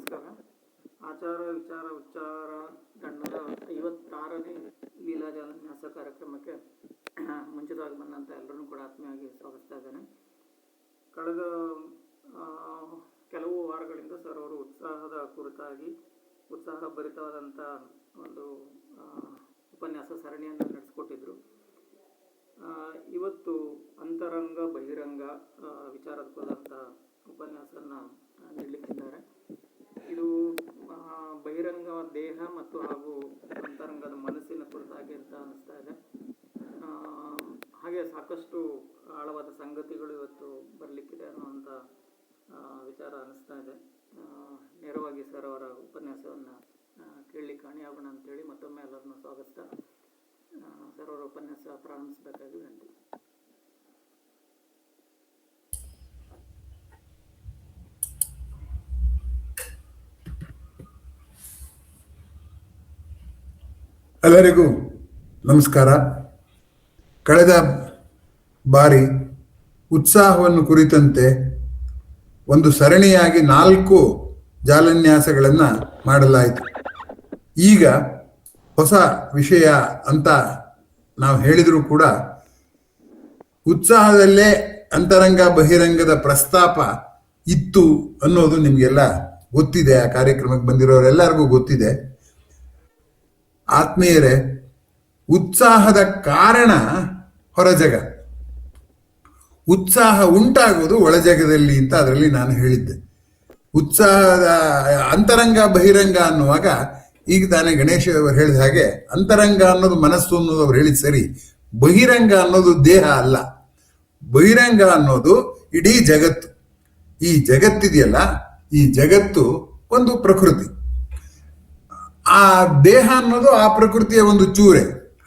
ನಮಸ್ಕಾರ. ಆಚಾರ ವಿಚಾರ ಉಚ್ಚಾರ ತಂಡದ 56ನೇ ಲೀಲಾಜಾಲನ್ಯಾಸ ಕಾರ್ಯಕ್ರಮಕ್ಕೆ ಮುಂಚಿತವಾಗಿ ಬಂದಂಥ ಎಲ್ಲರೂ ಕೂಡ ಆತ್ಮೀಯವಾಗಿ ಸ್ವಾಗತಿಸ್ತಾ ಇದ್ದೇನೆ. ಕಳೆದ ಕೆಲವು ವಾರಗಳಿಂದ ಸರ್ ಅವರು ಉತ್ಸಾಹದ ಕುರಿತಾಗಿ ಉತ್ಸಾಹಭರಿತವಾದಂಥ ಒಂದು ಉಪನ್ಯಾಸ ಸರಣಿಯನ್ನು ನಡೆಸಿಕೊಟ್ಟಿದ್ರು. ಇವತ್ತು ಅಂತರಂಗ ಬಹಿರಂಗ ವಿಚಾರದ ಕುರಿತಂಥ ಉಪನ್ಯಾಸವನ್ನು ನೀಡಲಿಕ್ಕಿದ್ದಾರೆ. ಇದು ಬಹಿರಂಗ ದೇಹ ಮತ್ತು ಹಾಗೂ ಅಂತರಂಗದ ಮನಸ್ಸಿನ ಕುರಿತಾಗಿ ಅಂತ ಅನಿಸ್ತಾ ಇದೆ. ಹಾಗೆ ಸಾಕಷ್ಟು ಆಳವಾದ ಸಂಗತಿಗಳು ಇವತ್ತು ಬರಲಿಕ್ಕಿದೆ ಅನ್ನುವಂಥ ವಿಚಾರ ಅನಿಸ್ತಾ ಇದೆ. ನೇರವಾಗಿ ಸರ್ ಅವರ ಉಪನ್ಯಾಸವನ್ನು ಕೇಳಲಿಕ್ಕೆ ಕಾಣಿಯಾಗೋಣ ಅಂತೇಳಿ ಮತ್ತೊಮ್ಮೆ ಎಲ್ಲರನ್ನು ಸ್ವಾಗತಿಸ್ತಾ ಸರ್ ಅವರ ಉಪನ್ಯಾಸ ಪ್ರಾರಂಭಿಸಬೇಕಾಗಿ ವಿನಂತಿ. ಎಲ್ಲರಿಗೂ ನಮಸ್ಕಾರ. ಕಳೆದ ಬಾರಿ ಉತ್ಸಾಹವನ್ನು ಕುರಿತಂತೆ ಒಂದು ಸರಣಿಯಾಗಿ 4 ಜಾಲನ್ಯಾಸಗಳನ್ನು ಮಾಡಲಾಯಿತು. ಈಗ ಹೊಸ ವಿಷಯ ಅಂತ ನಾವು ಹೇಳಿದರೂ ಕೂಡ ಉತ್ಸಾಹದಲ್ಲೇ ಅಂತರಂಗ ಬಹಿರಂಗದ ಪ್ರಸ್ತಾಪ ಇತ್ತು ಅನ್ನೋದು ನಿಮಗೆಲ್ಲ ಗೊತ್ತಿದೆ. ಆ ಕಾರ್ಯಕ್ರಮಕ್ಕೆ ಬಂದಿರೋರೆಲ್ಲರಿಗೂ ಗೊತ್ತಿದೆ. ಆತ್ಮೀಯರೇ, ಉತ್ಸಾಹದ ಕಾರಣ ಹೊರಜಗ, ಉತ್ಸಾಹ ಉಂಟಾಗುವುದು ಒಳಜಗದಲ್ಲಿ ಅಂತ ಅದರಲ್ಲಿ ನಾನು ಹೇಳಿದ್ದೆ. ಉತ್ಸಾಹದ ಅಂತರಂಗ ಬಹಿರಂಗ ಅನ್ನುವಾಗ ಈಗ ತಾನೇ ಗಣೇಶ ಅವರು ಹೇಳಿದ ಹಾಗೆ ಅಂತರಂಗ ಅನ್ನೋದು ಮನಸ್ಸು ಅನ್ನೋದು ಅವ್ರು ಹೇಳಿದ ಸರಿ. ಬಹಿರಂಗ ಅನ್ನೋದು ದೇಹ ಅಲ್ಲ. ಬಹಿರಂಗ ಅನ್ನೋದು ಇಡೀ ಜಗತ್ತು. ಈ ಜಗತ್ತಿದೆಯಲ್ಲ, ಈ ಜಗತ್ತು ಒಂದು ಪ್ರಕೃತಿ. ಆ ದೇಹ ಅನ್ನೋದು ಆ ಪ್ರಕೃತಿಯ ಒಂದು ಚೂರೆ.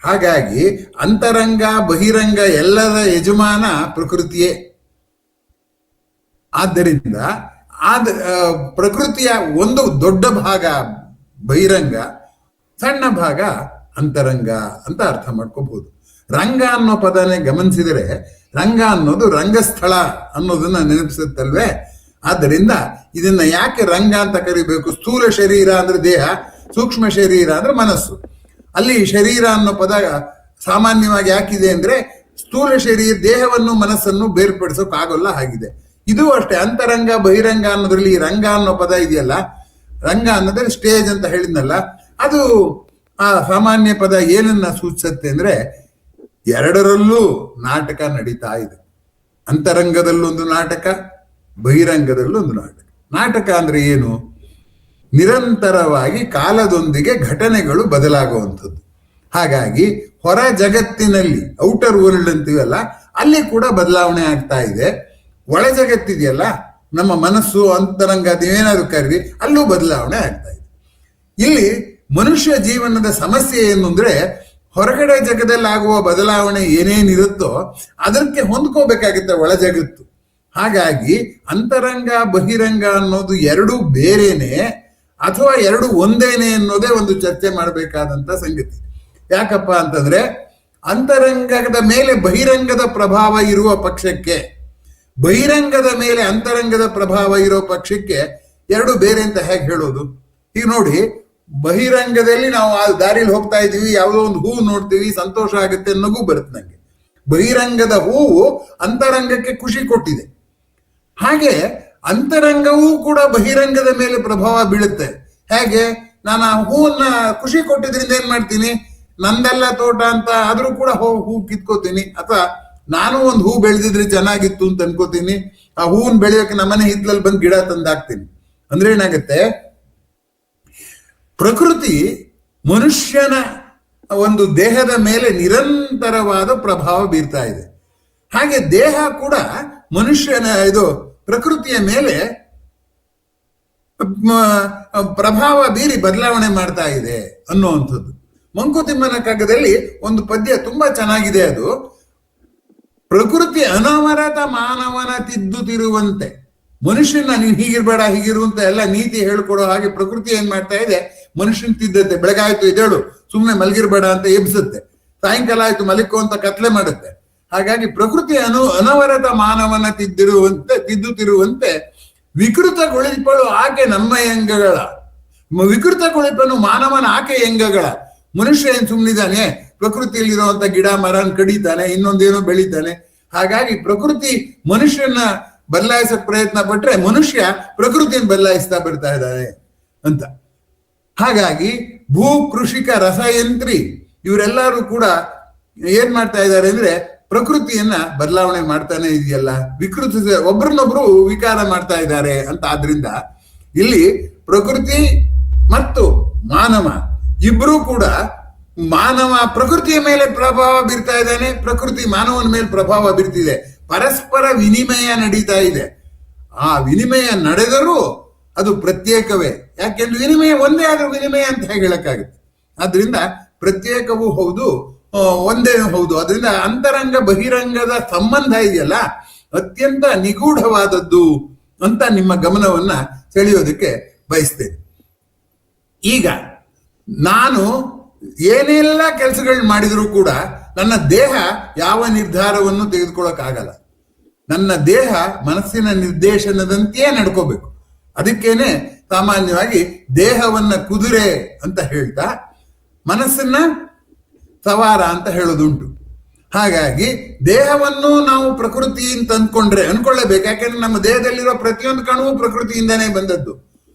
ಹಾಗಾಗಿ ಅಂತರಂಗ ಬಹಿರಂಗ ಎಲ್ಲದ ಯಜಮಾನ ಪ್ರಕೃತಿಯೇ. ಆದ್ದರಿಂದ ಪ್ರಕೃತಿಯ ಒಂದು ದೊಡ್ಡ ಭಾಗ ಬಹಿರಂಗ, ಸಣ್ಣ ಭಾಗ ಅಂತರಂಗ ಅಂತ ಅರ್ಥ ಮಾಡ್ಕೋಬಹುದು. ರಂಗ ಅನ್ನೋ ಪದನೇ ಗಮನಿಸಿದರೆ ರಂಗ ಅನ್ನೋದು ರಂಗಸ್ಥಳ ಅನ್ನೋದನ್ನ ನೆನಪಿಸುತ್ತಲ್ವೇ. ಆದ್ದರಿಂದ ಇದನ್ನ ಯಾಕೆ ರಂಗ ಅಂತ ಕರಿಬೇಕು? ಸ್ಥೂಲ ಶರೀರ ಅಂದ್ರೆ ದೇಹ, ಸೂಕ್ಷ್ಮ ಶರೀರ ಅಂದ್ರೆ ಮನಸ್ಸು. ಅಲ್ಲಿ ಶರೀರ ಅನ್ನೋ ಪದ ಸಾಮಾನ್ಯವಾಗಿ ಯಾಕಿದೆ ಅಂದ್ರೆ ಸ್ಥೂಲ ಶರೀರ ದೇಹವನ್ನು ಮನಸ್ಸನ್ನು ಬೇರ್ಪಡಿಸೋಕ್ಕಾಗಲ್ಲ ಹಾಗಿದೆ. ಇದು ಅಷ್ಟೇ. ಅಂತರಂಗ ಬಹಿರಂಗ ಅನ್ನೋದ್ರಲ್ಲಿ ರಂಗ ಅನ್ನೋ ಪದ ಇದೆಯಲ್ಲ, ರಂಗ ಅನ್ನೋದ್ರೆ ಸ್ಟೇಜ್ ಅಂತ ಹೇಳಿದ್ನಲ್ಲ, ಅದು ಆ ಸಾಮಾನ್ಯ ಪದ ಏನನ್ನ ಸೂಚಿಸುತ್ತೆ ಅಂದ್ರೆ ಎರಡರಲ್ಲೂ ನಾಟಕ ನಡೀತಾ ಇದೆ. ಅಂತರಂಗದಲ್ಲೊಂದು ನಾಟಕ, ಬಹಿರಂಗದಲ್ಲೊಂದು ನಾಟಕ. ನಾಟಕ ಅಂದ್ರೆ ಏನು? ನಿರಂತರವಾಗಿ ಕಾಲದೊಂದಿಗೆ ಘಟನೆಗಳು ಬದಲಾಗುವಂಥದ್ದು. ಹಾಗಾಗಿ ಹೊರ ಜಗತ್ತಿನಲ್ಲಿ ಔಟರ್ ವರ್ಲ್ಡ್ ಅಂತೀವಲ್ಲ, ಅಲ್ಲಿ ಕೂಡ ಬದಲಾವಣೆ ಆಗ್ತಾ ಇದೆ. ಒಳ ಜಗತ್ತಿದೆಯಲ್ಲ, ನಮ್ಮ ಮನಸ್ಸು ಅಂತರಂಗ ಅದೇನಾದ್ರು ಕರೀರಿ, ಅಲ್ಲೂ ಬದಲಾವಣೆ ಆಗ್ತಾ ಇದೆ. ಇಲ್ಲಿ ಮನುಷ್ಯ ಜೀವನದ ಸಮಸ್ಯೆ ಏನು ಅಂದ್ರೆ ಹೊರಗಡೆ ಜಗದಲ್ಲಿ ಆಗುವ ಬದಲಾವಣೆ ಏನೇನಿರುತ್ತೋ ಅದಕ್ಕೆ ಹೊಂದ್ಕೋಬೇಕಾಗುತ್ತೆ ಒಳ ಜಗತ್ತು. ಹಾಗಾಗಿ ಅಂತರಂಗ ಬಹಿರಂಗ ಅನ್ನೋದು ಎರಡು ಬೇರೆನೆ ಅಥವಾ ಎರಡು ಒಂದೇನೆ ಅನ್ನೋದೇ ಒಂದು ಚರ್ಚೆ ಮಾಡಬೇಕಾದಂತ ಸಂಗತಿ. ಯಾಕಪ್ಪ ಅಂತಂದ್ರೆ ಅಂತರಂಗದ ಮೇಲೆ ಬಹಿರಂಗದ ಪ್ರಭಾವ ಇರುವ ಪಕ್ಷಕ್ಕೆ, ಬಹಿರಂಗದ ಮೇಲೆ ಅಂತರಂಗದ ಪ್ರಭಾವ ಇರೋ ಪಕ್ಷಕ್ಕೆ ಎರಡು ಬೇರೆ ಅಂತ ಹೇಗೆ ಹೇಳೋದು? ಈಗ ನೋಡಿ, ಬಹಿರಂಗದಲ್ಲಿ ನಾವು ಆ ದಾರಿಲಿ ಹೋಗ್ತಾ ಇದೀವಿ, ಯಾವುದೋ ಒಂದು ಹೂವು ನೋಡ್ತೀವಿ, ಸಂತೋಷ ಆಗುತ್ತೆ, ನಗು ಬರುತ್ತೆ ನಂಗೆ. ಬಹಿರಂಗದ ಹೂವು ಅಂತರಂಗಕ್ಕೆ ಖುಷಿ ಕೊಟ್ಟಿದೆ. ಹಾಗೆ ಅಂತರಂಗವೂ ಕೂಡ ಬಹಿರಂಗದ ಮೇಲೆ ಪ್ರಭಾವ ಬೀಳುತ್ತೆ. ಹೇಗೆ? ನಾನು ಆ ಹೂವನ್ನ ಖುಷಿ ಕೊಟ್ಟಿದ್ರಿಂದ ಏನ್ ಮಾಡ್ತೀನಿ, ನಂದೆಲ್ಲ ತೋಟ ಅಂತ ಆದ್ರೂ ಕೂಡ ಹೂ ಕಿತ್ಕೋತೀನಿ. ಅಥವಾ ನಾನು ಒಂದು ಹೂ ಬೆಳೆದಿದ್ರೆ ಚೆನ್ನಾಗಿತ್ತು ಅಂತ ಅನ್ಕೋತೀನಿ. ಆ ಹೂವನ್ನ ಬೆಳೆಯೋಕೆ ನಮ್ಮನೆ ಹಿತ್ತಲಲ್ಲಿ ಬಂದು ಗಿಡ ತಂದಾಕ್ತೀನಿ. ಅಂದ್ರೆ ಏನಾಗುತ್ತೆ, ಪ್ರಕೃತಿ ಮನುಷ್ಯನ ಒಂದು ದೇಹದ ಮೇಲೆ ನಿರಂತರವಾದ ಪ್ರಭಾವ ಬೀರ್ತಾ ಇದೆ. ಹಾಗೆ ದೇಹ ಕೂಡ ಮನುಷ್ಯನ ಪ್ರಕೃತಿಯ ಮೇಲೆ ಪ್ರಭಾವ ಬೀರಿ ಬದಲಾವಣೆ ಮಾಡ್ತಾ ಇದೆ ಅನ್ನುವಂಥದ್ದು. ಮಂಕುತಿಮ್ಮನ ಕಗ್ಗದಲ್ಲಿ ಒಂದು ಪದ್ಯ ತುಂಬಾ ಚೆನ್ನಾಗಿದೆ. ಅದು ಪ್ರಕೃತಿ ಅನವರತ ಮಾನವನ ತಿದ್ದುತ್ತಿರುವಂತೆ. ಮನುಷ್ಯನ ನೀನು ಹೀಗಿರ್ಬೇಡ ಹೀಗಿರುವಂತ ಎಲ್ಲ ನೀತಿ ಹೇಳ್ಕೊಡೋ ಹಾಗೆ ಪ್ರಕೃತಿ ಏನ್ ಮಾಡ್ತಾ ಇದೆ, ಮನುಷ್ಯನ್ ತಿದ್ದತ್ತೆ. ಬೆಳಗಾಯ್ತು ಎದ್ದೇಳು, ಸುಮ್ಮನೆ ಮಲಗಿರ್ಬೇಡ ಅಂತ ಎಬ್ಸುತ್ತೆ. ಸಾಯಂಕಾಲ ಆಯ್ತು ಮಲಿಕೋ ಅಂತ ಕತ್ಲೆ ಮಾಡುತ್ತೆ. ಹಾಗಾಗಿ ಪ್ರಕೃತಿ ಅನವರತ ಮಾನವನ ತಿದ್ದುತ್ತಿರುವಂತೆ ವಿಕೃತಗೊಳಿಪಳು ಆಕೆ ನಮ್ಮ ಎಂಗಗಳ, ವಿಕೃತಗೊಳಿಪನು ಮಾನವನ ಆಕೆ ಎಂಗಗಳ. ಮನುಷ್ಯ ಏನ್ ಸುಮ್ಮನಿದ್ದಾನೆ? ಪ್ರಕೃತಿಯಲ್ಲಿರುವಂತ ಗಿಡ ಮರನ್ ಕಡಿತಾನೆ, ಇನ್ನೊಂದೇನೋ ಬೆಳಿತಾನೆ. ಹಾಗಾಗಿ ಪ್ರಕೃತಿ ಮನುಷ್ಯನ ಬದಲಾಯಿಸಕ್ ಪ್ರಯತ್ನ ಪಟ್ರೆ ಮನುಷ್ಯ ಪ್ರಕೃತಿಯನ್ನು ಬದಲಾಯಿಸ್ತಾ ಬರ್ತಾ ಇದ್ದಾನೆ ಅಂತ. ಹಾಗಾಗಿ ಭೂ ಕೃಷಿಕ ರಸಯಂತ್ರಿ ಇವರೆಲ್ಲರೂ ಕೂಡ ಏನ್ ಮಾಡ್ತಾ ಇದ್ದಾರೆ ಅಂದ್ರೆ ಪ್ರಕೃತಿಯನ್ನ ಬದಲಾವಣೆ ಮಾಡ್ತಾನೆ ಇದೆಯಲ್ಲ, ವಿಕೃತ ಒಬ್ರನ್ನೊಬ್ರು ವಿಕಾರ ಮಾಡ್ತಾ ಇದ್ದಾರೆ ಅಂತ. ಆದ್ರಿಂದ ಇಲ್ಲಿ ಪ್ರಕೃತಿ ಮತ್ತು ಮಾನವ ಇಬ್ರು ಕೂಡ, ಮಾನವ ಪ್ರಕೃತಿಯ ಮೇಲೆ ಪ್ರಭಾವ ಬೀರ್ತಾ ಇದ್ದಾನೆ, ಪ್ರಕೃತಿ ಮಾನವನ ಮೇಲೆ ಪ್ರಭಾವ ಬೀರ್ತಿದೆ. ಪರಸ್ಪರ ವಿನಿಮಯ ನಡೀತಾ ಇದೆ. ಆ ವಿನಿಮಯ ನಡೆದರೂ ಅದು ಪ್ರತ್ಯೇಕವೇ. ಯಾಕೆಂದ್ರೆ ವಿನಿಮಯ ಒಂದೇ ಆದ್ರೂ ವಿನಿಮಯ ಅಂತ ಹೇಗೆ ಹೇಳಕ್ಕಾಗುತ್ತೆ? ಆದ್ರಿಂದ ಪ್ರತ್ಯೇಕವೂ ಹೌದು, ಒಂದೇ ಹೌದು. ಅದರಿಂದ ಅಂತರಂಗ ಬಹಿರಂಗದ ಸಂಬಂಧ ಇದೆಯಲ್ಲ, ಅತ್ಯಂತ ನಿಗೂಢವಾದದ್ದು ಅಂತ ನಿಮ್ಮ ಗಮನವನ್ನ ಸೆಳೆಯೋದಕ್ಕೆ ಬಯಸ್ತೇನೆ. ಈಗ ನಾನು ಏನೆಲ್ಲ ಕೆಲಸಗಳು ಮಾಡಿದರೂ ಕೂಡ ನನ್ನ ದೇಹ ಯಾವ ನಿರ್ಧಾರವನ್ನು ತೆಗೆದುಕೊಳ್ಳೋಕ್ಕಾಗಲ್ಲ. ನನ್ನ ದೇಹ ಮನಸ್ಸಿನ ನಿರ್ದೇಶನದಂತೆಯೇ ನಡ್ಕೋಬೇಕು. ಅದಕ್ಕೇನೆ ಸಾಮಾನ್ಯವಾಗಿ ದೇಹವನ್ನ ಕುದುರೆ ಅಂತ ಹೇಳ್ತಾ ಮನಸ್ಸನ್ನ ಸವಾರ ಅಂತ ಹೇಳೋದುಂಟು. ಹಾಗಾಗಿ ದೇಹವನ್ನು ನಾವು ಪ್ರಕೃತಿ ಅಂತ ಅನ್ಕೊಳ್ಳೇಬೇಕು. ಯಾಕೆಂದ್ರೆ ನಮ್ಮ ದೇಹದಲ್ಲಿರೋ ಪ್ರತಿಯೊಂದು ಕಣವು ಪ್ರಕೃತಿಯಿಂದಾನೇ ಬಂದದ್ದು.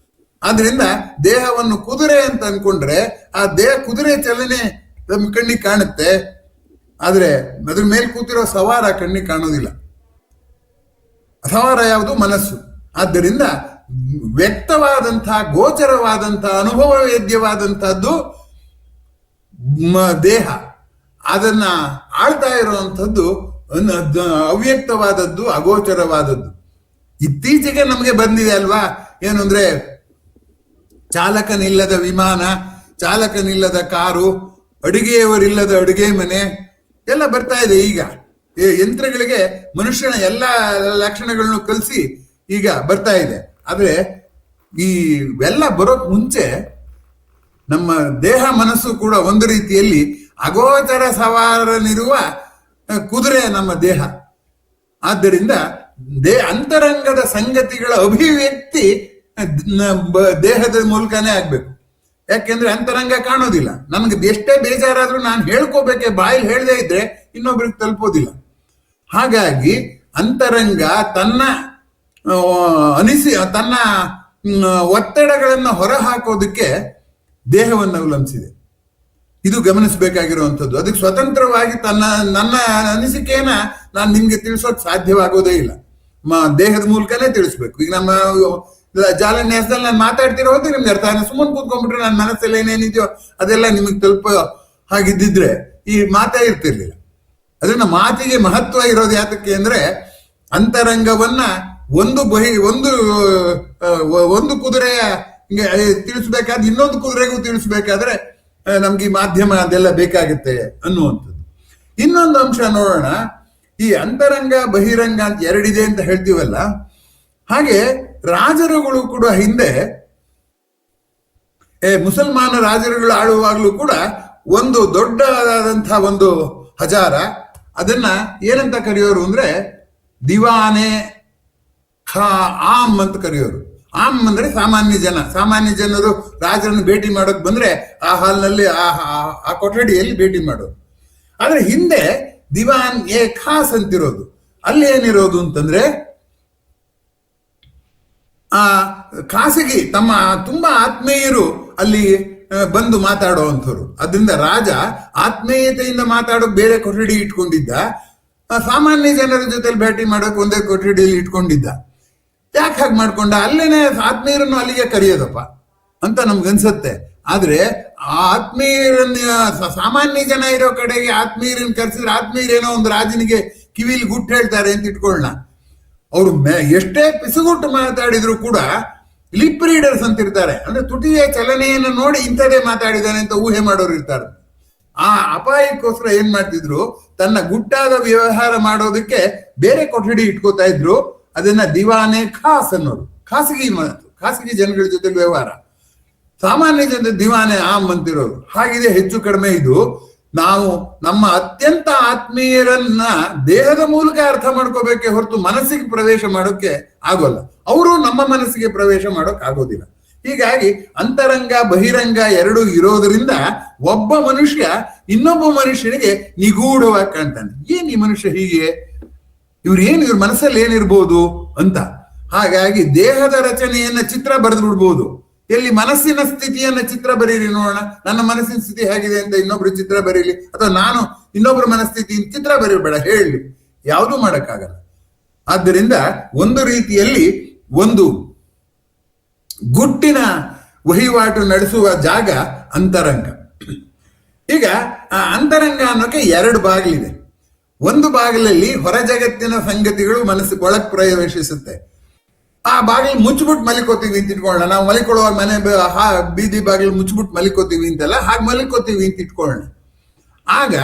ಆದ್ರಿಂದ ದೇಹವನ್ನು ಕುದುರೆ ಅಂತ ಅನ್ಕೊಂಡ್ರೆ ಆ ದೇಹ ಕುದುರೆ ಚಲನೆ ನಮ್ಮ ಕಣ್ಣಿಗೆ ಕಾಣುತ್ತೆ, ಆದ್ರೆ ಅದ್ರ ಮೇಲೆ ಕೂತಿರೋ ಸವಾರ ಕಣ್ಣಿಗೆ ಕಾಣೋದಿಲ್ಲ. ಸವಾರ ಯಾವುದು? ಮನಸ್ಸು. ಆದ್ದರಿಂದ ವ್ಯಕ್ತವಾದಂತಹ ಗೋಚರವಾದಂತಹ ಅನುಭವ ವೇದ್ಯವಾದಂತಹದ್ದು ದೇಹ. ಅದನ್ನ ಆಳ್ತಾ ಇರುವಂಥದ್ದು ಅವ್ಯಕ್ತವಾದದ್ದು, ಅಗೋಚರವಾದದ್ದು. ಇತ್ತೀಚೆಗೆ ನಮಗೆ ಬಂದಿದೆ ಅಲ್ವಾ, ಏನು ಅಂದ್ರೆ ಚಾಲಕನಿಲ್ಲದ ವಿಮಾನ, ಚಾಲಕನಿಲ್ಲದ ಕಾರು, ಅಡುಗೆಯವರಿಲ್ಲದ ಅಡುಗೆ ಮನೆ ಎಲ್ಲ ಬರ್ತಾ ಇದೆ. ಈಗ ಯಂತ್ರಗಳಿಗೆ ಮನುಷ್ಯನ ಎಲ್ಲ ಲಕ್ಷಣಗಳನ್ನು ಕಲಿಸಿ ಈಗ ಬರ್ತಾ ಇದೆ. ಆದ್ರೆ ಈ ಎಲ್ಲ ಬರೋಕ್ ಮುಂಚೆ ನಮ್ಮ ದೇಹ ಮನಸ್ಸು ಕೂಡ ಒಂದು ರೀತಿಯಲ್ಲಿ ಅಗೋಚರ ಸವಾರನಿರುವ ಕುದುರೆ ನಮ್ಮ ದೇಹ. ಆದ್ದರಿಂದ ಅಂತರಂಗದ ಸಂಗತಿಗಳ ಅಭಿವ್ಯಕ್ತಿ ದೇಹದ ಮೂಲಕನೇ ಆಗ್ಬೇಕು. ಯಾಕೆಂದ್ರೆ ಅಂತರಂಗ ಕಾಣೋದಿಲ್ಲ. ನನ್ಗೆ ಎಷ್ಟೇ ಬೇಜಾರಾದ್ರೂ ನಾನು ಹೇಳ್ಕೋಬೇಕೆ, ಬಾಯಲ್ಲಿ ಹೇಳದೇ ಇದ್ರೆ ಇನ್ನೊಬ್ರಿಗೆ ತಲುಪೋದಿಲ್ಲ. ಹಾಗಾಗಿ ಅಂತರಂಗ ತನ್ನ ತನ್ನ ಒತ್ತಡಗಳನ್ನು ಹೊರ ಹಾಕೋದಕ್ಕೆ ದೇಹವನ್ನು ಅವಲಂಬಿಸಿದೆ. ಇದು ಗಮನಿಸಬೇಕಾಗಿರುವಂಥದ್ದು. ಅದಕ್ಕೆ ಸ್ವತಂತ್ರವಾಗಿ ನನ್ನ ಅನಿಸಿಕೆಯನ್ನ ನಾನು ನಿಮ್ಗೆ ತಿಳಿಸೋಕೆ ಸಾಧ್ಯವಾಗೋದೇ ಇಲ್ಲ. ದೇಹದ ಮೂಲಕನೇ ತಿಳಿಸ್ಬೇಕು. ಈಗ ನಮ್ಮ ಜಾಲನ್ಯಾಸದಲ್ಲಿ ನಾನು ಮಾತಾಡ್ತಿರೋ ಹೋದ್ರೆ ನಿಮ್ಗೆ ಅರ್ಥ. ಸುಮ್ಮನೆ ಕೂತ್ಕೊಂಡ್ಬಿಟ್ರೆ ನನ್ನ ಮನಸ್ಸಲ್ಲಿ ಏನೇನಿದೆಯೋ ಅದೆಲ್ಲ ನಿಮಗೆ ತಲುಪೋ ಹಾಗಿದ್ದಿದ್ರೆ ಈ ಮಾತೇ ಇರ್ತಿರ್ಲಿಲ್ಲ. ಅದನ್ನ ಮಾತಿಗೆ ಮಹತ್ವ ಇರೋದು ಯಾತಕ್ಕೆ ಅಂದ್ರೆ ಅಂತರಂಗವನ್ನ ಒಂದು ಕುದುರೆಯ ತಿಳಿಸ್ಬೇಕಾದ್ರೆ ಇನ್ನೊಂದು ಕುದುರೆಗೂ ತಿಳಿಸ್ಬೇಕಾದ್ರೆ ನಮ್ಗೆ ಈ ಮಾಧ್ಯಮ ಅದೆಲ್ಲ ಬೇಕಾಗುತ್ತೆ ಅನ್ನುವಂಥದ್ದು. ಇನ್ನೊಂದು ಅಂಶ ನೋಡೋಣ. ಈ ಅಂತರಂಗ ಬಹಿರಂಗ ಅಂತ ಎರಡಿದೆ ಅಂತ ಹೇಳ್ತೀವಲ್ಲ, ಹಾಗೆ ರಾಜರುಗಳು ಕೂಡ ಹಿಂದೆ ಮುಸಲ್ಮಾನ ರಾಜರುಗಳು ಆಳುವಾಗ್ಲೂ ಕೂಡ ಒಂದು ದೊಡ್ಡದಾದಂತಹ ಒಂದು ಹಜಾರ, ಅದನ್ನ ಏನಂತ ಕರೆಯೋರು ಅಂದ್ರೆ ದಿವಾನೆ ಆಮ್ ಅಂತ ಕರೆಯೋರು. ಆಮ್ ಅಂದ್ರೆ ಸಾಮಾನ್ಯ ಜನರು ರಾಜರನ್ನು ಭೇಟಿ ಮಾಡೋಕ್ ಬಂದ್ರೆ ಆ ಹಾಲ್ನಲ್ಲಿ ಆ ಕೊಠಡಿಯಲ್ಲಿ ಭೇಟಿ ಮಾಡೋರು. ಆದ್ರೆ ಹಿಂದೆ ದಿವಾನ್ ಎ ಖಾಸ್ ಅಂತಿರೋದು. ಅಲ್ಲಿ ಏನಿರೋದು ಅಂತಂದ್ರೆ ಆ ಖಾಸಗಿ ತಮ್ಮ ತುಂಬಾ ಆತ್ಮೀಯರು ಅಲ್ಲಿ ಬಂದು ಮಾತಾಡುವಂಥವ್ರು. ಅದರಿಂದ ರಾಜ ಆತ್ಮೀಯತೆಯಿಂದ ಮಾತಾಡೋಕ್ ಬೇರೆ ಕೊಠಡಿ ಇಟ್ಕೊಂಡಿದ್ದ, ಸಾಮಾನ್ಯ ಜನರ ಜೊತೆ ಭೇಟಿ ಮಾಡೋಕೆ ಒಂದೇ ಕೊಠಡಿಯಲ್ಲಿ ಇಟ್ಕೊಂಡಿದ್ದ. ಯಾಕೆ ಹಾಗೆ ಮಾಡ್ಕೊಂಡ? ಅಲ್ಲೇನೆ ಆತ್ಮೀಯರನ್ನು ಅಲ್ಲಿಗೆ ಕರೆಯೋದಪ್ಪ ಅಂತ ನಮ್ಗನ್ಸತ್ತೆ. ಆದ್ರೆ ಆ ಆತ್ಮೀಯರನ್ನ ಸಾಮಾನ್ಯ ಜನ ಇರೋ ಕಡೆಗೆ ಆತ್ಮೀಯರನ್ನ ಕರೆಸಿದ್ರೆ ಆತ್ಮೀಯರೇನೋ ಒಂದು ರಾಜನಿಗೆ ಕಿವಿಲಿ ಗುಟ್ಟು ಹೇಳ್ತಾರೆ ಅಂತ ಇಟ್ಕೊಳ್ಳೋಣ. ಅವ್ರು ಎಷ್ಟೇ ಪಿಸುಗುಟ್ಟು ಮಾತಾಡಿದ್ರು ಕೂಡ ಲಿಪ್ ರೀಡರ್ಸ್ ಅಂತ ಇರ್ತಾರೆ. ಅಂದ್ರೆ ತುಟಿಯ ಚಲನೆಯನ್ನು ನೋಡಿ ಇಂಥದೇ ಮಾತಾಡಿದಾನೆ ಅಂತ ಊಹೆ ಮಾಡೋರು ಇರ್ತಾರೆ. ಆ ಅಪಾಯಕ್ಕೋಸ್ಕರ ಏನ್ ಮಾಡ್ತಿದ್ರು, ತನ್ನ ಗುಟ್ಟಾದ ವ್ಯವಹಾರ ಮಾಡೋದಕ್ಕೆ ಬೇರೆ ಕೊಠಡಿ ಇಟ್ಕೋತಾ ಇದ್ರು. ಅದನ್ನ ದಿವಾನೆ ಖಾಸ್ ಅನ್ನೋರು. ಖಾಸಗಿ ಜನಗಳ ಜೊತೆ ವ್ಯವಹಾರ. ಸಾಮಾನ್ಯ ಜನ ದಿವಾನೆ ಆಮ್ ಅಂತಿರೋರು. ಹಾಗಿದೆ ಹೆಚ್ಚು ಕಡಿಮೆ ಇದು. ನಾವು ನಮ್ಮ ಅತ್ಯಂತ ಆತ್ಮೀಯರನ್ನ ದೇಹದ ಮೂಲಕ ಅರ್ಥ ಮಾಡ್ಕೋಬೇಕೆ ಹೊರತು ಮನಸ್ಸಿಗೆ ಪ್ರವೇಶ ಮಾಡೋಕೆ ಆಗೋಲ್ಲ. ಅವರು ನಮ್ಮ ಮನಸ್ಸಿಗೆ ಪ್ರವೇಶ ಮಾಡೋಕೆ ಆಗೋದಿಲ್ಲ. ಹೀಗಾಗಿ ಅಂತರಂಗ ಬಹಿರಂಗ ಎರಡು ಇರೋದ್ರಿಂದ ಒಬ್ಬ ಮನುಷ್ಯ ಇನ್ನೊಬ್ಬ ಮನುಷ್ಯನಿಗೆ ನಿಗೂಢವಾಗಿ ಕಾಣ್ತಾನೆ. ಏನ್ ಈ ಮನುಷ್ಯ ಹೀಗೆ, ಇವ್ರ ಮನಸ್ಸಲ್ಲಿ ಏನಿರ್ಬೋದು ಅಂತ. ಹಾಗಾಗಿ ದೇಹದ ರಚನೆಯನ್ನ ಚಿತ್ರ ಬರೆದು ಬಿಡ್ಬೋದು. ಎಲ್ಲಿ ಮನಸ್ಸಿನ ಸ್ಥಿತಿಯನ್ನ ಚಿತ್ರ ಬರೀರಿ ನೋಡೋಣ, ನನ್ನ ಮನಸ್ಸಿನ ಸ್ಥಿತಿ ಹೇಗಿದೆ ಅಂತ ಇನ್ನೊಬ್ರು ಚಿತ್ರ ಬರೀಲಿ, ಅಥವಾ ನಾನು ಇನ್ನೊಬ್ರ ಮನಸ್ಥಿತಿ ಚಿತ್ರ ಬರೀಬೇಡ ಹೇಳಿ, ಯಾವುದೂ ಮಾಡಕ್ಕಾಗಲ್ಲ. ಆದ್ದರಿಂದ ಒಂದು ರೀತಿಯಲ್ಲಿ ಒಂದು ಗುಟ್ಟಿನ ವಹಿವಾಟು ನಡೆಸುವ ಜಾಗ ಅಂತರಂಗ. ಈಗ ಆ ಅಂತರಂಗ ಅನ್ನೋಕೆ ಎರಡು ಬಾಗಿಲಿದೆ. ಒಂದು ಬಾಗಿಲಲ್ಲಿ ಹೊರ ಜಗತ್ತಿನ ಸಂಗತಿಗಳು ಮನಸ್ಸು ಒಳಗೆ ಪ್ರವೇಶಿಸುತ್ತೆ. ಆ ಬಾಗಿಲು ಮುಚ್ಚಿಬಿಟ್ಟು ಮಲಿಕೋತೀವಿ ಅಂತ ಇಟ್ಕೊಳ್ಳೋಣ. ನಾವು ಮಲಿಕೊಳ್ಳುವಾಗ ಮನೆ ಬೀದಿ ಬಾಗಿಲು ಮುಚ್ಚಿಬಿಟ್ಟು ಮಲಿಕೋತೀವಿ ಅಂತಲ್ಲ, ಹಾಗೆ ಮಲಿಕೋತೀವಿ ಅಂತ ಇಟ್ಕೊಳ್ಳೋಣ. ಆಗ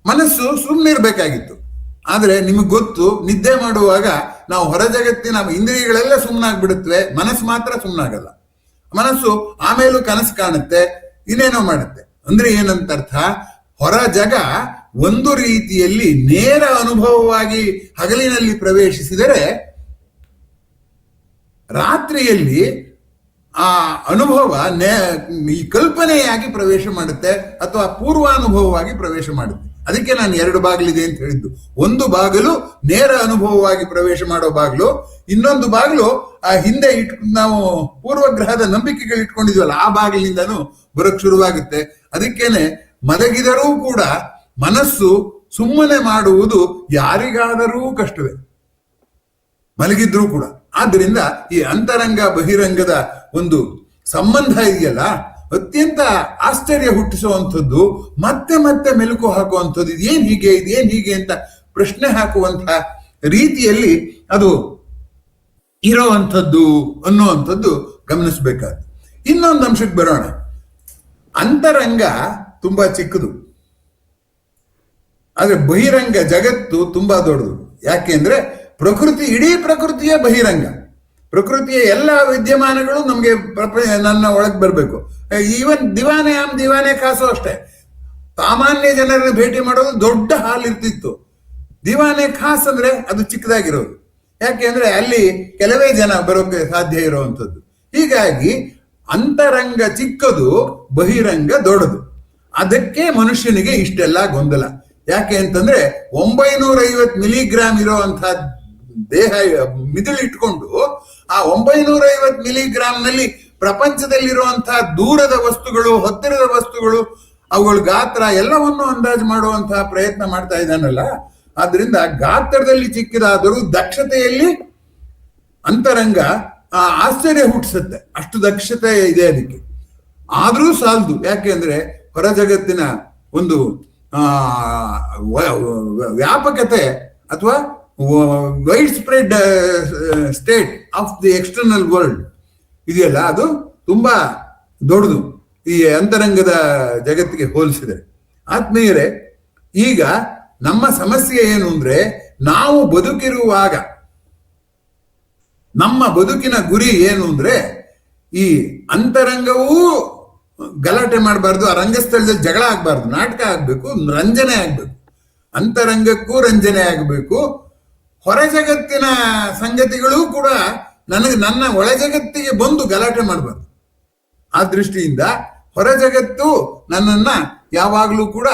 ಮನಸ್ಸು ಸುಮ್ಮನಿರ್ಬೇಕಾಗಿತ್ತು. ಆದ್ರೆ ನಿಮಗೆ ಗೊತ್ತು, ನಿದ್ದೆ ಮಾಡುವಾಗ ನಾವು ಹೊರ ಜಗತ್ತಿನ ಇಂದ್ರಿಯಗಳೆಲ್ಲ ಸುಮ್ಮನಾಗ್ಬಿಡುತ್ತವೆ, ಮನಸ್ಸು ಮಾತ್ರ ಸುಮ್ಮನಾಗಲ್ಲ. ಮನಸ್ಸು ಆಮೇಲೂ ಕನಸು ಕಾಣುತ್ತೆ, ಇನ್ನೇನೋ ಮಾಡುತ್ತೆ. ಅಂದ್ರೆ ಏನಂತ ಅರ್ಥ, ಹೊರ ಜಗ ಒಂದು ರೀತಿಯಲ್ಲಿ ನೇರ ಅನುಭವವಾಗಿ ಹಗಲಿನಲ್ಲಿ ಪ್ರವೇಶಿಸಿದರೆ, ರಾತ್ರಿಯಲ್ಲಿ ಆ ಅನುಭವ ಈ ಕಲ್ಪನೆಯಾಗಿ ಪ್ರವೇಶ ಮಾಡುತ್ತೆ ಅಥವಾ ಪೂರ್ವಾನುಭವವಾಗಿ ಪ್ರವೇಶ ಮಾಡುತ್ತೆ. ಅದಕ್ಕೆ ನಾನು ಎರಡು ಬಾಗಿಲಿದೆ ಅಂತ ಹೇಳಿದ್ದು. ಒಂದು ಬಾಗಿಲು ನೇರ ಅನುಭವವಾಗಿ ಪ್ರವೇಶ ಮಾಡೋ ಬಾಗಿಲು, ಇನ್ನೊಂದು ಬಾಗಿಲು ಆ ಹಿಂದೆ ನಾವು ಪೂರ್ವಗ್ರಹದ ನಂಬಿಕೆಗಳು ಇಟ್ಕೊಂಡಿದ್ವಲ್ಲ ಆ ಬಾಗಿಲಿಂದನೂ ಬರೋಕ್ ಶುರುವಾಗುತ್ತೆ. ಅದಕ್ಕೇನೆ ಮಲಗಿದರೂ ಕೂಡ ಮನಸ್ಸು ಸುಮ್ಮನೆ ಮಾಡುವುದು ಯಾರಿಗಾದರೂ ಕಷ್ಟವೇ, ಮಲಗಿದ್ರೂ ಕೂಡ. ಆದ್ರಿಂದ ಈ ಅಂತರಂಗ ಬಹಿರಂಗದ ಒಂದು ಸಂಬಂಧ ಇದೆಯಲ್ಲ, ಅತ್ಯಂತ ಆಶ್ಚರ್ಯ ಹುಟ್ಟಿಸುವಂಥದ್ದು, ಮತ್ತೆ ಮತ್ತೆ ಮೆಲುಕು ಹಾಕುವಂಥದ್ದು. ಇದೇನ್ ಹೀಗೆ ಅಂತ ಪ್ರಶ್ನೆ ಹಾಕುವಂತಹ ರೀತಿಯಲ್ಲಿ ಅದು ಇರೋವಂಥದ್ದು ಅನ್ನುವಂಥದ್ದು ಗಮನಿಸಬೇಕಾದ್ದು. ಇನ್ನೊಂದು ಅಂಶಕ್ಕೆ ಬರೋಣ. ಅಂತರಂಗ ತುಂಬಾ ಚಿಕ್ಕದು, ಆದ್ರೆ ಬಹಿರಂಗ ಜಗತ್ತು ತುಂಬಾ ದೊಡ್ಡದು. ಯಾಕೆಂದ್ರೆ ಇಡೀ ಪ್ರಕೃತಿಯ ಬಹಿರಂಗ. ಪ್ರಕೃತಿಯ ಎಲ್ಲ ವಿದ್ಯಮಾನಗಳು ನಮ್ಗೆ ನನ್ನ ಒಳಗೆ ಬರಬೇಕು. ಈವನ್ ದಿವಾನೆ ಕಾಸು ಅಷ್ಟೇ. ಸಾಮಾನ್ಯ ಜನರನ್ನು ಭೇಟಿ ಮಾಡೋದು ದೊಡ್ಡ ಹಾಲ್ ಇರ್ತಿತ್ತು. ದಿವಾನೆ ಖಾಸ್ ಅಂದ್ರೆ ಅದು ಚಿಕ್ಕದಾಗಿರೋದು. ಯಾಕೆಂದ್ರೆ ಅಲ್ಲಿ ಕೆಲವೇ ಜನ ಬರೋಕೆ ಸಾಧ್ಯ ಇರುವಂಥದ್ದು. ಹೀಗಾಗಿ ಅಂತರಂಗ ಚಿಕ್ಕದು, ಬಹಿರಂಗ ದೊಡ್ಡದು. ಅದಕ್ಕೆ ಮನುಷ್ಯನಿಗೆ ಇಷ್ಟೆಲ್ಲ ಗೊಂದಲ. ಯಾಕೆ ಅಂತಂದ್ರೆ 950 ಮಿಲಿಗ್ರಾಮ್ ಇರುವಂತಹ ದೇಹ ಮಿದುಳಿಟ್ಕೊಂಡು ಆ 950 ಮಿಲಿಗ್ರಾಮ್ನಲ್ಲಿ ಪ್ರಪಂಚದಲ್ಲಿರುವಂತಹ ದೂರದ ವಸ್ತುಗಳು, ಹತ್ತಿರದ ವಸ್ತುಗಳು, ಅವುಗಳ ಗಾತ್ರ ಎಲ್ಲವನ್ನು ಅಂದಾಜು ಮಾಡುವಂತಹ ಪ್ರಯತ್ನ ಮಾಡ್ತಾ ಇದ್ದಾನಲ್ಲ. ಆದ್ರಿಂದ ಗಾತ್ರದಲ್ಲಿ ಚಿಕ್ಕದಾದರೂ ದಕ್ಷತೆಯಲ್ಲಿ ಅಂತರಂಗ ಆಶ್ಚರ್ಯ ಹುಟ್ಟಿಸುತ್ತೆ. ಅಷ್ಟು ದಕ್ಷತೆ ಇದೆ ಅದಕ್ಕೆ. ಆದ್ರೂ ಸಾಲದು. ಯಾಕೆಂದ್ರೆ ಹೊರ ಜಗತ್ತಿನ ಒಂದು ವ್ಯಾಪಕತೆ ಅಥವಾ wide spread state of the external world ಇದೆಯಲ್ಲ, ಅದು ತುಂಬಾ ದೊಡ್ಡದು ಈ ಅಂತರಂಗದ ಜಗತ್ತಿಗೆ ಹೋಲಿಸಿದರೆ. ಆತ್ಮೀಯರೇ, ಈಗ ನಮ್ಮ ಸಮಸ್ಯೆ ಏನು ಅಂದ್ರೆ, ನಾವು ಬದುಕಿರುವಾಗ ನಮ್ಮ ಬದುಕಿನ ಗುರಿ ಏನು ಅಂದ್ರೆ, ಈ ಅಂತರಂಗವೂ ಗಲಾಟೆ ಮಾಡಬಾರ್ದು, ಆ ರಂಗಸ್ಥಳದಲ್ಲಿ ಜಗಳ ಆಗ್ಬಾರ್ದು, ನಾಟಕ ಆಗ್ಬೇಕು, ರಂಜನೆ ಆಗ್ಬೇಕು. ಅಂತರಂಗಕ್ಕೂ ರಂಜನೆ ಆಗ್ಬೇಕು, ಹೊರ ಜಗತ್ತಿನ ಸಂಗತಿಗಳೂ ಕೂಡ ನನ್ನ ಒಳ ಜಗತ್ತಿಗೆ ಬಂದು ಗಲಾಟೆ ಮಾಡಬಾರ್ದು. ಆ ದೃಷ್ಟಿಯಿಂದ ಹೊರ ಜಗತ್ತು ನನ್ನನ್ನ ಯಾವಾಗ್ಲೂ ಕೂಡ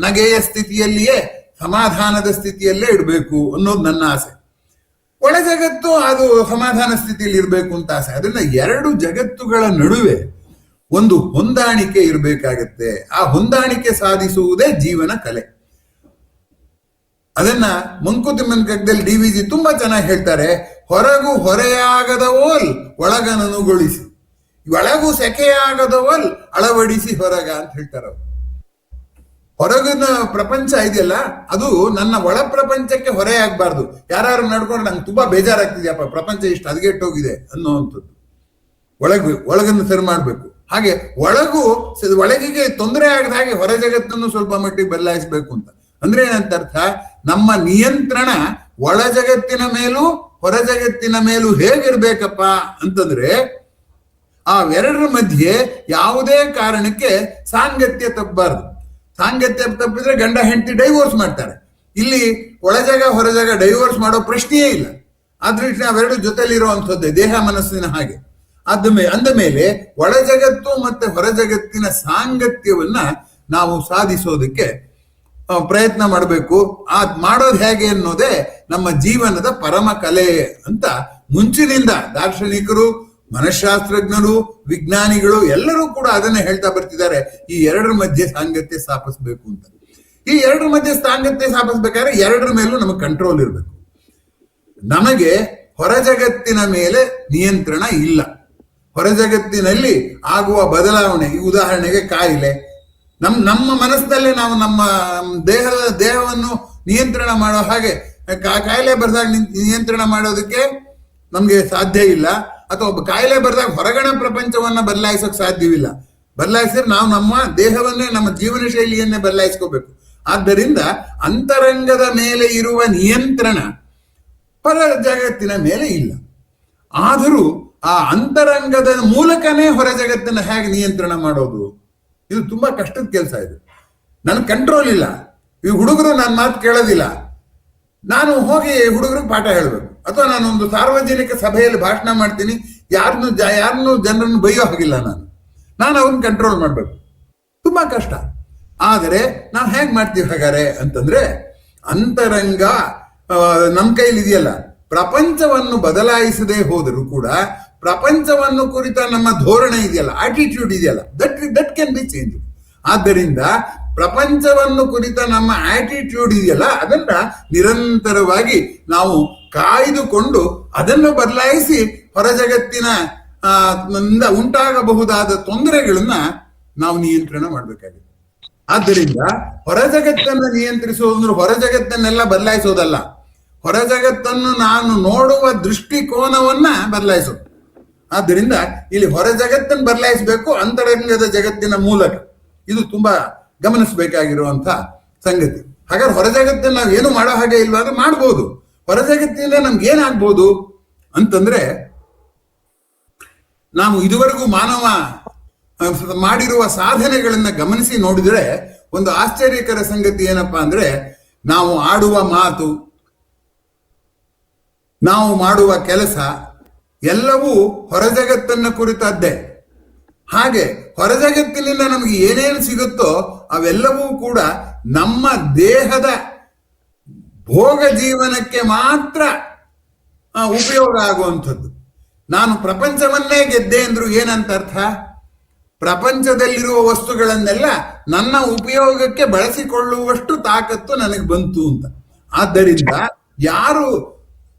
ನಗೆಯ ಸ್ಥಿತಿಯಲ್ಲಿಯೇ, ಸಮಾಧಾನದ ಸ್ಥಿತಿಯಲ್ಲೇ ಇಡಬೇಕು ಅನ್ನೋದು ನನ್ನ ಆಸೆ. ಒಳ ಜಗತ್ತು ಅದು ಸಮಾಧಾನ ಸ್ಥಿತಿಯಲ್ಲಿ ಇರಬೇಕು ಅಂತ ಆಸೆ. ಅದನ್ನ ಎರಡು ಜಗತ್ತುಗಳ ನಡುವೆ ಒಂದು ಹೊಂದಾಣಿಕೆ ಇರಬೇಕಾಗತ್ತೆ. ಆ ಹೊಂದಾಣಿಕೆ ಸಾಧಿಸುವುದೇ ಜೀವನ ಕಲೆ. ಅದನ್ನ ಮಂಕುತಿಮ್ಮನ ಕಗ್ಗದಲ್ಲಿ DVG ತುಂಬಾ ಚೆನ್ನಾಗಿ ಹೇಳ್ತಾರೆ. ಹೊರಗು ಹೊರೆಯಾಗದವೋಲ್ ಒಳಗನನುಗೊಳಿಸಿ, ಒಳಗು ಸೆಕೆಯಾಗದವೋಲ್ ಅಳವಡಿಸಿ ಹೊರಗ ಅಂತ ಹೇಳ್ತಾರೆ. ಹೊರಗಿನ ಪ್ರಪಂಚ ಇದೆಯಲ್ಲ, ಅದು ನನ್ನ ಒಳ ಪ್ರಪಂಚಕ್ಕೆ ಹೊರೆ ಆಗ್ಬಾರ್ದು. ಯಾರು ನಡ್ಕೊಂಡು ನಂಗೆ ತುಂಬಾ ಬೇಜಾರಾಗ್ತಿದ್ಯಪ್ಪ, ಪ್ರಪಂಚ ಇಷ್ಟು ಹದಗೆಟ್ಟೋಗಿದೆ ಅನ್ನೋವಂಥದ್ದು ಒಳಗನ್ನು ಸರಿ ಮಾಡ್ಬೇಕು. ಹಾಗೆ ಒಳಗಿಗೆ ತೊಂದರೆ ಆಗದ ಹಾಗೆ ಹೊರ ಜಗತ್ತನ್ನು ಸ್ವಲ್ಪ ಮಟ್ಟಿಗೆ ಬದಲಾಯಿಸಬೇಕು ಅಂತ. ಅಂದ್ರೆ ಏನಂತ ಅರ್ಥ, ನಮ್ಮ ನಿಯಂತ್ರಣ ಒಳ ಜಗತ್ತಿನ ಮೇಲೂ ಹೊರ ಜಗತ್ತಿನ ಮೇಲೂ ಹೇಗಿರ್ಬೇಕಪ್ಪ ಅಂತಂದ್ರೆ, ಆ ಎರಡರ ಮಧ್ಯೆ ಯಾವುದೇ ಕಾರಣಕ್ಕೆ ಸಾಂಗತ್ಯ ತಪ್ಪಬಾರ್ದು. ಸಾಂಗತ್ಯ ತಪ್ಪಿದ್ರೆ ಗಂಡ ಹೆಂಡತಿ ಡೈವೋರ್ಸ್ ಮಾಡ್ತಾರೆ. ಇಲ್ಲಿ ಒಳಜಾಗ ಹೊರಜಾಗ ಡೈವೋರ್ಸ್ ಮಾಡೋ ಪ್ರಶ್ನೆಯೇ ಇಲ್ಲ. ಆದ್ರೆ ನಾವೆರಡು ಜೊತೆಲಿ ಇರುವಂಥದ್ದೇ, ದೇಹ ಮನಸ್ಸಿನ ಹಾಗೆ. ಅಂದ ಮೇಲೆ ಒಳ ಜಗತ್ತು ಮತ್ತೆ ಹೊರ ಜಗತ್ತಿನ ಸಾಂಗತ್ಯವನ್ನ ನಾವು ಸಾಧಿಸೋದಕ್ಕೆ ಪ್ರಯತ್ನ ಮಾಡಬೇಕು. ಮಾಡೋದು ಹೇಗೆ ಅನ್ನೋದೇ ನಮ್ಮ ಜೀವನದ ಪರಮ ಕಲೆ ಅಂತ ಮುಂಚಿನಿಂದ ದಾರ್ಶನಿಕರು, ಮನಃಶಾಸ್ತ್ರಜ್ಞರು, ವಿಜ್ಞಾನಿಗಳು ಎಲ್ಲರೂ ಕೂಡ ಅದನ್ನೇ ಹೇಳ್ತಾ ಬರ್ತಿದ್ದಾರೆ. ಈ ಎರಡರ ಮಧ್ಯೆ ಸಾಂಗತ್ಯ ಸ್ಥಾಪಿಸಬೇಕು ಅಂತ. ಈ ಎರಡರ ಮಧ್ಯೆ ಸಾಂಗತ್ಯ ಸ್ಥಾಪಿಸ್ಬೇಕಾದ್ರೆ ಎರಡರ ಮೇಲೂ ನಮಗೆ ಕಂಟ್ರೋಲ್ ಇರಬೇಕು. ನಮಗೆ ಹೊರ ಜಗತ್ತಿನ ಮೇಲೆ ನಿಯಂತ್ರಣ ಇಲ್ಲ. ಹೊರ ಜಗತ್ತಿನಲ್ಲಿ ಆಗುವ ಬದಲಾವಣೆ, ಈ ಉದಾಹರಣೆಗೆ ಕಾಯಿಲೆ, ನಮ್ಮ ಮನಸ್ಸಿನಲ್ಲೇ ನಾವು ನಮ್ಮ ದೇಹವನ್ನು ನಿಯಂತ್ರಣ ಮಾಡೋ ಹಾಗೆ ಕಾಯಿಲೆ ಬರ್ದಾಗ ನಿಯಂತ್ರಣ ಮಾಡೋದಕ್ಕೆ ನಮ್ಗೆ ಸಾಧ್ಯ ಇಲ್ಲ. ಅಥವಾ ಒಬ್ಬ ಕಾಯಿಲೆ ಬರ್ದಾಗ ಹೊರಗಣ ಪ್ರಪಂಚವನ್ನ ಬದಲಾಯಿಸೋಕೆ ಸಾಧ್ಯವಿಲ್ಲ. ಬದಲಾಯಿಸಿದ್ರೆ ನಾವು ನಮ್ಮ ದೇಹವನ್ನೇ, ನಮ್ಮ ಜೀವನ ಶೈಲಿಯನ್ನೇ ಬದಲಾಯಿಸ್ಕೋಬೇಕು. ಆದ್ದರಿಂದ ಅಂತರಂಗದ ಮೇಲೆ ಇರುವ ನಿಯಂತ್ರಣ ಹೊರ ಜಗತ್ತಿನ ಮೇಲೆ ಇಲ್ಲ. ಆದರೂ ಆ ಅಂತರಂಗದ ಮೂಲಕನೇ ಹೊರ ಜಗತ್ತನ್ನ ಹೇಗೆ ನಿಯಂತ್ರಣ ಮಾಡೋದು? ಇದು ತುಂಬಾ ಕಷ್ಟದ ಕೆಲಸ. ಇದು ನನ್ ಕಂಟ್ರೋಲ್ ಇಲ್ಲ. ಈ ಹುಡುಗರು ನನ್ನ ಮಾತು ಕೇಳೋದಿಲ್ಲ. ನಾನು ಹೋಗಿ ಹುಡುಗರಿಗೆ ಪಾಠ ಹೇಳ್ಬೇಕು, ಅಥವಾ ನಾನು ಒಂದು ಸಾರ್ವಜನಿಕ ಸಭೆಯಲ್ಲಿ ಭಾಷಣ ಮಾಡ್ತೀನಿ, ಯಾರನ್ನು ಜನರನ್ನು ಬೈಯೋ ಹಾಗಿಲ್ಲ. ನಾನು ಅವನ್ನ ಕಂಟ್ರೋಲ್ ಮಾಡ್ಬೇಕು. ತುಂಬಾ ಕಷ್ಟ. ಆದರೆ ನಾವು ಹೇಗ್ ಮಾಡ್ತೀವಿ ಹಾಗಾರೆ ಅಂತಂದ್ರೆ, ಅಂತರಂಗ ನಮ್ಮ ಕೈಲಿ ಇದೆಯಲ್ಲ. ಪ್ರಪಂಚವನ್ನು ಬದಲಾಯಿಸದೆ ಹೋದರೂ ಕೂಡ ಪ್ರಪಂಚವನ್ನು ಕುರಿತ ನಮ್ಮ ಧೋರಣೆ ಇದೆಯಲ್ಲ, ಆಟಿಟ್ಯೂಡ್ ಇದೆಯಲ್ಲ, ದಟ್ ಕ್ಯಾನ್ ಬಿ ಚೇಂಜ್. ಆದ್ದರಿಂದ ಪ್ರಪಂಚವನ್ನು ಕುರಿತ ನಮ್ಮ ಆಟಿಟ್ಯೂಡ್ ಇದೆಯಲ್ಲ, ಅದನ್ನ ನಿರಂತರವಾಗಿ ನಾವು ಕಾಯ್ದುಕೊಂಡು ಅದನ್ನು ಬದಲಾಯಿಸಿ ಹೊರ ಜಗತ್ತಿನ ಉಂಟಾಗಬಹುದಾದ ತೊಂದರೆಗಳನ್ನ ನಾವು ನಿಯಂತ್ರಣ ಮಾಡಬೇಕಾಗಿದೆ. ಆದ್ದರಿಂದ ಹೊರ ಜಗತ್ತನ್ನು ನಿಯಂತ್ರಿಸೋದಂದ್ರೆ ಹೊರ ಜಗತ್ತನ್ನೆಲ್ಲ ಬದಲಾಯಿಸೋದಲ್ಲ, ಹೊರ ಜಗತ್ತನ್ನು ನಾನು ನೋಡುವ ದೃಷ್ಟಿಕೋನವನ್ನ ಬದಲಾಯಿಸೋದು. ಆದ್ದರಿಂದ ಇಲ್ಲಿ ಹೊರ ಜಗತ್ತನ್ನು ಬದಲಾಯಿಸಬೇಕು ಅಂತರಂಗದ ಜಗತ್ತಿನ ಮೂಲಕ. ಇದು ತುಂಬಾ ಗಮನಿಸಬೇಕಾಗಿರುವಂತ ಸಂಗತಿ. ಹಾಗಾದ್ರೆ ಹೊರ ಜಗತ್ತನ್ನು ನಾವು ಏನು ಮಾಡೋ ಹಾಗೆ ಇಲ್ವಾ? ಅಂದ್ರೆ ಮಾಡ್ಬೋದು. ಹೊರ ಜಗತ್ತಿನಿಂದ ನಮ್ಗೆ ಏನಾಗ್ಬೋದು ಅಂತಂದ್ರೆ, ನಾವು ಇದುವರೆಗೂ ಮಾನವ ಮಾಡಿರುವ ಸಾಧನೆಗಳನ್ನ ಗಮನಿಸಿ ನೋಡಿದ್ರೆ ಒಂದು ಆಶ್ಚರ್ಯಕರ ಸಂಗತಿ ಏನಪ್ಪಾ ಅಂದ್ರೆ, ನಾವು ಆಡುವ ಮಾತು, ನಾವು ಮಾಡುವ ಕೆಲಸ ಎಲ್ಲವೂ ಹೊರ ಜಗತ್ತನ್ನ ಕುರಿತದ್ದೇ. ಹಾಗೆ ಹೊರ ಜಗತ್ತಿನಿಂದ ನಮಗೆ ಏನೇನು ಸಿಗುತ್ತೋ ಅವೆಲ್ಲವೂ ಕೂಡ ನಮ್ಮ ದೇಹದ ಭೋಗ ಜೀವನಕ್ಕೆ ಮಾತ್ರ ಉಪಯೋಗ ಆಗುವಂಥದ್ದು. ನಾನು ಪ್ರಪಂಚವನ್ನೇ ಗೆದ್ದೆ ಅಂದ್ರು ಏನಂತ ಅರ್ಥ? ಪ್ರಪಂಚದಲ್ಲಿರುವ ವಸ್ತುಗಳನ್ನೆಲ್ಲ ನನ್ನ ಉಪಯೋಗಕ್ಕೆ ಬಳಸಿಕೊಳ್ಳುವಷ್ಟು ತಾಕತ್ತು ನನಗೆ ಬಂತು ಅಂತ. ಆದ್ದರಿಂದ ಯಾರು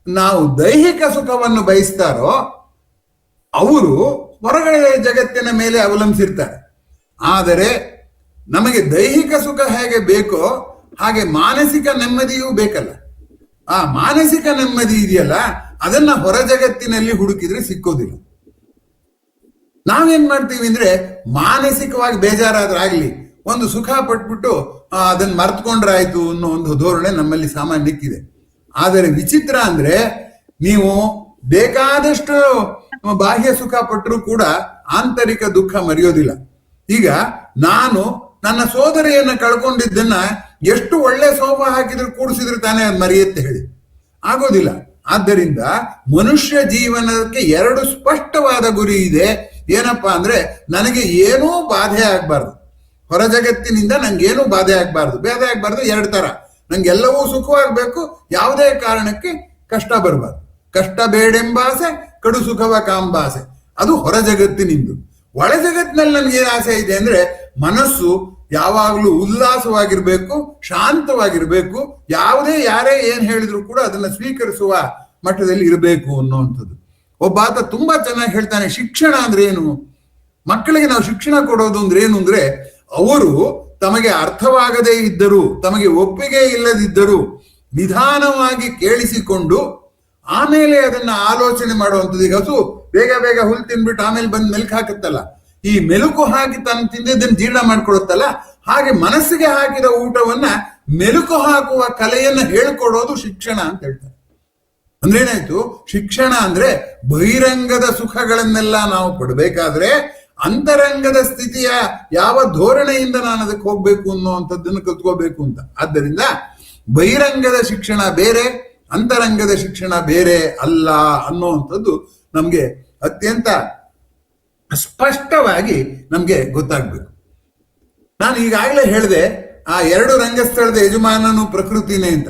ನಾವು ದೈಹಿಕ ಸುಖವನ್ನು ಬಯಸ್ತಾರೋ ಅವರು ಹೊರಗಡೆ ಜಗತ್ತಿನ ಮೇಲೆ ಅವಲಂಬಿಸಿರ್ತಾರೆ. ಆದರೆ ನಮಗೆ ದೈಹಿಕ ಸುಖ ಹೇಗೆ ಬೇಕೋ ಹಾಗೆ ಮಾನಸಿಕ ನೆಮ್ಮದಿಯೂ ಬೇಕಲ್ಲ. ಆ ಮಾನಸಿಕ ನೆಮ್ಮದಿ ಇದೆಯಲ್ಲ, ಅದನ್ನ ಹೊರ ಜಗತ್ತಿನಲ್ಲಿ ಹುಡುಕಿದ್ರೆ ಸಿಕ್ಕೋದಿಲ್ಲ. ನಾವೇನ್ ಮಾಡ್ತೀವಿ ಅಂದ್ರೆ, ಮಾನಸಿಕವಾಗಿ ಬೇಜಾರಾದ್ರಾಗ್ಲಿ, ಒಂದು ಸುಖ ಪಟ್ಬಿಟ್ಟು ಅದನ್ನ ಮರ್ತ್ಕೊಂಡ್ರಾಯ್ತು ಅನ್ನೋ ಒಂದು ಧೋರಣೆ ನಮ್ಮಲ್ಲಿ ಸಾಮಾನ್ಯಕ್ಕಿದೆ. ಆದರೆ ವಿಚಿತ್ರ ಅಂದ್ರೆ, ನೀವು ಬೇಕಾದಷ್ಟು ಬಾಹ್ಯ ಸುಖ ಪಟ್ಟರೂ ಕೂಡ ಆಂತರಿಕ ದುಃಖ ಮರೆಯೋದಿಲ್ಲ. ಈಗ ನಾನು ನನ್ನ ಸೋದರಿಯನ್ನ ಕಳ್ಕೊಂಡಿದ್ದನ್ನ ಎಷ್ಟು ಒಳ್ಳೆ ಸೋಫಾ ಹಾಕಿದ್ರು ಕೂಡಿಸಿದ್ರು ತಾನೇ ಅದು ಮರೆಯುತ್ತೆ ಹೇಳಿ? ಆಗೋದಿಲ್ಲ. ಆದ್ದರಿಂದ ಮನುಷ್ಯ ಜೀವನಕ್ಕೆ ಎರಡು ಸ್ಪಷ್ಟವಾದ ಗುರಿ ಇದೆ. ಏನಪ್ಪಾ ಅಂದ್ರೆ, ನನಗೆ ಏನೂ ಬಾಧೆ ಆಗ್ಬಾರ್ದು, ಹೊರ ಜಗತ್ತಿನಿಂದ ನಂಗೇನೂ ಬಾಧೆ ಆಗ್ಬಾರ್ದು. ಎರಡು ತರ, ನಂಗೆಲ್ಲವೂ ಸುಖವಾಗಬೇಕು, ಯಾವುದೇ ಕಾರಣಕ್ಕೆ ಕಷ್ಟ ಬರಬಾರ್ದು. ಕಷ್ಟ ಬೇಡೆಂಬಾಸೆ, ಕಡು ಸುಖವ ಕಾಂಬಾಸೆ. ಅದು ಹೊರ ಜಗತ್ತಿನಿಂದು. ಒಳ ಜಗತ್ತಿನಲ್ಲಿ ನನ್ಗೆ ಏನ್ ಆಸೆ ಇದೆ ಅಂದ್ರೆ, ಮನಸ್ಸು ಯಾವಾಗಲೂ ಉಲ್ಲಾಸವಾಗಿರ್ಬೇಕು, ಶಾಂತವಾಗಿರ್ಬೇಕು, ಯಾರೇ ಏನ್ ಹೇಳಿದ್ರು ಕೂಡ ಅದನ್ನ ಸ್ವೀಕರಿಸುವ ಮಟ್ಟದಲ್ಲಿ ಇರಬೇಕು ಅನ್ನುವಂಥದ್ದು. ಒಬ್ಬಾತ ತುಂಬಾ ಚೆನ್ನಾಗಿ ಹೇಳ್ತಾನೆ, ಶಿಕ್ಷಣ ಅಂದ್ರೆ ಏನು? ಮಕ್ಕಳಿಗೆ ನಾವು ಶಿಕ್ಷಣ ಕೊಡೋದು ಅಂದ್ರೆ ಏನು ಅಂದ್ರೆ, ಅವರು ತಮಗೆ ಅರ್ಥವಾಗದೇ ಇದ್ದರೂ, ತಮಗೆ ಒಪ್ಪಿಗೆ ಇಲ್ಲದಿದ್ದರೂ ನಿಧಾನವಾಗಿ ಕೇಳಿಸಿಕೊಂಡು ಆಮೇಲೆ ಅದನ್ನ ಆಲೋಚನೆ ಮಾಡುವಂಥದ್ದು. ಈಗ ಹಸು ಬೇಗ ಹುಲ್ ತಿನ್ಬಿಟ್ಟು ಆಮೇಲೆ ಬಂದು ಮೆಲುಕು ಹಾಕುತ್ತಲ್ಲ, ಈ ಮೆಲುಕು ಹಾಕಿ ತನ್ನ ತಿಂದಿದ್ದನ್ನು ಜೀರ್ಣ ಮಾಡ್ಕೊಳುತ್ತಲ್ಲ, ಹಾಗೆ ಮನಸ್ಸಿಗೆ ಹಾಕಿದ ಊಟವನ್ನ ಮೆಲುಕು ಹಾಕುವ ಕಲೆಯನ್ನ ಹೇಳ್ಕೊಡೋದು ಶಿಕ್ಷಣ ಅಂತ ಹೇಳ್ತಾರೆ. ಅಂದ್ರೆ ಏನಾಯ್ತು? ಶಿಕ್ಷಣ ಅಂದ್ರೆ ಬಹಿರಂಗದ ಸುಖಗಳನ್ನೆಲ್ಲ ನಾವು ಪಡಬೇಕಾದ್ರೆ ಅಂತರಂಗದ ಸ್ಥಿತಿಯ ಯಾವ ಧೋರಣೆಯಿಂದ ನಾನು ಅದಕ್ಕೆ ಹೋಗ್ಬೇಕು ಅನ್ನುವಂಥದ್ದನ್ನು ಕಲ್ತ್ಕೋಬೇಕು ಅಂತ. ಆದ್ದರಿಂದ ಬಹಿರಂಗದ ಶಿಕ್ಷಣ ಬೇರೆ, ಅಂತರಂಗದ ಶಿಕ್ಷಣ ಬೇರೆ ಅಲ್ಲ ಅನ್ನುವಂಥದ್ದು ನಮ್ಗೆ ಅತ್ಯಂತ ಸ್ಪಷ್ಟವಾಗಿ ನಮ್ಗೆ ಗೊತ್ತಾಗ್ಬೇಕು. ನಾನು ಈಗಾಗಲೇ ಹೇಳಿದೆ, ಆ 2 ರಂಗಸ್ಥಳದ ಯಜಮಾನನು ಪ್ರಕೃತಿನೇ ಅಂತ.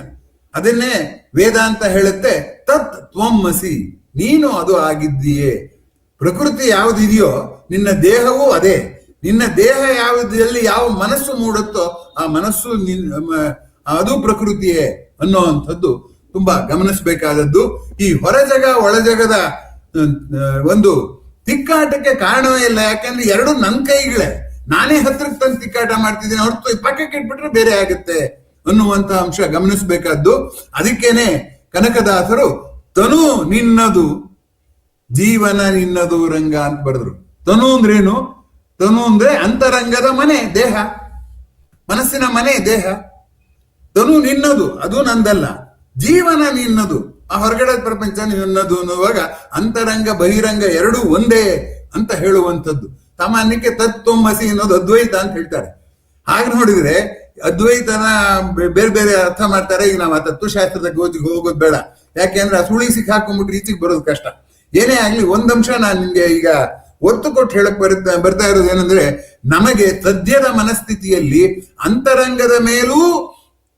ಅದನ್ನೇ ವೇದಾಂತ ಹೇಳುತ್ತೆ, ತತ್ ತ್ವಮ್ಮಸಿ, ನೀನು ಅದು ಆಗಿದ್ದೀಯೇ. ಪ್ರಕೃತಿ ಯಾವುದಿದೆಯೋ ನಿನ್ನ ದೇಹವೂ ಅದೇ. ನಿನ್ನ ದೇಹ ಯಾವುದಲ್ಲಿ ಯಾವ ಮನಸ್ಸು ಮೂಡುತ್ತೋ ಆ ಮನಸ್ಸು ಅದು ಪ್ರಕೃತಿಯೇ ಅನ್ನುವಂಥದ್ದು ತುಂಬಾ ಗಮನಿಸಬೇಕಾದದ್ದು. ಈ ಹೊರಜಗ ಒಳಜಗದ ಒಂದು ತಿಕ್ಕಾಟಕ್ಕೆ ಕಾರಣವೇ ಇಲ್ಲ. ಯಾಕಂದ್ರೆ 2 ನನ್ನ ಕೈಗಳೇ, ನಾನೇ ಹತ್ರಕ್ಕೆ ತಂದು ತಿಕ್ಕಾಟ ಮಾಡ್ತಿದ್ದೀನಿ, ಹೊರತು ಪಕ್ಕಕ್ಕೆ ಇಟ್ಬಿಟ್ರೆ ಬೇರೆ ಆಗುತ್ತೆ ಅನ್ನುವಂತ ಅಂಶ ಗಮನಿಸಬೇಕಾದ್ದು. ಅದಕ್ಕೇನೆ ಕನಕದಾಸರು ತನು ನಿನ್ನದು ಜೀವನ ನಿನ್ನದು ರಂಗ ಅಂತ ಬರೆದ್ರು. ತನು ಅಂದ್ರೇನು? ತನು ಅಂದ್ರೆ ಅಂತರಂಗದ ಮನೆ, ದೇಹ, ಮನಸ್ಸಿನ ಮನೆ ದೇಹ. ತನು ನಿನ್ನದು, ಅದು ನಂದಲ್ಲ. ಜೀವನ ನಿನ್ನದು, ಆ ಹೊರಗಡೆ ಪ್ರಪಂಚ ನಿನ್ನದು ಅನ್ನುವಾಗ ಅಂತರಂಗ ಬಹಿರಂಗ 2 ಒಂದೇ ಅಂತ ಹೇಳುವಂಥದ್ದು. ಸಾಮಾನ್ಯಕ್ಕೆ ತತ್ವಮಸಿ ಅನ್ನೋದು ಅದ್ವೈತ ಅಂತ ಹೇಳ್ತಾರೆ. ಹಾಗೆ ನೋಡಿದ್ರೆ ಅದ್ವೈತನ ಬೇರೆ ಬೇರೆ ಅರ್ಥ ಮಾಡ್ತಾರೆ. ಈಗ ನಾವು ಆ ತತ್ವಶಾಸ್ತ್ರದ ಗೋಜಿಗೆ ಹೋಗೋದು ಬೇಡ, ಯಾಕೆಂದ್ರೆ ಆ ಸುಳಿ ಸಿಕ್ಕಾಕೊಂಡ್ಬಿಟ್ರೆ ಈಚೆಗೆ ಬರೋದು ಕಷ್ಟ. ಏನೇ ಆಗ್ಲಿ, ಒಂದಂಶ ನಾನು ನಿಮ್ಗೆ ಈಗ ಒತ್ತು ಕೊಟ್ಟು ಹೇಳಕ್ ಬರ್ತಾ ಇರೋದು ಏನಂದ್ರೆ, ನಮಗೆ ಸದ್ಯದ ಮನಸ್ಥಿತಿಯಲ್ಲಿ ಅಂತರಂಗದ ಮೇಲೂ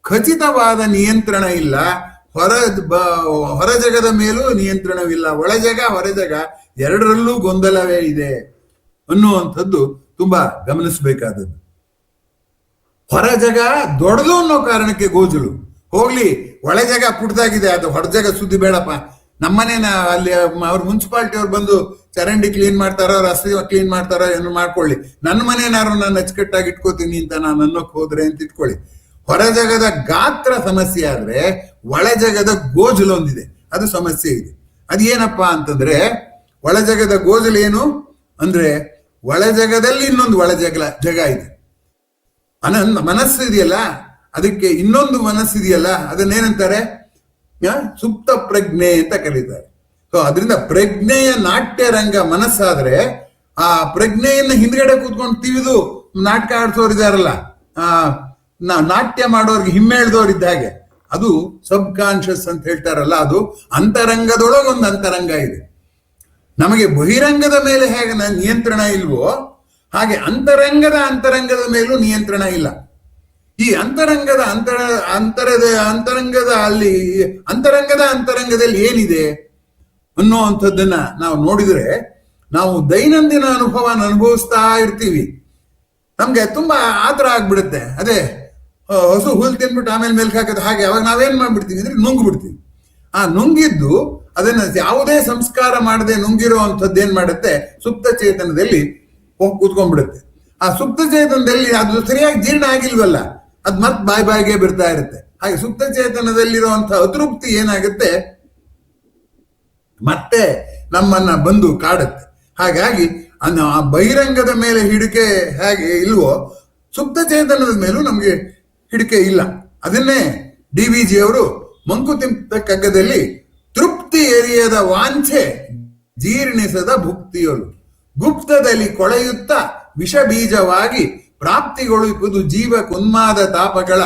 ಖಚಿತವಾದ ನಿಯಂತ್ರಣ ಇಲ್ಲ, ಹೊರ ಜಗದ ಮೇಲೂ ನಿಯಂತ್ರಣವಿಲ್ಲ, ಒಳಜಗ ಹೊರಜಗ 2ರಲ್ಲೂ ಗೊಂದಲವೇ ಇದೆ ಅನ್ನುವಂಥದ್ದು ತುಂಬಾ ಗಮನಿಸಬೇಕಾದದ್ದು. ಹೊರ ಜಗ ದೊಡ್ಡದು ಅನ್ನೋ ಕಾರಣಕ್ಕೆ ಗೋಜಲು ಹೋಗ್ಲಿ, ಒಳ ಜಗ ಪುಟ್ಟದಾಗಿದೆ, ಅದು ಹೊರ ಜಗ ಸುದ್ದಿ ಬೇಡಪ್ಪ. ನಮ್ಮನೇನ ಅಲ್ಲಿ ಅವ್ರ ಮುನ್ಸಿಪಾಲಿಟಿ ಅವ್ರು ಬಂದು ಚರಂಡಿ ಕ್ಲೀನ್ ಮಾಡ್ತಾರೋ, ರಸ್ತೆ ಕ್ಲೀನ್ ಮಾಡ್ತಾರೋ ಏನು ಮಾಡ್ಕೊಳ್ಳಿ, ನನ್ನ ಮನೇನಾರು ನಾನು ಅಚ್ಚುಕಟ್ಟಾಗಿ ಇಟ್ಕೋತೀನಿ ಅಂತ ನಾನು ಅನ್ನೋಕ್ ಹೋದ್ರೆ ಅಂತ ಇಟ್ಕೊಳ್ಳಿ. ಹೊರ ಜಗದ ಗಾತ್ರ ಸಮಸ್ಯೆ ಆದ್ರೆ ಒಳ ಜಗದ ಗೋಜಲು ಒಂದಿದೆ, ಅದು ಸಮಸ್ಯೆ ಇದೆ. ಅದೇನಪ್ಪಾ ಅಂತಂದ್ರೆ, ಒಳ ಜಗದ ಗೋಜಲು ಏನು ಅಂದ್ರೆ, ಒಳ ಜಗದಲ್ಲಿ ಇನ್ನೊಂದು ಒಳ ಜಗ ಇದೆ. ಮನಸ್ಸು ಇದೆಯಲ್ಲ, ಅದಕ್ಕೆ ಇನ್ನೊಂದು ಮನಸ್ಸಿದೆಯಲ್ಲ, ಅದನ್ನೇನಂತಾರೆ? ಸುಪ್ತ ಪ್ರಜ್ಞೆ ಅಂತ ಕರೀತಾರೆ. ಸೊ ಅದರಿಂದ ಪ್ರಜ್ಞೆಯ ನಾಟ್ಯ ರಂಗ ಮನಸ್ಸಾದ್ರೆ, ಆ ಪ್ರಜ್ಞೆಯನ್ನ ಹಿಂದ್ಗಡೆ ಕೂತ್ಕೊಂಡು ತಿಳಿದು ನಾಟಕ ಆಡ್ಸೋರಿದಾರಲ್ಲ, ನಾಟ್ಯ ಮಾಡೋರ್ಗೆ ಹಿಮ್ಮೇಳ್ದವ್ರಿದ್ದ ಹಾಗೆ, ಅದು ಸಬ್ ಕಾನ್ಶಿಯಸ್ ಅಂತ ಹೇಳ್ತಾರಲ್ಲ, ಅದು ಅಂತರಂಗದೊಳಗೊಂದು ಅಂತರಂಗ ಇದೆ. ನಮಗೆ ಬಹಿರಂಗದ ಮೇಲೆ ಹೇಗೆ ನಿಯಂತ್ರಣ ಇಲ್ವೋ ಹಾಗೆ ಅಂತರಂಗದ ಮೇಲೂ ನಿಯಂತ್ರಣ ಇಲ್ಲ. ಈ ಅಂತರಂಗದಲ್ಲಿ ಏನಿದೆ ಅನ್ನುವಂಥದ್ದನ್ನ ನಾವು ನೋಡಿದ್ರೆ, ನಾವು ದೈನಂದಿನ ಅನುಭವಿಸ್ತಾ ಇರ್ತೀವಿ. ನಮ್ಗೆ ತುಂಬಾ ಆತರ ಆಗ್ಬಿಡುತ್ತೆ. ಅದೇ ಹಸು ಹುಲ್ ತಿನ್ಬಿಟ್ಟು ಆಮೇಲೆ ಮೇಲ್ಕ್ ಹಾಕೋದು ಹಾಗೆ. ಅವಾಗ ನಾವೇನ್ ಮಾಡ್ಬಿಡ್ತೀವಿ ಅಂದ್ರೆ ನುಂಗ್ಬಿಡ್ತೀವಿ. ಆ ನುಂಗಿದ್ದು ಅದನ್ನ ಯಾವುದೇ ಸಂಸ್ಕಾರ ಮಾಡದೆ ನುಂಗಿರೋ ಅಂಥದ್ದು ಏನ್ ಮಾಡುತ್ತೆ, ಸುಪ್ತ ಚೇತನದಲ್ಲಿ ಹೋಗಿ ಕೂತ್ಕೊಂಡ್ಬಿಡುತ್ತೆ. ಆ ಸುಪ್ತ ಚೇತನದಲ್ಲಿ ಅದು ಸರಿಯಾಗಿ ಜೀರ್ಣ ಆಗಿಲ್ವಲ್ಲ, ಅದ್ ಮತ್ ಬಾಯಿಗೆ ಬಿಡ್ತಾ ಇರುತ್ತೆ. ಹಾಗೆ ಸುಪ್ತ ಚೇತನದಲ್ಲಿರುವಂತ ಅತೃಪ್ತಿ ಏನಾಗುತ್ತೆ, ಮತ್ತೆ ನಮ್ಮನ್ನ ಬಂದು ಕಾಡುತ್ತೆ. ಹಾಗಾಗಿ ಆ ಬಹಿರಂಗದ ಮೇಲೆ ಹಿಡಿಕೆ ಹೇಗೆ ಇಲ್ವೋ, ಸುಪ್ತ ಚೇತನದ ಮೇಲೂ ನಮ್ಗೆ ಹಿಡಿಕೆ ಇಲ್ಲ. ಅದನ್ನೇ DVG ಅವರು ಮಂಕುತಿಮ್ಮ ಕಗ್ಗದಲ್ಲಿ ತೃಪ್ತಿ ಎರಿಯದ ವಾಂಛೆ ಜೀರ್ಣಿಸದ ಭುಕ್ತಿಯೊಳು ಗುಪ್ತದಲ್ಲಿ ಕೊಳೆಯುತ್ತ ವಿಷ ಬೀಜವಾಗಿ ಪ್ರಾಪ್ತಿಗೊಳಿಸುವುದು ಜೀವಕುನ್ಮಾದ ತಾಪಗಳ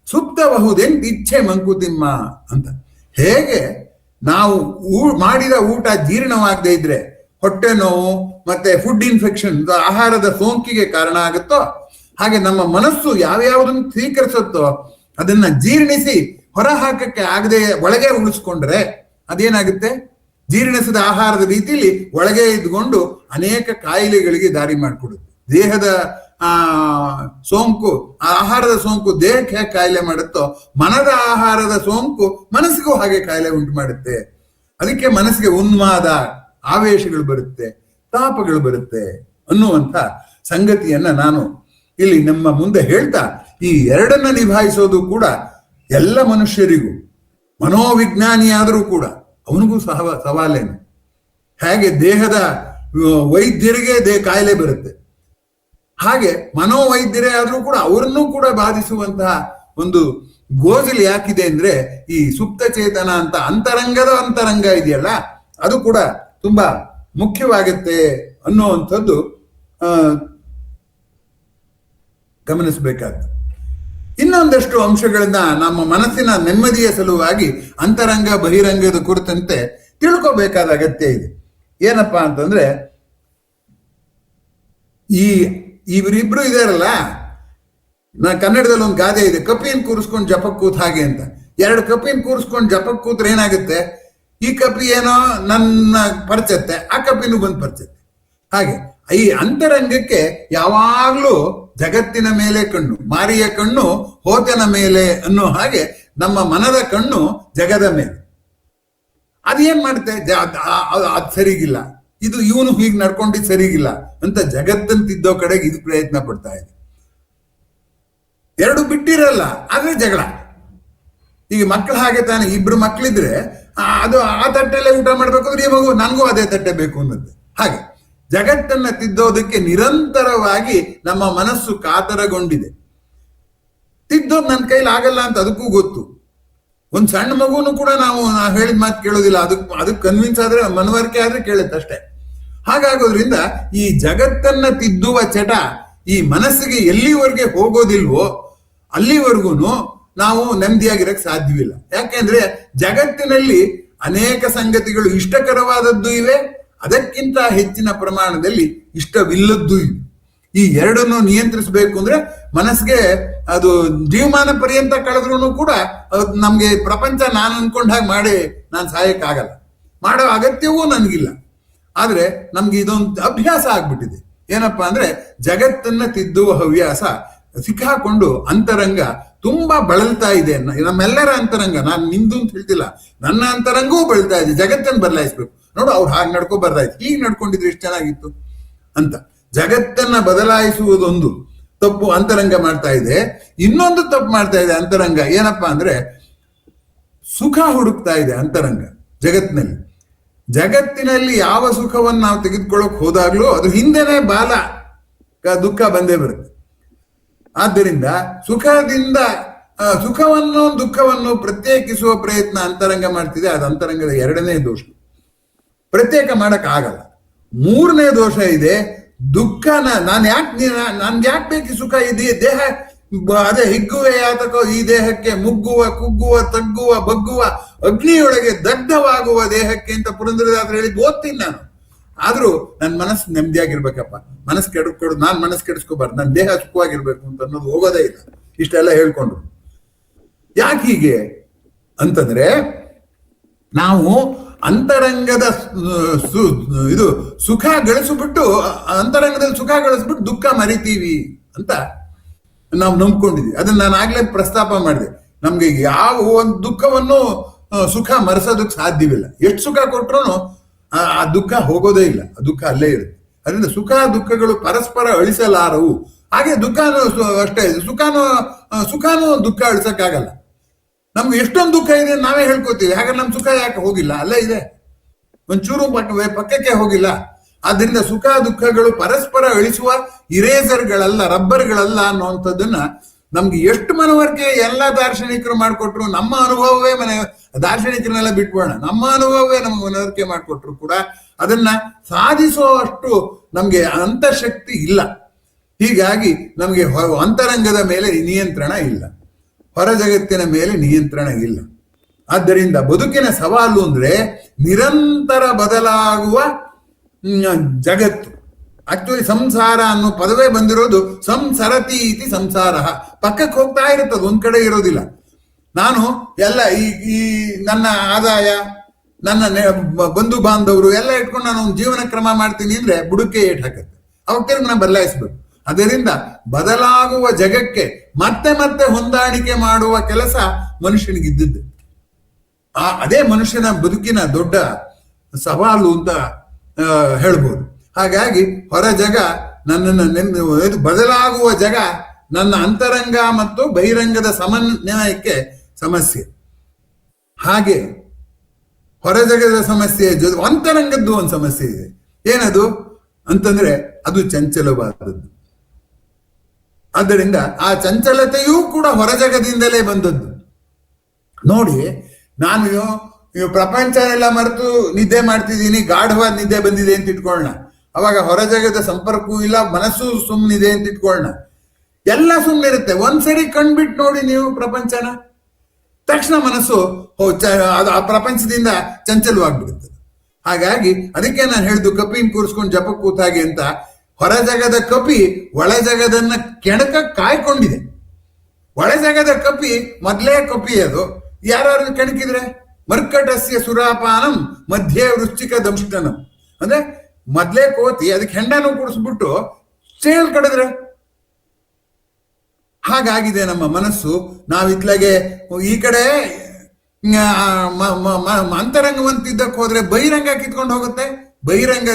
ಸುಪ್ತಬಹುದೆಂತಿಚ್ಛೆ ಮಂಕುತಿಮ್ಮ ಅಂತ. ಹೇಗೆ ನಾವು ಮಾಡಿದ ಊಟ ಜೀರ್ಣವಾಗದೇ ಇದ್ರೆ ಹೊಟ್ಟೆ ನೋವು ಮತ್ತೆ ಫುಡ್ ಇನ್ಫೆಕ್ಷನ್, ಆಹಾರದ ಸೋಂಕಿಗೆ ಕಾರಣ ಆಗುತ್ತೋ, ಹಾಗೆ ನಮ್ಮ ಮನಸ್ಸು ಯಾವ್ಯಾವುದನ್ನು ಸ್ವೀಕರಿಸುತ್ತೋ ಅದನ್ನ ಜೀರ್ಣಿಸಿ ಹೊರ ಹಾಕಕ್ಕೆ ಆಗದೆ ಒಳಗೆ ಉಳಿಸ್ಕೊಂಡ್ರೆ ಅದೇನಾಗುತ್ತೆ, ಜೀರ್ಣಿಸಿದ ಆಹಾರದ ರೀತಿಯಲ್ಲಿ ಒಳಗೆ ಇದ್ಕೊಂಡು ಅನೇಕ ಕಾಯಿಲೆಗಳಿಗೆ ದಾರಿ ಮಾಡಿಕೊಡುತ್ತೆ. ದೇಹದ ಸೋಂಕು, ಆಹಾರದ ಸೋಂಕು ದೇಹಕ್ಕೆ ಹೇಗೆ ಕಾಯಿಲೆ ಮಾಡುತ್ತೋ, ಮನದ ಆಹಾರದ ಸೋಂಕು ಮನಸ್ಸಿಗೂ ಹಾಗೆ ಕಾಯಿಲೆ ಉಂಟು ಮಾಡುತ್ತೆ. ಅದಕ್ಕೆ ಮನಸ್ಸಿಗೆ ಉನ್ಮಾದ, ಆವೇಶಗಳು ಬರುತ್ತೆ, ತಾಪಗಳು ಬರುತ್ತೆ ಅನ್ನುವಂಥ ಸಂಗತಿಯನ್ನ ನಾನು ಇಲ್ಲಿ ನಮ್ಮ ಮುಂದೆ ಹೇಳ್ತಾ, ಈ ಎರಡನ್ನ ನಿಭಾಯಿಸೋದು ಕೂಡ ಎಲ್ಲ ಮನುಷ್ಯರಿಗೂ, ಮನೋವಿಜ್ಞಾನಿಯಾದರೂ ಕೂಡ ಅವನಿಗೂ ಸವಾಲೇನು. ಹೇಗೆ ದೇಹದ ವೈದ್ಯರಿಗೆ ಕಾಯಿಲೆ ಬರುತ್ತೆ, ಹಾಗೆ ಮನೋವೈದ್ಯರೇ ಆದ್ರೂ ಕೂಡ ಅವರನ್ನೂ ಕೂಡ ಬಾಧಿಸುವಂತಹ ಒಂದು ಗೋಜಲು ಯಾಕಿದೆ ಅಂದ್ರೆ, ಈ ಸುಪ್ತ ಚೇತನ ಅಂತ ಅಂತರಂಗ ಇದೆಯಲ್ಲ, ಅದು ಕೂಡ ತುಂಬಾ ಮುಖ್ಯವಾಗುತ್ತೆ ಅನ್ನುವಂಥದ್ದು ಗಮನಿಸಬೇಕಾದ್ದು. ಇನ್ನೊಂದಷ್ಟು ಅಂಶಗಳನ್ನ ನಮ್ಮ ಮನಸ್ಸಿನ ನೆಮ್ಮದಿಯ ಸಲುವಾಗಿ ಅಂತರಂಗ ಬಹಿರಂಗದ ಕುರಿತಂತೆ ತಿಳ್ಕೋಬೇಕಾದ ಅಗತ್ಯ ಇದೆ. ಏನಪ್ಪಾ ಅಂತಂದ್ರೆ, ಇವರಿಬ್ರು ಇದಾರಲ್ಲ, ಕನ್ನಡದಲ್ಲಿ ಒಂದು ಗಾದೆ ಇದೆ, ಕಪಿನ್ ಕೂರಿಸ್ಕೊಂಡು ಜಪಕ್ ಕೂತ್ ಹಾಗೆ ಅಂತ. ಎರಡು ಕಪಿನ್ ಕೂರಿಸ್ಕೊಂಡು ಜಪಕ್ ಕೂತ್ರೆ ಏನಾಗುತ್ತೆ, ಈ ಕಪಿ ಏನೋ ನನ್ನ ಪರ್ಚತ್ತೆ, ಆ ಕಪಿನೂ ಬಂದು ಪರ್ಚತ್ತೆ. ಹಾಗೆ ಈ ಅಂತರಂಗಕ್ಕೆ ಯಾವಾಗ್ಲೂ ಜಗತ್ತಿನ ಮೇಲೆ ಕಣ್ಣು, ಮಾರಿಯ ಕಣ್ಣು ಹೋತನ ಮೇಲೆ ಅನ್ನೋ ಹಾಗೆ ನಮ್ಮ ಮನದ ಕಣ್ಣು ಜಗದ ಮೇಲೆ. ಅದೇನ್ ಮಾಡುತ್ತೆ, ಅದು ಸರಿಗಿಲ್ಲ, ಇದು ಇವನು ಹೀಗೆ ನಡ್ಕೊಂಡಿದ್ದು ಸರಿಗಿಲ್ಲ ಅಂತ ಜಗತ್ತಂತಿದ್ದೋ ಕಡೆಗೆ ಇದು ಪ್ರಯತ್ನ ಪಡ್ತಾ ಇದೆ. ಎರಡು ಬಿಟ್ಟಿರಲ್ಲ, ಆದ್ರೆ ಜಗಳ. ಈಗ ಮಕ್ಕಳು ಹಾಗೆ ತಾನೆ, ಇಬ್ರು ಮಕ್ಕಳಿದ್ರೆ ಅದು ಆ ತಟ್ಟೆಲ್ಲೇ ಊಟ ಮಾಡ್ಬೇಕು ಅಂದ್ರೆ ಈ ಮಗು ನನಗೂ ಅದೇ ತಟ್ಟೆ ಬೇಕು ಅನ್ನೋದು. ಹಾಗೆ ಜಗತ್ತನ್ನ ತಿದ್ದೋದಕ್ಕೆ ನಿರಂತರವಾಗಿ ನಮ್ಮ ಮನಸ್ಸು ಕಾತರಗೊಂಡಿದೆ. ತಿದ್ದೋದು ನನ್ನ ಕೈಲಿ ಆಗಲ್ಲ ಅಂತ ಅದಕ್ಕೂ ಗೊತ್ತು. ಒಂದ್ ಸಣ್ಣ ಮಗುನು ಕೂಡ ನಾವು ಹೇಳಿದ ಮಾತು ಕೇಳೋದಿಲ್ಲ, ಅದಕ್ಕೆ ಕನ್ವಿನ್ಸ್ ಆದ್ರೆ, ಮನವರಿಕೆ ಆದ್ರೆ ಕೇಳುತ್ತೆ ಅಷ್ಟೇ. ಹಾಗಾಗೋದ್ರಿಂದ ಈ ಜಗತ್ತನ್ನ ತಿದ್ದುವ ಚಟ ಈ ಮನಸ್ಸಿಗೆ ಎಲ್ಲಿವರೆಗೆ ಹೋಗೋದಿಲ್ವೋ ಅಲ್ಲಿವರೆಗೂ ನಾವು ನೆಮ್ಮದಿಯಾಗಿರಕ್ ಸಾಧ್ಯವಿಲ್ಲ. ಯಾಕೆಂದ್ರೆ ಜಗತ್ತಿನಲ್ಲಿ ಅನೇಕ ಸಂಗತಿಗಳು ಇಷ್ಟಕರವಾದದ್ದು ಇವೆ, ಅದಕ್ಕಿಂತ ಹೆಚ್ಚಿನ ಪ್ರಮಾಣದಲ್ಲಿ ಇಷ್ಟವಿಲ್ಲದ್ದು ಇವೆ. ಈ ಎರಡನ್ನು ನಿಯಂತ್ರಿಸಬೇಕು ಅಂದ್ರೆ ಮನಸ್ಸಿಗೆ ಅದು ಜೀವಮಾನ ಪರ್ಯಂತ ಕಳೆದ್ರೂ ಕೂಡ ನಮ್ಗೆ ಪ್ರಪಂಚ ನಾನು ಅನ್ಕೊಂಡ ಹಾಗೆ ಮಾಡಿ ನಾನು ಸಾಯಕ್ಕಾಗಲ್ಲ, ಮಾಡೋ ಅಗತ್ಯವೂ ನನಗಿಲ್ಲ. ಆದ್ರೆ ನಮ್ಗೆ ಇದೊಂದು ಅಭ್ಯಾಸ ಆಗ್ಬಿಟ್ಟಿದೆ. ಏನಪ್ಪಾ ಅಂದ್ರೆ ಜಗತ್ತನ್ನ ತಿದ್ದುವ ಹವ್ಯಾಸ ಸಿಕ್ಕಾಕೊಂಡು ಅಂತರಂಗ ತುಂಬಾ ಬಳಲ್ತಾ ಇದೆ. ನಮ್ಮೆಲ್ಲರ ಅಂತರಂಗ, ನಾನು ನಿಂದು ಅಂತ ಹೇಳ್ತಿಲ್ಲ, ನನ್ನ ಅಂತರಂಗವೂ ಬೆಳ್ತಾ ಇದೆ. ಜಗತ್ತನ್ನು ಬದಲಾಯಿಸ್ಬೇಕು. ನೋಡು, ಅವ್ರು ಹಾಗೆ ನಡ್ಕೊ ಬರ್ದಾಯ್ತು, ಹೀಗೆ ನಡ್ಕೊಂಡಿದ್ರೆ ಎಷ್ಟು ಚೆನ್ನಾಗಿತ್ತು ಅಂತ. ಜಗತ್ತನ್ನ ಬದಲಾಯಿಸುವುದೊಂದು ತಪ್ಪು ಅಂತರಂಗ ಮಾಡ್ತಾ ಇದೆ. ಇನ್ನೊಂದು ತಪ್ಪು ಮಾಡ್ತಾ ಇದೆ ಅಂತರಂಗ. ಏನಪ್ಪಾ ಅಂದ್ರೆ ಸುಖ ಹುಡುಕ್ತಾ ಇದೆ ಅಂತರಂಗ ಜಗತ್ತಿನಲ್ಲಿ. ಜಗತ್ತಿನಲ್ಲಿ ಯಾವ ಸುಖವನ್ನು ನಾವು ತೆಗೆದುಕೊಳ್ಳೋಕೆ ಹೋದಾಗ್ಲೂ ಅದು ಹಿಂದೆನೆ ಬಾಲ ದುಃಖ ಬಂದೇ ಬರುತ್ತೆ. ಆದ್ದರಿಂದ ಸುಖವನ್ನು ದುಃಖವನ್ನು ಪ್ರತ್ಯೇಕಿಸುವ ಪ್ರಯತ್ನ ಅಂತರಂಗ ಮಾಡ್ತಿದೆ. ಅದು ಅಂತರಂಗದ ಎರಡನೇ ದೋಷ. ಪ್ರತ್ಯೇಕ ಮಾಡಕ್ ಆಗಲ್ಲ. ಮೂರನೇ ದೋಷ ಇದೆ, ದುಃಖನ ನನ್ಗೆ ಯಾಕೆ ಬೇಕು ಸುಖ? ಇದೆ ದೇಹ ಅದೇ ಹಿಗ್ಗುವ ಯಾತಕೋ ಈ ದೇಹಕ್ಕೆ, ಮುಗ್ಗುವ ಕುಗ್ಗುವ ತಗ್ಗುವ ಬಗ್ಗುವ ಅಗ್ನಿಯೊಳಗೆ ದಗ್ಧವಾಗುವ ದೇಹಕ್ಕೆ ಅಂತ ಪುರಂದರದಾಸರು ಹೇಳಿದ್ ಓದ್ತೀನಿ ನಾನು. ಆದ್ರೂ ನನ್ನ ಮನಸ್ಸು ನೆಮ್ಮದಿಯಾಗಿರ್ಬೇಕಪ್ಪ, ಮನಸ್ಸು ಕೆಡ್ಕೊಡು, ನಾನ್ ಮನಸ್ಸು ಕೆಡಿಸ್ಕೋಬಾರ್ದು, ನನ್ನ ದೇಹ ಸುಖವಾಗಿರ್ಬೇಕು ಅಂತ ಅನ್ನೋದು ಹೋಗೋದೇ ಇಲ್ಲ. ಇಷ್ಟೆಲ್ಲ ಹೇಳ್ಕೊಂಡ್ರು. ಯಾಕೆ ಹೀಗೆ ಅಂತಂದ್ರೆ, ನಾವು ಅಂತರಂಗದ ಇದು ಸುಖ ಗಳಿಸ್ಬಿಟ್ಟು, ಅಂತರಂಗದಲ್ಲಿ ಸುಖ ಗಳಿಸ್ಬಿಟ್ಟು ದುಃಖ ಮರಿತೀವಿ ಅಂತ ನಾವು ನಂಬ್ಕೊಂಡಿದ್ವಿ. ಅದನ್ನ ನಾನು ಆಗ್ಲೇ ಪ್ರಸ್ತಾಪ ಮಾಡಿದೆ. ನಮ್ಗೆ ಯಾವ ಒಂದು ದುಃಖವನ್ನು ಸುಖ ಮರೆಸೋದಕ್ಕೆ ಸಾಧ್ಯವಿಲ್ಲ. ಎಷ್ಟು ಸುಖ ಕೊಟ್ರು ಆ ದುಃಖ ಹೋಗೋದೇ ಇಲ್ಲ, ಆ ದುಃಖ ಅಲ್ಲೇ ಇರುತ್ತೆ. ಅದರಿಂದ ಸುಖ ದುಃಖಗಳು ಪರಸ್ಪರ ಅಳಿಸಲಾರವು. ಹಾಗೆ ದುಃಖನೂ ಅಷ್ಟೇ, ಸುಖನೂ ದುಃಖ ಅಳಿಸಕ್ಕಾಗಲ್ಲ. ನಮ್ಗೆ ಎಷ್ಟೊಂದು ದುಃಖ ಇದೆ ನಾವೇ ಹೇಳ್ಕೊತೀವಿ, ಹಾಗಾದ್ರೆ ನಮ್ ಸುಖ ಯಾಕೆ ಹೋಗಿಲ್ಲ? ಅಲ್ಲೇ ಇದೆ, ಒಂಚೂರು ಪಕ್ಕಕ್ಕೆ ಹೋಗಿಲ್ಲ. ಆದ್ರಿಂದ ಸುಖ ದುಃಖಗಳು ಪರಸ್ಪರ ಅಳಿಸುವ ಇರೇಸರ್ಗಳಲ್ಲ, ರಬ್ಬರ್ಗಳಲ್ಲ ಅನ್ನುವಂಥದ್ದನ್ನ ನಮ್ಗೆ ಎಷ್ಟು ಮನವರಿಕೆ ಎಲ್ಲ ದಾರ್ಶನಿಕರು ಮಾಡಿಕೊಟ್ರು, ನಮ್ಮ ಅನುಭವವೇ ದಾರ್ಶನಿಕರನ್ನೆಲ್ಲ ಬಿಟ್ಬೋಣ, ನಮ್ಮ ಅನುಭವವೇ ನಮ್ಗೆ ಮನವರಿಕೆ ಮಾಡಿಕೊಟ್ರು ಕೂಡ ಅದನ್ನ ಸಾಧಿಸುವಷ್ಟು ನಮ್ಗೆ ಅಂತಃಶಕ್ತಿ ಇಲ್ಲ. ಹೀಗಾಗಿ ನಮಗೆ ಅಂತರಂಗದ ಮೇಲೆ ನಿಯಂತ್ರಣ ಇಲ್ಲ, ಹೊರ ಜಗತ್ತಿನ ಮೇಲೆ ನಿಯಂತ್ರಣ ಇಲ್ಲ. ಆದ್ದರಿಂದ ಬದುಕಿನ ಸವಾಲು ಅಂದ್ರೆ ನಿರಂತರ ಬದಲಾಗುವ ಜಗತ್ತು. ಆಕ್ಚುಲಿ ಸಂಸಾರ ಅನ್ನೋ ಪದವೇ ಬಂದಿರೋದು ಸಂಸರತಿ ಇತಿ ಸಂಸಾರ. ಪಕ್ಕಕ್ಕೆ ಹೋಗ್ತಾ ಇರುತ್ತದೆ, ಒಂದ್ ಕಡೆ ಇರೋದಿಲ್ಲ. ನಾನು ಎಲ್ಲ ಈ ನನ್ನ ಆದಾಯ, ನನ್ನ ಬಂಧು ಬಾಂಧವರು ಎಲ್ಲ ಇಟ್ಕೊಂಡು ನಾನು ಒಂದು ಜೀವನ ಕ್ರಮ ಮಾಡ್ತೀನಿ ಅಂದ್ರೆ ಬುಡಕ್ಕೆ ಏಟ್ ಹಾಕತ್ತೆ. ಅವಾಗ ತಿರುಗಿ ನಾನು ಬದಲಾಯಿಸ್ಬೇಕು. ಅದರಿಂದ ಬದಲಾಗುವ ಜಗಕ್ಕೆ ಮತ್ತೆ ಮತ್ತೆ ಹೊಂದಾಣಿಕೆ ಮಾಡುವ ಕೆಲಸ ಮನುಷ್ಯನಿಗಿದ್ದದ್ದು. ಅದೇ ಮನುಷ್ಯನ ಬದುಕಿನ ದೊಡ್ಡ ಸವಾಲು ಅಂತ ಹೇಳ್ಬೋದು. ಹಾಗಾಗಿ ಹೊರ ಜಗ ನನ್ನನ್ನು ಬದಲಾಗುವ ಜಗ ನನ್ನ ಅಂತರಂಗ ಮತ್ತು ಬಹಿರಂಗದ ಸಮನ್ವಯಕ್ಕೆ ಸಮಸ್ಯೆ. ಹಾಗೆ ಹೊರ ಜಗದ ಸಮಸ್ಯೆ ಜೊತೆ ಅಂತರಂಗದ್ದು ಒಂದು ಸಮಸ್ಯೆ ಇದೆ. ಏನದು ಅಂತಂದ್ರೆ ಅದು ಚಂಚಲವಾದದ್ದು. ಆದ್ದರಿಂದ ಆ ಚಂಚಲತೆಯೂ ಕೂಡ ಹೊರ ಜಗದಿಂದಲೇ ಬಂದದ್ದು. ನೋಡಿ, ನಾನು ಪ್ರಪಂಚನೆಲ್ಲ ಮರೆತು ನಿದ್ದೆ ಮಾಡ್ತಿದ್ದೀನಿ, ಗಾಢವಾದ ನಿದ್ದೆ ಬಂದಿದೆ ಅಂತ ಇಟ್ಕೊಳ್ಳೋಣ. ಅವಾಗ ಹೊರ ಜಗದ ಸಂಪರ್ಕವೂ ಇಲ್ಲ, ಮನಸ್ಸು ಸುಮ್ಮನಿದೆ ಅಂತ ಇಟ್ಕೊಳ್ಳೋಣ. ಎಲ್ಲ ಸುಮ್ಮನಿರುತ್ತೆ. ಒಂದ್ಸರಿ ಕಣ್ಬಿಟ್ಟು ನೋಡಿ ನೀವು ಪ್ರಪಂಚನ, ತಕ್ಷಣ ಮನಸ್ಸು ಅದು ಆ ಪ್ರಪಂಚದಿಂದ ಚಂಚಲವಾಗ್ಬಿಡುತ್ತೆ. ಹಾಗಾಗಿ ಅದಕ್ಕೆ ನಾನು ಹೇಳಿದ್ದು ಕಪಿನ್ ಕೂರಿಸ್ಕೊಂಡು ಜಪ ಕೂತಾಗೆ ಅಂತ. ಹೊರ ಜಗದ ಕಪಿ ಒಳ ಜಗದನ್ನ ಕೆಣಕ ಕಾಯ್ಕೊಂಡಿದೆ. ಒಳ ಜಗದ ಕಪಿ ಮೊದಲೇ ಕಪಿ, ಅದು ಯಾರು ಕೆಣಕಿದ್ರೆ ಮರ್ಕಟಸ್ಯ ಸುರಾಪಾನಂ ಮಧ್ಯೆ ವೃಶ್ಚಿಕ ದಂಷ್ಟನಂ, ಅಂದ್ರೆ ಮೊದ್ಲೇ ಕೋತಿ ಅದಕ್ಕೆ ಹೆಂಡನು ಕುಡಿಸ್ಬಿಟ್ಟು ಸೇಲ್ ಕಡಿದ್ರೆ. ಹಾಗಾಗಿದೆ ನಮ್ಮ ಮನಸ್ಸು. ನಾವಿತ್ಲಾಗೆ ಈ ಕಡೆ ಅಂತರಂಗವಂತಿದ್ದಕ್ಕೆ ಹೋದ್ರೆ ಬಹಿರಂಗ ಕಿತ್ಕೊಂಡು ಹೋಗುತ್ತೆ, ಬಹಿರಂಗ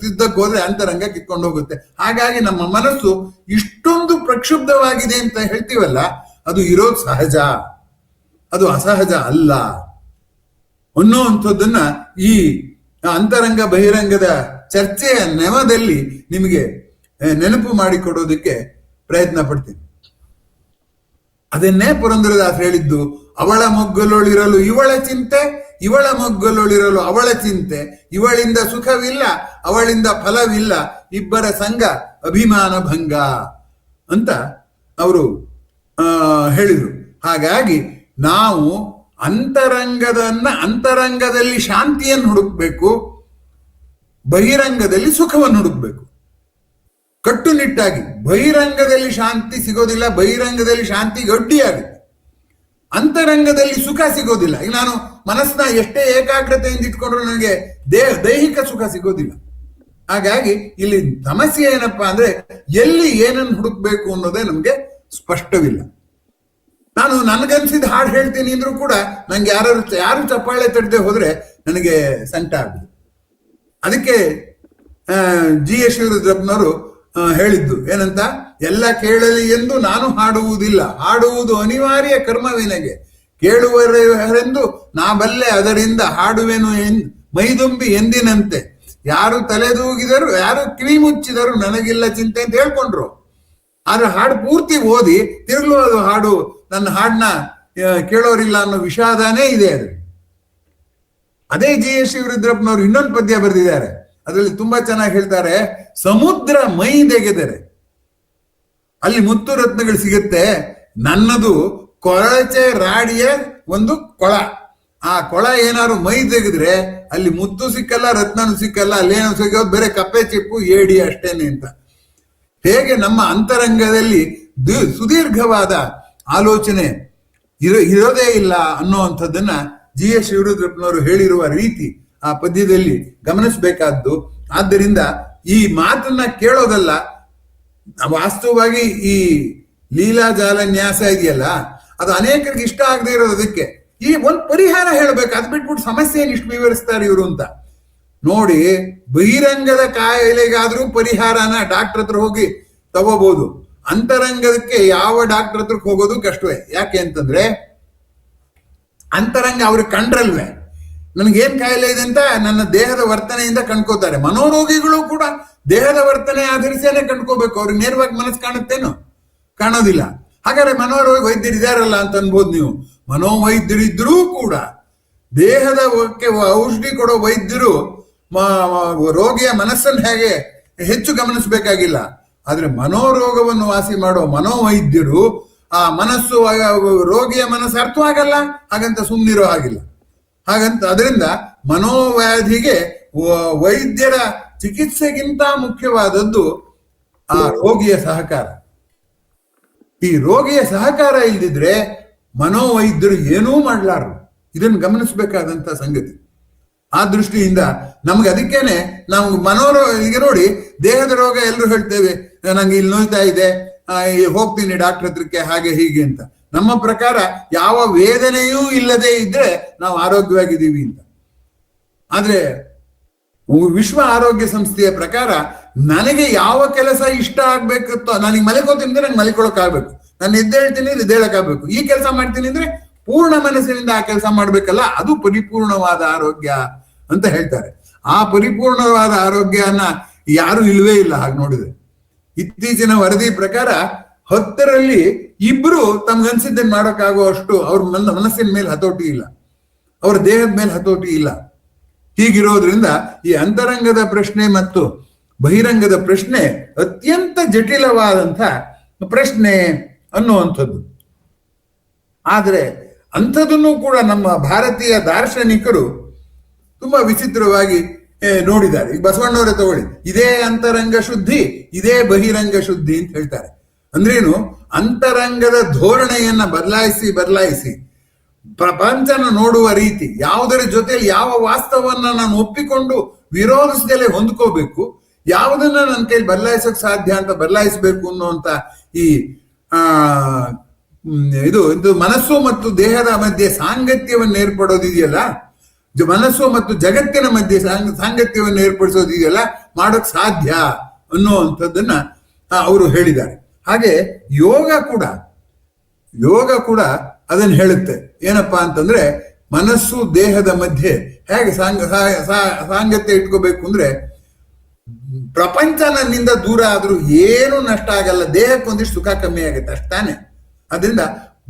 ತಿದ್ದಕ್ಕೆ ಹೋದ್ರೆ ಅಂತರಂಗ ಕಿತ್ಕೊಂಡು ಹೋಗುತ್ತೆ. ಹಾಗಾಗಿ ನಮ್ಮ ಮನಸ್ಸು ಇಷ್ಟೊಂದು ಪ್ರಕ್ಷುಬ್ಧವಾಗಿದೆ ಅಂತ ಹೇಳ್ತೀವಲ್ಲ, ಅದು ಇರೋದು ಸಹಜ, ಅದು ಅಸಹಜ ಅಲ್ಲ ಅನ್ನುವಂಥದ್ದನ್ನ ಈ ಅಂತರಂಗ ಬಹಿರಂಗದ ಚರ್ಚೆಯ ನೆವದಲ್ಲಿ ನಿಮಗೆ ನೆನಪು ಮಾಡಿಕೊಡೋದಕ್ಕೆ ಪ್ರಯತ್ನ ಪಡ್ತೀನಿ. ಅದನ್ನೇ ಪುರಂದರದಾಸ್ ಹೇಳಿದ್ದು, ಅವಳ ಮೊಗ್ಗಲೊಳಿರಲು ಇವಳ ಚಿಂತೆ, ಇವಳ ಮೊಗ್ಗಲೊಳಿರಲು ಅವಳ ಚಿಂತೆ, ಇವಳಿಂದ ಸುಖವಿಲ್ಲ ಅವಳಿಂದ ಫಲವಿಲ್ಲ, ಇಬ್ಬರ ಸಂಘ ಅಭಿಮಾನ ಭಂಗ ಅಂತ ಅವರು ಹೇಳಿದರು. ಹಾಗಾಗಿ ನಾವು ಅಂತರಂಗದಲ್ಲಿ ಶಾಂತಿಯನ್ನು ಹುಡುಕ್ಬೇಕು, ಬಹಿರಂಗದಲ್ಲಿ ಸುಖವನ್ನು ಹುಡುಕ್ಬೇಕು ಕಟ್ಟುನಿಟ್ಟಾಗಿ. ಬಹಿರಂಗದಲ್ಲಿ ಶಾಂತಿ ಸಿಗೋದಿಲ್ಲ, ಬಹಿರಂಗದಲ್ಲಿ ಶಾಂತಿ ಗಡ್ಡಿಯಾಗುತ್ತೆ, ಅಂತರಂಗದಲ್ಲಿ ಸುಖ ಸಿಗೋದಿಲ್ಲ. ಈಗ ನಾನು ಮನಸ್ಸನ್ನ ಎಷ್ಟೇ ಏಕಾಗ್ರತೆಯಿಂದ ಇಟ್ಕೊಂಡ್ರು ನನಗೆ ದೈಹಿಕ ಸುಖ ಸಿಗೋದಿಲ್ಲ. ಹಾಗಾಗಿ ಇಲ್ಲಿ ಸಮಸ್ಯೆ ಏನಪ್ಪಾ ಅಂದ್ರೆ ಎಲ್ಲಿ ಏನನ್ನು ಹುಡುಕ್ಬೇಕು ಅನ್ನೋದೇ ನಮ್ಗೆ ಸ್ಪಷ್ಟವಿಲ್ಲ. ನಾನು ನನಗನ್ಸಿದ ಹಾಡು ಹೇಳ್ತೀನಿ ಅಂದ್ರೂ ಕೂಡ ನಂಗೆ ಯಾರು ಚಪ್ಪಾಳೆ ತಟ್ಟದೆ ಹೋದ್ರೆ ನನಗೆ ಸಂಕಟ ಆಗುದು. ಅದಕ್ಕೆ ಜಿ ಎಸ್ ಶಿವರುದ್ರಪ್ಪನವರು ಹೇಳಿದ್ದು ಏನಂತ, ಎಲ್ಲ ಕೇಳಲಿ ಎಂದು ನಾನು ಹಾಡುವುದಿಲ್ಲ, ಹಾಡುವುದು ಅನಿವಾರ್ಯ ಕರ್ಮವಿನಗೆ, ಕೇಳುವರೆಂದು ನಾ ಬಲ್ಲೆ ಅದರಿಂದ ಹಾಡುವೆನು ಮೈದುಂಬಿ ಎಂದಿನಂತೆ, ಯಾರು ತಲೆದೂಗಿದರು ಯಾರು ಕಿವಿ ಮುಚ್ಚಿದರು ನನಗಿಲ್ಲ ಚಿಂತೆ ಅಂತ ಹೇಳ್ಕೊಂಡ್ರು. ಆದ್ರೆ ಹಾಡು ಪೂರ್ತಿ ಓದಿ ತಿರುಗಲು ಅದು ಹಾಡು ನನ್ನ ಹಾಡನ್ನ ಕೇಳೋರಿಲ್ಲ ಅನ್ನೋ ವಿಷಾದನೇ ಇದೆ. ಅದು ಅದೇ ಜಿ ಎಸ್ ಶಿವರುದ್ರಪ್ಪನವರು ಇನ್ನೊಂದು ಪದ್ಯ ಬರೆದಿದ್ದಾರೆ, ಅದರಲ್ಲಿ ತುಂಬಾ ಚೆನ್ನಾಗಿ ಹೇಳ್ತಾರೆ. ಸಮುದ್ರ ಮೈ ತೆಗೆದರೆ ಅಲ್ಲಿ ಮುತ್ತು ರತ್ನಗಳು ಸಿಗುತ್ತೆ, ನನ್ನದು ಕೊಳಚೆ ರಾಡಿಯ ಒಂದು ಕೊಳ, ಆ ಕೊಳ ಏನಾದ್ರು ಮೈ ತೆಗೆದ್ರೆ ಅಲ್ಲಿ ಮುತ್ತು ಸಿಕ್ಕಲ್ಲ, ರತ್ನನು ಸಿಕ್ಕಲ್ಲ, ಅಲ್ಲೇನೋ ಸಿಗೋದು ಬೇರೆ ಕಪ್ಪೆ ಚಿಪ್ಪು ಏಡಿ ಅಷ್ಟೇನೆ ಅಂತ. ಹೇಗೆ ನಮ್ಮ ಅಂತರಂಗದಲ್ಲಿ ಸುದೀರ್ಘವಾದ ಆಲೋಚನೆ ಇರೋದೇ ಇಲ್ಲ ಅನ್ನುವಂಥದ್ದನ್ನ ಜಿ ಎಸ್ ಶಿವರುದ್ರಪ್ಪನವರು ಹೇಳಿರುವ ರೀತಿ ಆ ಪದ್ಯದಲ್ಲಿ ಗಮನಿಸಬೇಕಾದ್ದು. ಆದ್ದರಿಂದ ಈ ಮಾತನ್ನ ಕೇಳೋದಲ್ಲ, ವಾಸ್ತವವಾಗಿ ಈ ಲೀಲಾಜಾಲ ನ್ಯಾಸ ಇದೆಯಲ್ಲ ಅದು ಅನೇಕರಿಗೆ ಇಷ್ಟ ಆಗದೆ ಇರೋದಕ್ಕೆ ಈ ಒಂದು ಪರಿಹಾರ ಹೇಳ್ಬೇಕು. ಅದ್ ಬಿಟ್ಬಿಟ್ಟು ಸಮಸ್ಯೆಯನ್ನು ಇಷ್ಟು ವಿವರಿಸ್ತಾರೆ ಇವರು ಅಂತ ನೋಡಿ. ಬಹಿರಂಗದ ಕಾಯಿಲೆಗಾದ್ರೂ ಪರಿಹಾರನ ಡಾಕ್ಟರ್ ಹತ್ರ ಹೋಗಿ ತಗೋಬಹುದು, ಅಂತರಂಗದಕ್ಕೆ ಯಾವ ಡಾಕ್ಟರ್ ಹತ್ರಕ್ಕೆ ಹೋಗೋದು ಕಷ್ಟವೇ. ಯಾಕೆ ಅಂತಂದ್ರೆ ಅಂತರಂಗ ಅವ್ರಿಗೆ ಕಂಡ್ರಲ್ವೇ ನನ್ಗೇನ್ ಕಾಯಿಲೆ ಇದೆ ಅಂತ ನನ್ನ ದೇಹದ ವರ್ತನೆಯಿಂದ ಕಂಡ್ಕೋತಾರೆ. ಮನೋರೋಗಿಗಳು ಕೂಡ ದೇಹದ ವರ್ತನೆ ಆಧರಿಸೇನೆ ಕಂಡ್ಕೋಬೇಕು, ಅವ್ರಿಗೆ ನೇರವಾಗಿ ಮನಸ್ಸು ಕಾಣುತ್ತೇನೋ, ಕಾಣೋದಿಲ್ಲ. ಹಾಗಾದ್ರೆ ಮನೋರೋಗಿ ವೈದ್ಯರಿದಾರಲ್ಲ ಅಂತ ಅನ್ಬೋದು ನೀವು. ಮನೋವೈದ್ಯರಿದ್ರೂ ಕೂಡ ದೇಹದ ಔಷಧಿ ಕೊಡೋ ವೈದ್ಯರು ರೋಗಿಯ ಮನಸ್ಸನ್ನು ಹೇಗೆ ಹೆಚ್ಚು ಗಮನಿಸಬೇಕಾಗಿಲ್ಲ. ಆದ್ರೆ ಮನೋರೋಗವನ್ನು ವಾಸಿ ಮಾಡೋ ಮನೋವೈದ್ಯರು ಆ ಮನಸ್ಸು ರೋಗಿಯ ಮನಸ್ಸು ಅರ್ಥವಾಗಲ್ಲ ಹಾಗಂತ ಸುಮ್ಮನಿರೋ ಹಾಗಿಲ್ಲ. ಹಾಗಂತ ಅದರಿಂದ ಮನೋವ್ಯಾಧಿಗೆ ವೈದ್ಯರ ಚಿಕಿತ್ಸೆಗಿಂತ ಮುಖ್ಯವಾದದ್ದು ಆ ರೋಗಿಯ ಸಹಕಾರ. ಈ ರೋಗಿಯ ಸಹಕಾರ ಇಲ್ದಿದ್ರೆ ಮನೋವೈದ್ಯರು ಏನೂ ಮಾಡ್ಲಾರು. ಇದನ್ನು ಗಮನಿಸಬೇಕಾದಂತ ಸಂಗತಿ. ಆ ದೃಷ್ಟಿಯಿಂದ ನಮ್ಗೆ ಅದಕ್ಕೇನೆ ನಾವು ಈಗ ನೋಡಿ ದೇಹದ ರೋಗ ಎಲ್ಲರೂ ಹೇಳ್ತೇವೆ, ನಂಗೆ ಇಲ್ಲಿ ನೋಯ್ತಾ ಇದೆ, ಹೋಗ್ತೀನಿ ಡಾಕ್ಟರ್ ಹತ್ರಕ್ಕೆ ಹಾಗೆ ಹೀಗೆ ಅಂತ. ನಮ್ಮ ಪ್ರಕಾರ ಯಾವ ವೇದನೆಯೂ ಇಲ್ಲದೆ ಇದ್ರೆ ನಾವು ಆರೋಗ್ಯವಾಗಿದ್ದೀವಿ ಅಂತ. ಆದ್ರೆ ವಿಶ್ವ ಆರೋಗ್ಯ ಸಂಸ್ಥೆಯ ಪ್ರಕಾರ ನನಗೆ ಯಾವ ಕೆಲಸ ಇಷ್ಟ ಆಗ್ಬೇಕತ್ತೋ, ನನಗೆ ಮಲಿಕೋತೀನಿ ಅಂದ್ರೆ ನಂಗೆ ಮಲಿಕೊಳಕ್ಕಾಗ್ಬೇಕು, ನಾನು ಎದ್ದೇಳ್ತೀನಿ ಎದ್ದೇಳಕ್ಕಾಗ್ಬೇಕು, ಈ ಕೆಲಸ ಮಾಡ್ತೀನಿ ಅಂದ್ರೆ ಪೂರ್ಣ ಮನಸ್ಸಿನಿಂದ ಆ ಕೆಲಸ ಮಾಡ್ಬೇಕಲ್ಲ, ಅದು ಪರಿಪೂರ್ಣವಾದ ಆರೋಗ್ಯ ಅಂತ ಹೇಳ್ತಾರೆ. ಆ ಪರಿಪೂರ್ಣವಾದ ಆರೋಗ್ಯನ ಯಾರು ಇಲ್ವೇ ಇಲ್ಲ. ಹಾಗೆ ನೋಡಿದ್ರೆ ಇತ್ತೀಚಿನ ವರದಿ ಪ್ರಕಾರ 10ರಲ್ಲಿ 2 ತಮ್ಗನ್ಸಿದ್ದನ್ನು ಮಾಡೋಕ್ಕಾಗುವಷ್ಟು ಅವ್ರ ಮನಸ್ಸಿನ ಮೇಲೆ ಹತೋಟಿ ಇಲ್ಲ, ಅವ್ರ ದೇಹದ ಮೇಲೆ ಹತೋಟಿ ಇಲ್ಲ. ಹೀಗಿರೋದ್ರಿಂದ ಈ ಅಂತರಂಗದ ಪ್ರಶ್ನೆ ಮತ್ತು ಬಹಿರಂಗದ ಪ್ರಶ್ನೆ ಅತ್ಯಂತ ಜಟಿಲವಾದಂಥ ಪ್ರಶ್ನೆ ಅನ್ನುವಂಥದ್ದು. ಆದರೆ ಅಂಥದನ್ನು ಕೂಡ ನಮ್ಮ ಭಾರತೀಯ ದಾರ್ಶನಿಕರು ತುಂಬಾ ವಿಚಿತ್ರವಾಗಿ ನೋಡಿದ್ದಾರೆ. ಈಗ ಬಸವಣ್ಣವರೇ ತಗೊಳ್ಳಿ, ಇದೇ ಅಂತರಂಗ ಶುದ್ಧಿ, ಇದೇ ಬಹಿರಂಗ ಶುದ್ಧಿ ಅಂತ ಹೇಳ್ತಾರೆ. ಅಂದ್ರೇನು? ಅಂತರಂಗದ ಧೋರಣೆಯನ್ನ ಬದಲಾಯಿಸಿ ಪ್ರಪಂಚನ ನೋಡುವ ರೀತಿ, ಯಾವುದರ ಜೊತೆಯಲ್ಲಿ ಯಾವ ವಾಸ್ತವನ್ನ ನಾನು ಒಪ್ಪಿಕೊಂಡು ವಿರೋಧಿಸದಲ್ಲೇ ಹೊಂದ್ಕೋಬೇಕು, ಯಾವುದನ್ನ ನನ್ನ ಕೈಲಿ ಬದಲಾಯಿಸಕ್ ಸಾಧ್ಯ ಅಂತ ಬದಲಾಯಿಸಬೇಕು ಅನ್ನುವಂತ ಈ ಇದು ಮನಸ್ಸು ಮತ್ತು ದೇಹದ ಮಧ್ಯೆ ಸಾಂಗತ್ಯವನ್ನು ಏರ್ಪಡೋದಿದೆಯಲ್ಲ, ಮನಸ್ಸು ಮತ್ತು ಜಗತ್ತಿನ ಮಧ್ಯೆ ಸಾಂಗತ್ಯವನ್ನು ಏರ್ಪಡಿಸೋದಿದೆಯಲ್ಲ, ಮಾಡೋಕ್ ಸಾಧ್ಯ ಅನ್ನುವಂಥದ್ದನ್ನ ಅವರು ಹೇಳಿದ್ದಾರೆ. ಹಾಗೆ ಯೋಗ ಕೂಡ ಅದನ್ನು ಹೇಳುತ್ತೆ. ಏನಪ್ಪಾ ಅಂತಂದ್ರೆ, ಮನಸ್ಸು ದೇಹದ ಮಧ್ಯೆ ಹೇಗೆ ಸಾಂಗತ್ಯ ಇಟ್ಕೋಬೇಕು ಅಂದ್ರೆ, ಪ್ರಪಂಚ ನನ್ನಿಂದ ದೂರ ಆದ್ರೂ ಏನು ನಷ್ಟ ಆಗಲ್ಲ, ದೇಹಕ್ಕೆ ಒಂದಿಷ್ಟು ಸುಖ ಕಮ್ಮಿ ಆಗುತ್ತೆ ಅಷ್ಟಾನೆ. ಅದರಿಂದ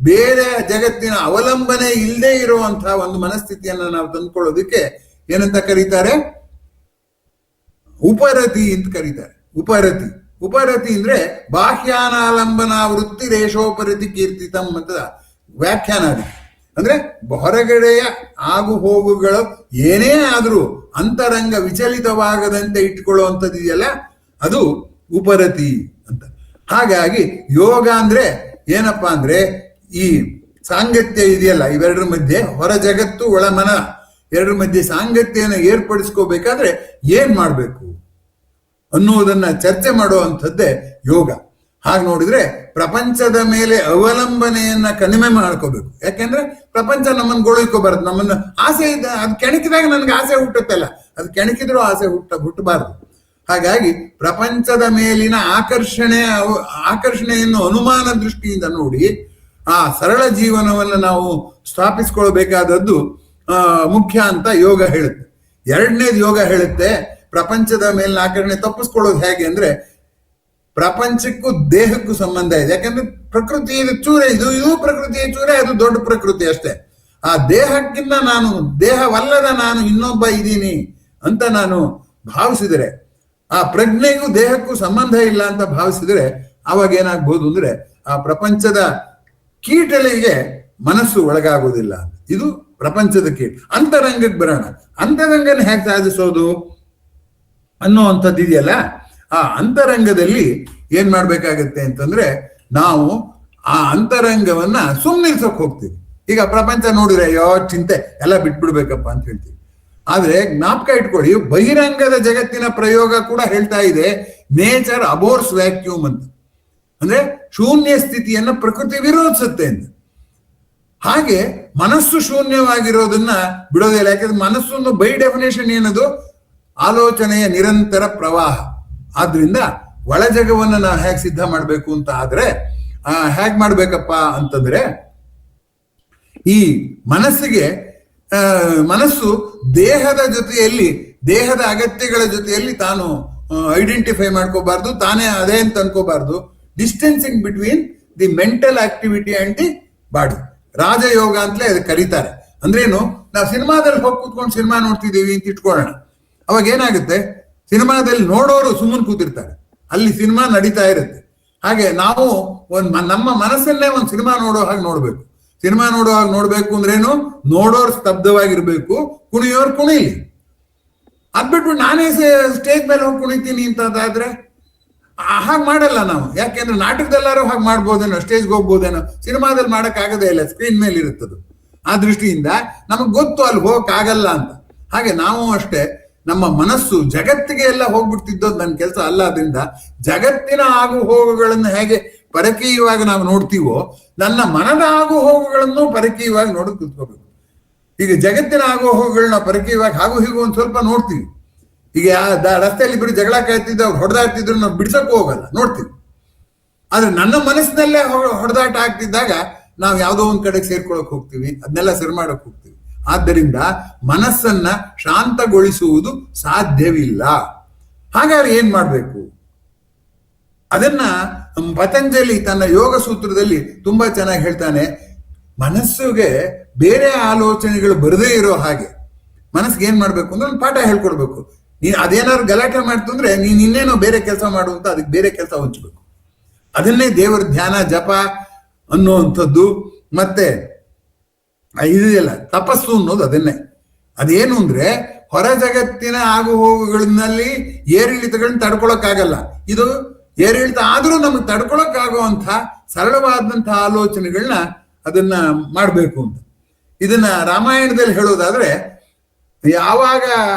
ಬೇರೆ ಜಗತ್ತಿನ ಅವಲಂಬನೆ ಇಲ್ಲದೆ ಇರುವಂತಹ ಒಂದು ಮನಸ್ಥಿತಿಯನ್ನ ನಾವು ತಂದ್ಕೊಳ್ಳೋದಕ್ಕೆ ಏನಂತ ಕರೀತಾರೆ? ಉಪರತಿ ಅಂತ ಕರೀತಾರೆ. ಉಪರತಿ ಅಂದ್ರೆ ಬಾಹ್ಯಾನಾಲಂಬನ ವೃತ್ತಿ ರೇಷೋಪರತಿ ಕೀರ್ತಿತಂ ಅಂತ ವ್ಯಾಖ್ಯಾನ. ಅಂದ್ರೆ ಹೊರಗಡೆಯ ಆಗು ಹೋಗುಗಳು ಏನೇ ಆದ್ರೂ ಅಂತರಂಗ ವಿಚಲಿತವಾಗದಂತೆ ಇಟ್ಕೊಳ್ಳುವಂಥದ್ದು ಇದೆಯಲ್ಲ, ಅದು ಉಪರತಿ ಅಂತ. ಹಾಗಾಗಿ ಯೋಗ ಅಂದ್ರೆ ಏನಪ್ಪಾ ಅಂದ್ರೆ, ಈ ಸಾಂಗತ್ಯ ಇದೆಯಲ್ಲ ಇವೆರಡರ ಮಧ್ಯೆ, ಹೊರ ಜಗತ್ತು ಒಳ ಮನ ಎರಡರ ಮಧ್ಯೆ ಸಾಂಗತ್ಯನ ಏರ್ಪಡಿಸ್ಕೋಬೇಕಾದ್ರೆ ಏನ್ ಮಾಡ್ಬೇಕು ಅನ್ನುವುದನ್ನ ಚರ್ಚೆ ಮಾಡುವಂಥದ್ದೇ ಯೋಗ. ಹಾಗೆ ನೋಡಿದ್ರೆ ಪ್ರಪಂಚದ ಮೇಲೆ ಅವಲಂಬನೆಯನ್ನ ಕಡಿಮೆ ಮಾಡ್ಕೋಬೇಕು. ಯಾಕೆಂದ್ರೆ ಪ್ರಪಂಚ ನಮ್ಮನ್ನು ಗೊಳಿಕೋಬಾರದು. ನಮ್ಮನ್ನ ಆಸೆ ಇದೆ, ಅದು ಕೆಣಕಿದಾಗ ನನ್ಗೆ ಆಸೆ ಹುಟ್ಟುತ್ತಲ್ಲ, ಅದು ಕೆಣಕಿದ್ರೂ ಆಸೆ ಹುಟ್ಟಬಾರದು. ಹಾಗಾಗಿ ಪ್ರಪಂಚದ ಮೇಲಿನ ಆಕರ್ಷಣೆಯನ್ನು ಅನುಮಾನ ದೃಷ್ಟಿಯಿಂದ ನೋಡಿ ಆ ಸರಳ ಜೀವನವನ್ನು ನಾವು ಸ್ಥಾಪಿಸ್ಕೊಳ್ಬೇಕಾದದ್ದು ಮುಖ್ಯ ಅಂತ ಯೋಗ ಹೇಳುತ್ತೆ. ಎರಡನೇದು ಯೋಗ ಹೇಳುತ್ತೆ, ಪ್ರಪಂಚದ ಮೇಲಿನ ಆಕರ್ಷಣೆ ತಪ್ಪಿಸ್ಕೊಳ್ಳೋದು ಹೇಗೆ ಅಂದ್ರೆ, ಪ್ರಪಂಚಕ್ಕೂ ದೇಹಕ್ಕೂ ಸಂಬಂಧ ಇದೆ. ಯಾಕಂದ್ರೆ ಪ್ರಕೃತಿ ಚೂರೆ, ಇದು ಪ್ರಕೃತಿಯ ಚೂರೆ, ಅದು ದೊಡ್ಡ ಪ್ರಕೃತಿ ಅಷ್ಟೇ. ಆ ದೇಹಕ್ಕಿಂತ ದೇಹವಲ್ಲದ ನಾನು ಇನ್ನೊಬ್ಬ ಇದ್ದೀನಿ ಅಂತ ನಾನು ಭಾವಿಸಿದರೆ, ಆ ಪ್ರಜ್ಞೆಗೂ ದೇಹಕ್ಕೂ ಸಂಬಂಧ ಇಲ್ಲ ಅಂತ ಭಾವಿಸಿದರೆ, ಅವಾಗ ಏನಾಗ್ಬೋದು ಅಂದ್ರೆ ಆ ಪ್ರಪಂಚದ ಕೀಟಲಿಗೆ ಮನಸ್ಸು ಒಳಗಾಗುವುದಿಲ್ಲ. ಇದು ಪ್ರಪಂಚದ ಕೀಟ. ಅಂತರಂಗಕ್ಕೆ ಬರೋಣ. ಅಂತರಂಗನ ಹೇಗೆ ಸಾಧಿಸೋದು ಅನ್ನುವಂಥದ್ದು ಇದೆಯಲ್ಲ, ಆ ಅಂತರಂಗದಲ್ಲಿ ಏನ್ ಮಾಡ್ಬೇಕಾಗತ್ತೆ ಅಂತಂದ್ರೆ, ನಾವು ಆ ಅಂತರಂಗವನ್ನ ಸುಮ್ಮನಿರ್ಸಕ್ ಹೋಗ್ತೀವಿ. ಈಗ ಪ್ರಪಂಚ ನೋಡಿದ್ರೆ ಅಯ್ಯೋ ಚಿಂತೆ ಎಲ್ಲ ಬಿಟ್ಬಿಡ್ಬೇಕಪ್ಪ ಅಂತ ಹೇಳ್ತೀವಿ. ಆದ್ರೆ ಜ್ಞಾಪಕ ಇಟ್ಕೊಳ್ಳಿ, ಬಹಿರಂಗದ ಜಗತ್ತಿನ ಪ್ರಯೋಗ ಕೂಡ ಹೇಳ್ತಾ ಇದೆ, ನೇಚರ್ ಅಬೋರ್ಸ್ ವ್ಯಾಕ್ಯೂಮ್ ಅಂತ. ಅಂದ್ರೆ ಶೂನ್ಯ ಸ್ಥಿತಿಯನ್ನ ಪ್ರಕೃತಿ ವಿರೋಧಿಸುತ್ತೆ ಅಂತ. ಹಾಗೆ ಮನಸ್ಸು ಶೂನ್ಯವಾಗಿರೋದನ್ನ ಬಿಡೋದಿಲ್ಲ. ಯಾಕಂದ್ರೆ ಮನಸ್ಸನ್ನು ಬೈ ಡೆಫಿನೇಷನ್ ಏನದು? ಆಲೋಚನೆಯ ನಿರಂತರ ಪ್ರವಾಹ. ಆದ್ರಿಂದ ಒಳ ಜಗವನ್ನು ನಾವು ಹೇಗೆ ಸಿದ್ಧ ಮಾಡ್ಬೇಕು ಅಂತ ಆದ್ರೆ ಹೇಗ್ ಮಾಡ್ಬೇಕಪ್ಪ ಅಂತಂದ್ರೆ, ಈ ಮನಸ್ಸು ದೇಹದ ಜೊತೆಯಲ್ಲಿ, ದೇಹದ ಅಗತ್ಯಗಳ ಜೊತೆಯಲ್ಲಿ ತಾನು ಐಡೆಂಟಿಫೈ ಮಾಡ್ಕೋಬಾರ್ದು, ತಾನೇ ಅದೇ ಅಂತ ಅನ್ಕೋಬಾರ್ದು. Distancing between the mental activity and the body, Rajayoga ಅಂತಲೇ ಅದಕ್ಕೆ ಕರೀತಾರೆ. ಅಂದ್ರೇನು? ನಾವು ಸಿನಿಮಾದಲ್ಲಿ ಹೋಗಿ ಕೂತ್ಕೊಂಡು ಸಿನಿಮಾ ನೋಡ್ತಿದ್ದೀವಿ ಅಂತ ಇಟ್ಕೊಳ್ಳೋಣ. ಅವಾಗ ಏನಾಗುತ್ತೆ, ಸಿನಿಮಾದಲ್ಲಿ ನೋಡೋರು ಸುಮ್ಮನೆ ಕೂತಿರ್ತಾರೆ, ಅಲ್ಲಿ ಸಿನಿಮಾ ನಡೀತಾ ಇರುತ್ತೆ. ಹಾಗೆ ನಾವು ನಮ್ಮ ಮನಸ್ಸಲ್ಲೇ ಒಂದು ಸಿನಿಮಾ ನೋಡೋ ಹಾಗೆ ನೋಡ್ಬೇಕು. ಸಿನಿಮಾ ನೋಡೋ ಹಾಗೆ ನೋಡ್ಬೇಕು ಅಂದ್ರೇನು? ನೋಡೋರು ಸ್ತಬ್ಧವಾಗಿರ್ಬೇಕು, ಕುಣಿಯೋರು ಕುಣಿಲಿ. ಅದ್ಬಿಟ್ಬಿಟ್ಟು ನಾನೇ ಸ್ಟೇಜ್ ಮೇಲೆ ಹೋಗಿ ಕುಣಿತೀನಿ ಅಂತಂದಾದ್ರೆ ಹಾಗೆ ಮಾಡಲ್ಲ ನಾವು. ಯಾಕೆಂದ್ರೆ ನಾಟಕದಲ್ಲಾರು ಹಾಗೆ ಮಾಡ್ಬೋದೇನೋ, ಸ್ಟೇಜ್ಗೆ ಹೋಗ್ಬೋದೇನೋ, ಸಿನಿಮಾದಲ್ಲಿ ಮಾಡಕ್ ಆಗದೇ ಇಲ್ಲ, ಸ್ಕ್ರೀನ್ ಮೇಲೆ ಇರುತ್ತದು. ಆ ದೃಷ್ಟಿಯಿಂದ ನಮಗ್ ಗೊತ್ತು ಅಲ್ಲಿ ಹೋಗಕ್ ಆಗಲ್ಲ ಅಂತ. ಹಾಗೆ ನಾವು ಅಷ್ಟೇ, ನಮ್ಮ ಮನಸ್ಸು ಜಗತ್ತಿಗೆ ಎಲ್ಲ ಹೋಗ್ಬಿಡ್ತಿದ್ದೋದು ನನ್ನ ಕೆಲಸ ಅಲ್ಲ. ಅದರಿಂದ ಜಗತ್ತಿನ ಆಗು ಹೋಗುಗಳನ್ನು ಹೇಗೆ ಪರಕೀಯವಾಗಿ ನಾವು ನೋಡ್ತೀವೋ, ನನ್ನ ಮನದ ಆಗು ಹೋಗುಗಳನ್ನು ಪರಕೀಯವಾಗಿ ನೋಡೋದು ಕೂತ್ಕೋಬೇಕು. ಈಗ ಜಗತ್ತಿನ ಆಗು ಹೋಗುಗಳನ್ನ ಪರಕೀಯವಾಗಿ ಹಾಗೂ ಹೀಗೂ ಒಂದ್ ಸ್ವಲ್ಪ ನೋಡ್ತೀವಿ. ಈಗ ರಸ್ತೆಯಲ್ಲಿ ಇಬ್ಬರು ಜಗಳ ಕಾಯ್ತಿದ್ದು ಅವ್ರು ಹೊಡೆದಾಡ್ತಿದ್ರು, ನಾವು ಬಿಡ್ಸಕ್ಕೂ ಹೋಗಲ್ಲ, ನೋಡ್ತೀವಿ. ಆದ್ರೆ ನನ್ನ ಮನಸ್ಸಿನಲ್ಲೇ ಹೊಡೆದಾಟ ಆಗ್ತಿದ್ದಾಗ ನಾವು ಯಾವುದೋ ಒಂದ್ ಕಡೆಗೆ ಸೇರ್ಕೊಳಕ್ ಹೋಗ್ತೀವಿ, ಅದನ್ನೆಲ್ಲ ಸರಿ ಮಾಡಕ್ ಹೋಗ್ತೀವಿ. ಆದ್ದರಿಂದ ಮನಸ್ಸನ್ನ ಶಾಂತಗೊಳಿಸುವುದು ಸಾಧ್ಯವಿಲ್ಲ. ಹಾಗಾದ್ರೆ ಏನ್ ಮಾಡ್ಬೇಕು? ಅದನ್ನ ಪತಂಜಲಿ ತನ್ನ ಯೋಗ ಸೂತ್ರದಲ್ಲಿ ತುಂಬಾ ಚೆನ್ನಾಗಿ ಹೇಳ್ತಾನೆ. ಮನಸ್ಸಿಗೆ ಬೇರೆ ಆಲೋಚನೆಗಳು ಬರದೇ ಇರೋ ಹಾಗೆ ಮನಸ್ಸಿಗೆ ಏನ್ ಮಾಡ್ಬೇಕು ಅಂದ್ರೆ ಒಂದು ಪಾಠ ಹೇಳ್ಕೊಡ್ಬೇಕು. ನೀನ್ ಅದೇನಾದ್ರು ಗಲಾಟೆ ಮಾಡ್ತು ಅಂದ್ರೆ ನೀನ್ ಇನ್ನೇನೋ ಬೇರೆ ಕೆಲಸ ಮಾಡು ಅಂತ ಅದಕ್ಕೆ ಬೇರೆ ಕೆಲಸ ಹೊಂಚಬೇಕು. ಅದನ್ನೇ ದೇವರ ಧ್ಯಾನ ಜಪ ಅನ್ನುವಂಥದ್ದು. ಮತ್ತೆ ಇದೆಯಲ್ಲ ತಪಸ್ಸು ಅನ್ನೋದು ಅದನ್ನೇ. ಅದೇನು ಅಂದ್ರೆ ಹೊರ ಜಗತ್ತಿನ ಆಗು ಹೋಗುಗಳಲ್ಲಿ ಏರಿಳಿತಗಳನ್ನ ತಡ್ಕೊಳಕ್ಕಾಗಲ್ಲ. ಇದು ಏರಿಳಿತ ಆದ್ರೂ ನಮಗೆ ತಡ್ಕೊಳಕ್ಕಾಗುವಂಥ ಸರಳವಾದಂತಹ ಆಲೋಚನೆಗಳನ್ನ ಅದನ್ನ ಮಾಡಬೇಕು ಅಂತ. ಇದನ್ನ ರಾಮಾಯಣದಲ್ಲಿ ಹೇಳೋದಾದ್ರೆ, ಯಾವಾಗ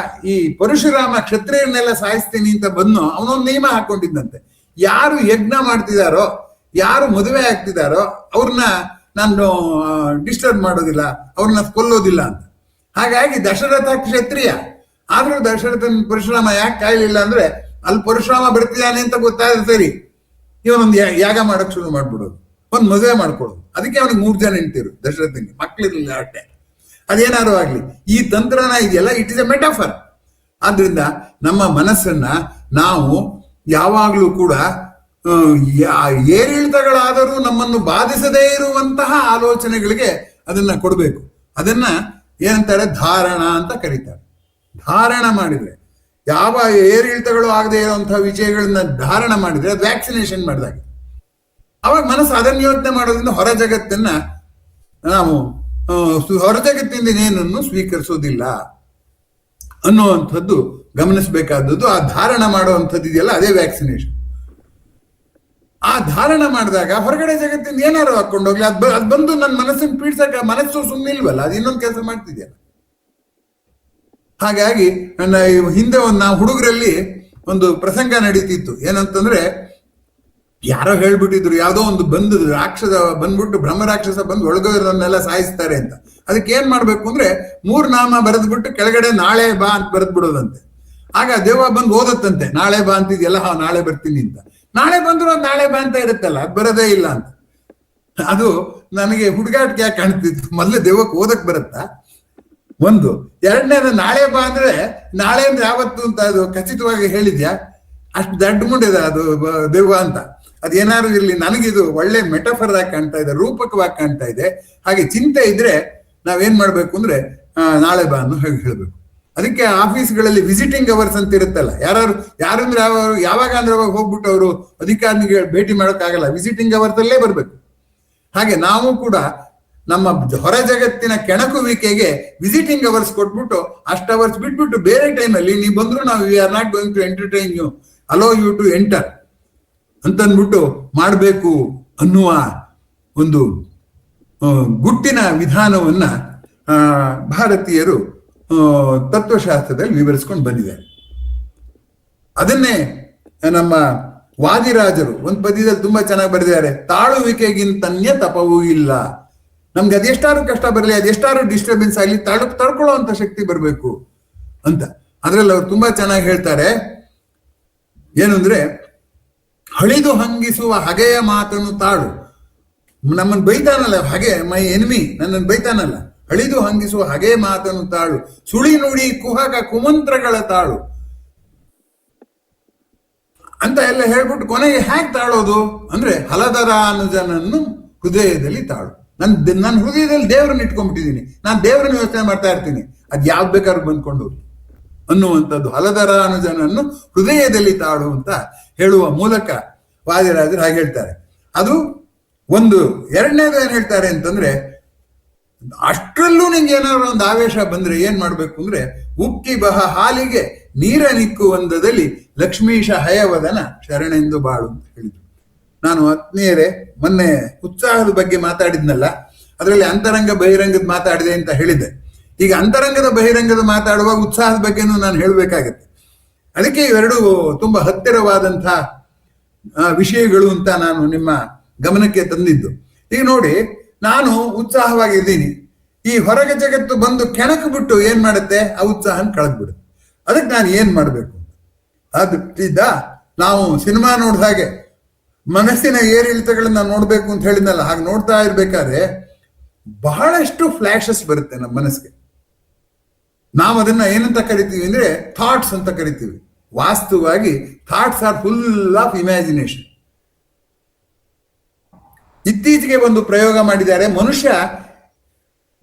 ಈ ಪರಶುರಾಮ ಕ್ಷತ್ರಿಯರನ್ನೆಲ್ಲ ಸಾಯಿಸ್ತೀನಿ ಅಂತ ಬಂದು ಅವನೊಂದು ನಿಯಮ ಹಾಕೊಂಡಿದ್ದಂತೆ, ಯಾರು ಯಜ್ಞ ಮಾಡ್ತಿದಾರೋ, ಯಾರು ಮದುವೆ ಆಗ್ತಿದಾರೋ ಅವ್ರನ್ನ ನಾನು ಡಿಸ್ಟರ್ಬ್ ಮಾಡೋದಿಲ್ಲ, ಅವ್ರನ್ನ ಕೊಲ್ಲೋದಿಲ್ಲ ಅಂತ. ಹಾಗಾಗಿ ದಶರಥ ಕ್ಷತ್ರಿಯ ಆದ್ರೂ ದಶರಥನ ಪರಶುರಾಮ ಯಾಕೆ ಕಾಯ್ಲಿಲ್ಲ ಅಂದ್ರೆ, ಅಲ್ಲಿ ಪರಶುರಾಮ ಬರ್ತಿದ್ದಾನೆ ಅಂತ ಗೊತ್ತಾದ್ರೆ ಸರಿ, ಇವನೊಂದು ಯಾಗ ಮಾಡಕ್ ಶುರು ಮಾಡ್ಬಿಡೋದು, ಒಂದ್ ಮದುವೆ ಮಾಡ್ಕೊಳ್ಳೋದು. ಅದಕ್ಕೆ ಅವನಿಗೆ 3 ಜನ ಹೆಂಡ್ತಿರು, ದಶರಥನಿಗೆ ಮಕ್ಳಿರ್ಲಿಲ್ಲ ಅಷ್ಟೇ. ಅದೇನಾದ್ರು ಆಗ್ಲಿ, ಈ ತಂತ್ರನ ಇದೆಯಲ್ಲ, ಇಟ್ ಇಸ್ ಎ ಮೆಟಾಫರ್. ಆದ್ರಿಂದ ನಮ್ಮ ಮನಸ್ಸನ್ನ ನಾವು ಯಾವಾಗ್ಲೂ ಕೂಡ ಏರಿಳಿತಗಳಾದರೂ ನಮ್ಮನ್ನು ಬಾಧಿಸದೇ ಇರುವಂತಹ ಆಲೋಚನೆಗಳಿಗೆ ಅದನ್ನ ಕೊಡಬೇಕು. ಅದನ್ನ ಏನಂತಾರೆ, ಧಾರಣ ಅಂತ ಕರೀತಾರೆ. ಧಾರಣ ಮಾಡಿದ್ರೆ, ಯಾವ ಏರಿಳಿತಗಳು ಆಗದೆ ಇರುವಂತಹ ವಿಷಯಗಳನ್ನ ಧಾರಣ ಮಾಡಿದ್ರೆ ಅದು ವ್ಯಾಕ್ಸಿನೇಷನ್ ಮಾಡಿದಾಗ, ಅವಾಗ ಮನಸ್ಸು ಅದನ್ನ ಯೋಚನೆ ಮಾಡೋದ್ರಿಂದ ಹೊರ ಜಗತ್ತನ್ನ ನಾವು ಹೊರ ಜಗತ್ತಿಂದ ಏನನ್ನು ಸ್ವೀಕರಿಸೋದಿಲ್ಲ ಅನ್ನುವಂಥದ್ದು ಗಮನಿಸಬೇಕಾದದ್ದು. ಆ ಧಾರಣ ಮಾಡುವಂಥದ್ದು ಇದೆಯಲ್ಲ, ಅದೇ ವ್ಯಾಕ್ಸಿನೇಷನ್. ಆ ಧಾರಣ ಮಾಡಿದಾಗ ಹೊರಗಡೆ ಜಗತ್ತಿಂದ ಏನಾರು ಹಾಕೊಂಡೋಗ್ಲಿ, ಅದ್ ಬಂದು ನನ್ನ ಮನಸ್ಸನ್ನು ಪೀಡ್ಸಕ್ಕೆ ಮನಸ್ಸು ಸುಮ್ಮನೆ ಇಲ್ವಲ್ಲ, ಅದು ಇನ್ನೊಂದು ಕೆಲಸ ಮಾಡ್ತಿದ್ಯಲ್ಲ. ಹಾಗಾಗಿ ನನ್ನ ಹಿಂದೆ ನಾವು ಹುಡುಗರಲ್ಲಿ ಒಂದು ಪ್ರಸಂಗ ನಡೀತಿತ್ತು. ಏನಂತಂದ್ರೆ, ಯಾರೋ ಹೇಳ್ಬಿಟ್ಟಿದ್ರು, ಯಾವುದೋ ಒಂದು ಬಂದು ರಾಕ್ಷಸ ಬಂದ್ಬಿಟ್ಟು ಬ್ರಹ್ಮ ರಾಕ್ಷಸ ಬಂದು ಒಳಗೋರನ್ನೆಲ್ಲ ಸಾಯಿಸ್ತಾರೆ ಅಂತ. ಅದಕ್ಕೆ ಏನ್ ಮಾಡ್ಬೇಕು ಅಂದ್ರೆ 3 ನಾಮ ಬರೆದ್ಬಿಟ್ಟು ಕೆಳಗಡೆ ನಾಳೆ ಬಾ ಅಂತ ಬರೆದ್ ಬಿಡೋದಂತೆ. ಆಗ ದೆವ್ವ ಬಂದು ಓದತ್ತಂತೆ, ನಾಳೆ ಬಾ ಅಂತಿದ್ಯಲ್ಲ, ನಾಳೆ ಬರ್ತೀನಿ ಅಂತ. ನಾಳೆ ಬಂದ್ರು ಅದು ನಾಳೆ ಬಾ ಅಂತ ಇರುತ್ತಲ್ಲ, ಅದು ಬರೋದೇ ಇಲ್ಲ ಅಂತ. ಅದು ನನಗೆ ಹುಡುಗಾಟಿಗೆ ಯಾಕೆ ಕಾಣ್ತಿತ್ತು. ಮೊದಲೇ ದೆವ್ವಕ್ಕೆ ಓದಕ್ ಬರುತ್ತಾ ಒಂದು, ಎರಡನೇದು ನಾಳೆ ಬಾ ಅಂದ್ರೆ ನಾಳೆ ಅಂದ್ರೆ ಯಾವತ್ತು ಅಂತ ಅದು ಖಚಿತವಾಗಿ ಹೇಳಿದ್ಯಾ, ಅಷ್ಟು ದಡ್ಡ ಮುಂಡಿದ ಅದು ದೆವ್ವ ಅಂತ. ಅದೇನಾದ್ರು ಇರ್ಲಿ, ನನಗಿದು ಒಳ್ಳೆ ಮೆಟಫರ್ ಆಗಿ ಕಾಣ್ತಾ ಇದೆ, ರೂಪಕವಾಗಿ ಕಾಣ್ತಾ ಇದೆ. ಹಾಗೆ ಚಿಂತೆ ಇದ್ರೆ ನಾವೇನ್ ಮಾಡ್ಬೇಕು ಅಂದ್ರೆ ನಾಳೆ ಬಾ ಅನ್ನೋ ಹೇಳ್ಬೇಕು. ಅದಕ್ಕೆ ಆಫೀಸ್ಗಳಲ್ಲಿ ವಿಸಿಟಿಂಗ್ ಅವರ್ಸ್ ಅಂತ ಇರುತ್ತಲ್ಲ, ಯಾರಂದ್ರೆ ಯಾವಾಗ ಅಂದ್ರೆ ಅವಾಗ ಹೋಗ್ಬಿಟ್ಟು ಅವರು ಅಧಿಕಾರಿಗಳಿಗೆ ಭೇಟಿ ಮಾಡೋಕ್ಕಾಗಲ್ಲ, ವಿಸಿಟಿಂಗ್ ಅವರ್ಸ್ ಅಲ್ಲೇ ಬರ್ಬೇಕು. ಹಾಗೆ ನಾವು ಕೂಡ ನಮ್ಮ ಹೊರ ಜಗತ್ತಿನ ಕೆಣಕುವಿಕೆಗೆ ವಿಸಿಟಿಂಗ್ ಅವರ್ಸ್ ಕೊಟ್ಬಿಟ್ಟು ಅಷ್ಟು ಅವರ್ಸ್ ಬಿಟ್ಬಿಟ್ಟು ಬೇರೆ ಟೈಮಲ್ಲಿ ನೀವು ಬಂದ್ರು ನಾವು we are not going to entertain you, allow you to enter ಅಂತಂದ್ಬಿಟ್ಟು ಮಾಡಬೇಕು ಅನ್ನುವ ಒಂದು ಗುಟ್ಟಿನ ವಿಧಾನವನ್ನ ಭಾರತೀಯರು ತತ್ವಶಾಸ್ತ್ರದಲ್ಲಿ ವಿವರಿಸ್ಕೊಂಡು ಬಂದಿದ್ದಾರೆ. ಅದನ್ನೇ ನಮ್ಮ ವಾದಿರಾಜರು ಒಂದು ಪದ್ಯದಲ್ಲಿ ತುಂಬಾ ಚೆನ್ನಾಗಿ ಬರೆದಿದ್ದಾರೆ. ತಾಳುವಿಕೆಗಿಂತನ್ಯ ತಪವೂ ಇಲ್ಲ. ನಮ್ಗೆ ಅದೆಷ್ಟಾರು ಕಷ್ಟ ಬರಲಿ, ಅದೆಷ್ಟಾರು ಡಿಸ್ಟರ್ಬೆನ್ಸ್ ಆಗಲಿ, ತಡ್ಕೊಳ್ಳೋ ಅಂತ ಶಕ್ತಿ ಬರಬೇಕು ಅಂತ. ಅದ್ರಲ್ಲಿ ಅವ್ರು ತುಂಬಾ ಚೆನ್ನಾಗಿ ಹೇಳ್ತಾರೆ. ಏನು ಅಂದ್ರೆ, ಹಳಿದು ಹಂಗಿಸುವ ಹಗೆಯ ಮಾತನ್ನು ತಾಳು. ನಮ್ಮನ್ನು ಬೈತಾನಲ್ಲ ಹಗೆ, ಮೈ ಎನಿಮಿ ನನ್ನನ್ನು ಬೈತಾನಲ್ಲ, ಹಳಿದು ಹಂಗಿಸುವ ಹಗೆ ಮಾತನ್ನು ತಾಳು, ಸುಳಿ ನುಡಿ ಕುಹಕ ಕುಮಂತ್ರಗಳ ತಾಳು ಅಂತ ಎಲ್ಲ ಹೇಳ್ಬಿಟ್ಟು ಕೊನೆಗೆ ಹ್ಯಾಕ್ ತಾಳೋದು ಅಂದ್ರೆ, ಹಲದರ ಅನುಜನನ್ನು ಹೃದಯದಲ್ಲಿ ತಾಳು. ನನ್ನ ಹೃದಯದಲ್ಲಿ ದೇವರನ್ನ ಇಟ್ಕೊಂಡ್ಬಿಟ್ಟಿದ್ದೀನಿ, ನಾನು ದೇವರನ್ನ ಯೋಚನೆ ಮಾಡ್ತಾ ಇರ್ತೀನಿ, ಅದ್ ಯಾವ್ದು ಬೇಕಾದ್ರೂ ಬಂದ್ಕೊಂಡು ಅನ್ನುವಂಥದ್ದು. ಹಲದರ ಅನುಜನನ್ನು ಹೃದಯದಲ್ಲಿ ತಾಳು ಅಂತ ಹೇಳುವ ಮೂಲಕ ವಾದಿರಾಜರು ಹಾಗೆ ಹೇಳ್ತಾರೆ. ಅದು ಒಂದು. ಎರಡನೇದು ಏನ್ ಹೇಳ್ತಾರೆ ಅಂತಂದ್ರೆ, ಅಷ್ಟರಲ್ಲೂ ನಿಂಗೆ ಏನಾದ್ರು ಒಂದು ಆವೇಶ ಬಂದ್ರೆ ಏನ್ ಮಾಡ್ಬೇಕು ಅಂದ್ರೆ, ಉಕ್ಕಿ ಬಹ ಹಾಲಿಗೆ ನೀರ ನಿಕ್ಕುವಂದದಲ್ಲಿ ಲಕ್ಷ್ಮೀಶ ಹಯವದನ ಶರಣೆಂದು ಬಾಳು ಅಂತ ಹೇಳಿದ್ರು. ನಾನು ಆತ್ಮೀಯರೇ, ಮೊನ್ನೆ ಉತ್ಸಾಹದ ಬಗ್ಗೆ ಮಾತಾಡಿದ್ನಲ್ಲ, ಅದರಲ್ಲಿ ಅಂತರಂಗ ಬಹಿರಂಗದ ಮಾತಾಡಿದೆ ಅಂತ ಹೇಳಿದ್ದೆ. ಈಗ ಅಂತರಂಗದ ಬಹಿರಂಗದ ಮಾತಾಡುವಾಗ ಉತ್ಸಾಹದ ಬಗ್ಗೆನೂ ನಾನು ಹೇಳಬೇಕಾಗತ್ತೆ. ಅದಕ್ಕೆ ಇವೆರಡು ತುಂಬಾ ಹತ್ತಿರವಾದಂಥ ವಿಷಯಗಳು ಅಂತ ನಾನು ನಿಮ್ಮ ಗಮನಕ್ಕೆ ತಂದಿದ್ದು. ಈಗ ನೋಡಿ, ನಾನು ಉತ್ಸಾಹವಾಗಿದ್ದೀನಿ, ಈ ಹೊರಗೆ ಜಗತ್ತು ಬಂದು ಕೆಣಕು ಬಿಟ್ಟು ಏನ್ ಮಾಡುತ್ತೆ, ಆ ಉತ್ಸಾಹನ ಕಳೆದ್ಬಿಡುತ್ತೆ. ಅದಕ್ಕೆ ನಾನು ಏನ್ ಮಾಡ್ಬೇಕು? ಅದಿದ್ದ ನಾವು ಸಿನಿಮಾ ನೋಡಿದ ಹಾಗೆ ಮನಸ್ಸಿನ ಏರಿಳಿತಗಳನ್ನ ನೋಡ್ಬೇಕು ಅಂತ ಹೇಳಿದ್ನಲ್ಲ, ಹಾಗೆ ನೋಡ್ತಾ ಇರ್ಬೇಕಾದ್ರೆ ಬಹಳಷ್ಟು ಫ್ಲಾಶಸ್ ಬರುತ್ತೆ ನಮ್ಮ ಮನಸ್ಸಿಗೆ. ನಾವು ಅದನ್ನ ಏನಂತ ಕರಿತೀವಿ ಅಂದ್ರೆ ಥಾಟ್ಸ್ ಅಂತ ಕರಿತೀವಿ. ವಾಸ್ತವವಾಗಿ thoughts are full of imagination. ಇತ್ತೀಚೆಗೆ ಒಂದು ಪ್ರಯೋಗ ಮಾಡಿದ್ದಾರೆ. ಮನುಷ್ಯ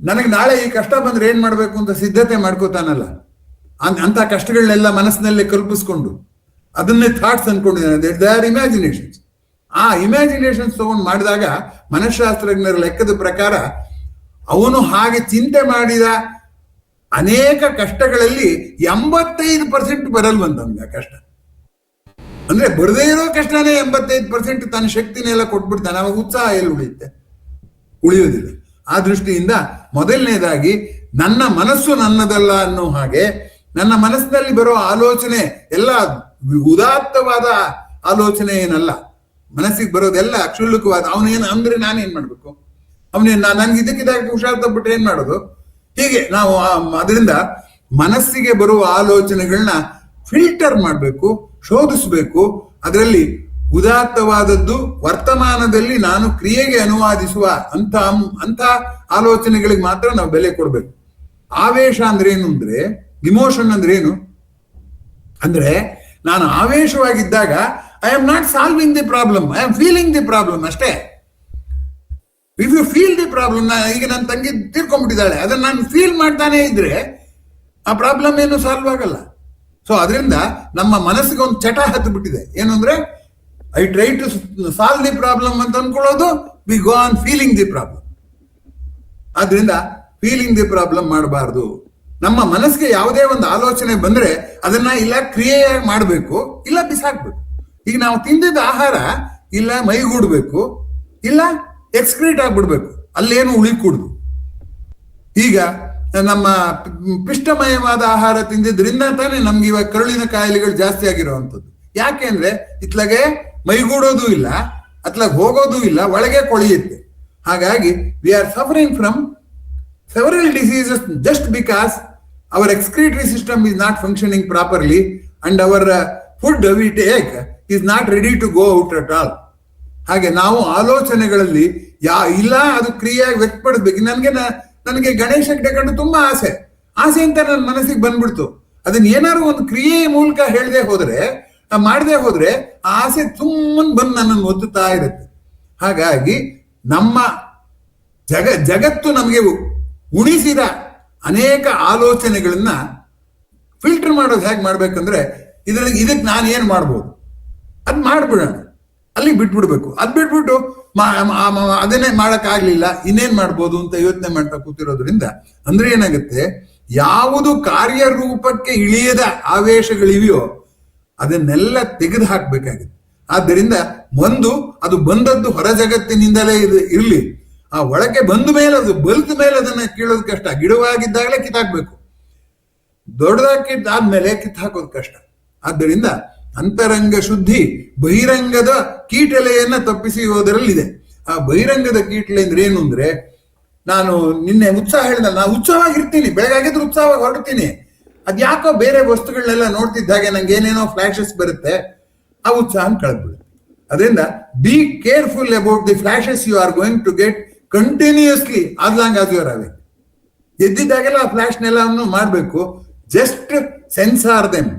ನನಗೆ ನಾಳೆ ಈ ಕಷ್ಟ ಬಂದ್ರೆ ಏನ್ ಮಾಡ್ಬೇಕು ಅಂತ ಸಿದ್ಧತೆ ಮಾಡ್ಕೋತಾನಲ್ಲ, ಅಂತ ಕಷ್ಟಗಳನ್ನೆಲ್ಲ ಮನಸ್ಸಿನಲ್ಲೇ ಕಲ್ಪಿಸ್ಕೊಂಡು ಅದನ್ನೇ ಥಾಟ್ಸ್ ಅನ್ಕೊಂಡಿದ್ದಾನೆ. They are imaginations. ಆ ಇಮ್ಯಾಜಿನೇಷನ್ಸ್ ತಗೊಂಡು ಮಾಡಿದಾಗ ಮನಃಶಾಸ್ತ್ರಜ್ಞರ ಲೆಕ್ಕದ ಪ್ರಕಾರ ಅವನು ಹಾಗೆ ಚಿಂತೆ ಮಾಡಿದ ಅನೇಕ ಕಷ್ಟಗಳಲ್ಲಿ 85% ಬರಲ್ವಂತ ನಮ್ಗೆ ಆ ಕಷ್ಟ. ಅಂದ್ರೆ ಬರದೇ ಇರೋ ಕಷ್ಟನೇ 85% ತನ್ನ ಶಕ್ತಿನೆಲ್ಲ ಕೊಟ್ಬಿಡ್ತಾನೆ. ಅವಾಗ ಉತ್ಸಾಹ ಎಲ್ಲಿ ಉಳಿಯೋದಿಲ್ಲ. ಆ ದೃಷ್ಟಿಯಿಂದ ಮೊದಲನೇದಾಗಿ ನನ್ನ ಮನಸ್ಸು ನನ್ನದಲ್ಲ ಅನ್ನೋ ಹಾಗೆ ನನ್ನ ಮನಸ್ಸಿನಲ್ಲಿ ಬರೋ ಆಲೋಚನೆ ಎಲ್ಲ ಉದಾತ್ತವಾದ ಆಲೋಚನೆ ಏನಲ್ಲ. ಮನಸ್ಸಿಗೆ ಬರೋದೆಲ್ಲ ಕ್ಷುಲ್ಲಕವಾದ ಅವನೇನು ಅಂದ್ರೆ ನಾನೇನ್ ಮಾಡ್ಬೇಕು, ನನ್ಗೆ ಇದಕ್ಕಿದಾಗ ಹುಷಾರ್ ತಪ್ಪಿಟ್ರೆ ಏನ್ ಮಾಡೋದು? ಹೀಗೆ ನಾವು ಅದರಿಂದ ಮನಸ್ಸಿಗೆ ಬರುವ ಆಲೋಚನೆಗಳನ್ನ ಫಿಲ್ಟರ್ ಮಾಡಬೇಕು, ಶೋಧಿಸ್ಬೇಕು. ಅದರಲ್ಲಿ ಉದಾತ್ತವಾದದ್ದು ವರ್ತಮಾನದಲ್ಲಿ ನಾನು ಕ್ರಿಯೆಗೆ ಅನುವಾದಿಸುವ ಅಂತ ಆಲೋಚನೆಗಳಿಗೆ ಮಾತ್ರ ನಾವು ಬೆಲೆ ಕೊಡ್ಬೇಕು. ಆವೇಶ ಅಂದ್ರೆ ಏನು ಅಂದ್ರೆ, ಇಮೋಷನ್ ಅಂದ್ರೆ ಏನು ಅಂದ್ರೆ, ನಾನು ಆವೇಶವಾಗಿದ್ದಾಗ I am not solving the problem, I am feeling the problem ಅಷ್ಟೇ. If you feel the problem, ಈಗ ನನ್ನ ತಂಗಿ ತೀರ್ಕೊಂಡ್ಬಿಟ್ಟಿದ್ದಾಳೆ, ಅದನ್ನ ನಾನು ಫೀಲ್ ಮಾಡ್ತಾನೆ ಇದ್ರೆ ಆ ಪ್ರಾಬ್ಲಮ್ ಏನು ಸಾಲ್ವ್ ಆಗಲ್ಲ. ಸೊ ಅದರಿಂದ ನಮ್ಮ ಮನಸ್ಸಿಗೆ ಒಂದು ಚಟ ಹತ್ತು ಬಿಟ್ಟಿದೆ. ಏನು ಅಂದ್ರೆ, I try to solve the problem ಅಂತ ಅನ್ಕೊಳ್ಳೋದು, we go on feeling the problem. ಆದ್ರಿಂದ ಫೀಲಿಂಗ್ ದಿ ಪ್ರಾಬ್ಲಮ್ ಮಾಡಬಾರ್ದು. ನಮ್ಮ ಮನಸ್ಸಿಗೆ ಯಾವುದೇ ಒಂದು ಆಲೋಚನೆ ಬಂದ್ರೆ ಅದನ್ನ ಇಲ್ಲ ಕ್ರಿಯೆಯಾಗಿ ಮಾಡಬೇಕು, ಇಲ್ಲ ಬಿಸಾಕ್ಬೇಕು. ಈಗ ನಾವು ತಿಂದಿದ್ದ ಆಹಾರ ಇಲ್ಲ ಮೈಗೂಡ್ಬೇಕು, ಇಲ್ಲ ಎಕ್ಸ್ಕ್ರೀಟ್ ಆಗ್ಬಿಡ್ಬೇಕು, ಅಲ್ಲೇನು ಉಳಿಕೂಡ್ದು. ಈಗ ನಮ್ಮ ಪಿಷ್ಟಮಯವಾದ ಆಹಾರ ತಿಂದಿದ್ರಿಂದ ತಾನೇ ನಮ್ಗೆ ಇವಾಗ ಕರುಳಿನ ಕಾಯಿಲೆಗಳು ಜಾಸ್ತಿ ಆಗಿರುವಂಥದ್ದು. ಯಾಕೆ ಅಂದ್ರೆ ಇತ್ಲಾಗೆ ಮೈಗೂಡೋದು ಇಲ್ಲ, ಅತ್ಲಾಗ ಹೋಗೋದು ಇಲ್ಲ, ಒಳಗೆ ಕೊಳೆಯುತ್ತೆ. ಹಾಗಾಗಿ we are suffering from several diseases just because our excretory system is not functioning properly and our food we take is not ready to go out at all. ಹಾಗೆ ನಾವು ಆಲೋಚನೆಗಳಲ್ಲಿ ಇಲ್ಲ ಅದು ಕ್ರಿಯೆಯಾಗಿ ವ್ಯಕ್ತಪಡಿಸ್ಬೇಕು. ನನಗೆ ಗಣೇಶ ಕಂಡು ತುಂಬಾ ಆಸೆ ಅಂತ ನನ್ನ ಮನಸ್ಸಿಗೆ ಬಂದ್ಬಿಡ್ತು. ಅದನ್ನ ಏನಾದ್ರು ಒಂದು ಕ್ರಿಯೆ ಮೂಲಕ ಮಾಡದೆ ಹೋದ್ರೆ ಆ ಆಸೆ ಸುಮ್ಮನೆ ಬಂದು ನನ್ನನ್ನು ಒತ್ತುತ್ತಾ ಇರುತ್ತೆ. ಹಾಗಾಗಿ ನಮ್ಮ ಜಗತ್ತು ನಮಗೆ ಉಣಿಸಿದ ಅನೇಕ ಆಲೋಚನೆಗಳನ್ನ ಫಿಲ್ಟರ್ ಮಾಡೋದು ಹೇಗೆ ಮಾಡ್ಬೇಕಂದ್ರೆ, ಇದಕ್ಕೆ ನಾನು ಏನ್ ಮಾಡ್ಬೋದು ಅದ್ ಮಾಡ್ಬಿಡೋಣ, ಅಲ್ಲಿ ಬಿಟ್ಬಿಡ್ಬೇಕು. ಅದ್ ಬಿಟ್ಬಿಟ್ಟು ಅದನ್ನೇ ಮಾಡಕ್ಕಾಗ್ಲಿಲ್ಲ ಇನ್ನೇನ್ ಮಾಡ್ಬೋದು ಅಂತ ಯೋಚನೆ ಮಾಡ್ತಾ ಕೂತಿರೋದ್ರಿಂದ ಅಂದ್ರೆ ಏನಾಗುತ್ತೆ, ಯಾವುದು ಕಾರ್ಯರೂಪಕ್ಕೆ ಇಳಿಯದ ಆವೇಶಗಳಿವೆಯೋ ಅದನ್ನೆಲ್ಲ ತೆಗೆದು ಹಾಕ್ಬೇಕಾಗುತ್ತೆ. ಆದ್ದರಿಂದ ಅದು ಬಂದದ್ದು ಹೊರ ಜಗತ್ತಿನಿಂದಲೇ ಇರ್ಲಿ, ಆ ಒಳಗೆ ಬಂದ ಮೇಲೆ ಅದು ಬಲ್ತ ಮೇಲೆ ಅದನ್ನ ಕೀಳೋದು ಕಷ್ಟ. ಗಿಡವಾಗಿದ್ದಾಗಲೇ ಕಿತ್ತಾಕ್ಬೇಕು, ದೊಡ್ಡದಾಗಿ ಕಿತ್ತಾದ್ಮೇಲೆ ಕಿತ್ತಾಕೋದು ಕಷ್ಟ. ಆದ್ದರಿಂದ ಅಂತರಂಗ ಶುದ್ಧಿ ಬಹಿರಂಗದ ಕೀಟಲೆಯನ್ನ ತಪ್ಪಿಸಿ ಹೋದರಲ್ಲಿದೆ. ಆ ಬಹಿರಂಗದ ಕೀಟಲೆ ಅಂದ್ರೆ ಏನು ಅಂದ್ರೆ, ನಾನು ನಿನ್ನೆ ಉತ್ಸಾಹ ಹೇಳಿದ, ನಾನು ಉತ್ಸಾಹವಾಗಿರ್ತೀನಿ, ಬೆಳಗಾಗಿದ್ರೆ ಉತ್ಸಾಹವಾಗಿ ಹೊರಡ್ತೀನಿ. ಅದ್ಯಾಕೋ ಬೇರೆ ವಸ್ತುಗಳನ್ನೆಲ್ಲ ನೋಡ್ತಿದ್ದಾಗೆ ನಂಗೆ ಏನೇನೋ ಫ್ಲಾಶಸ್ ಬರುತ್ತೆ, ಆ ಉತ್ಸಾಹ ಕಳೆದ್ಬಿಡುತ್ತೆ. ಅದರಿಂದ be careful about the flashes you are going to get continuously as long as you're awake. ಎದ್ದಿದ್ದಾಗೆಲ್ಲ ಆ ಫ್ಲಾಶ್ನೆಲ್ಲವನ್ನು ಮಾಡಬೇಕು. Just censor them.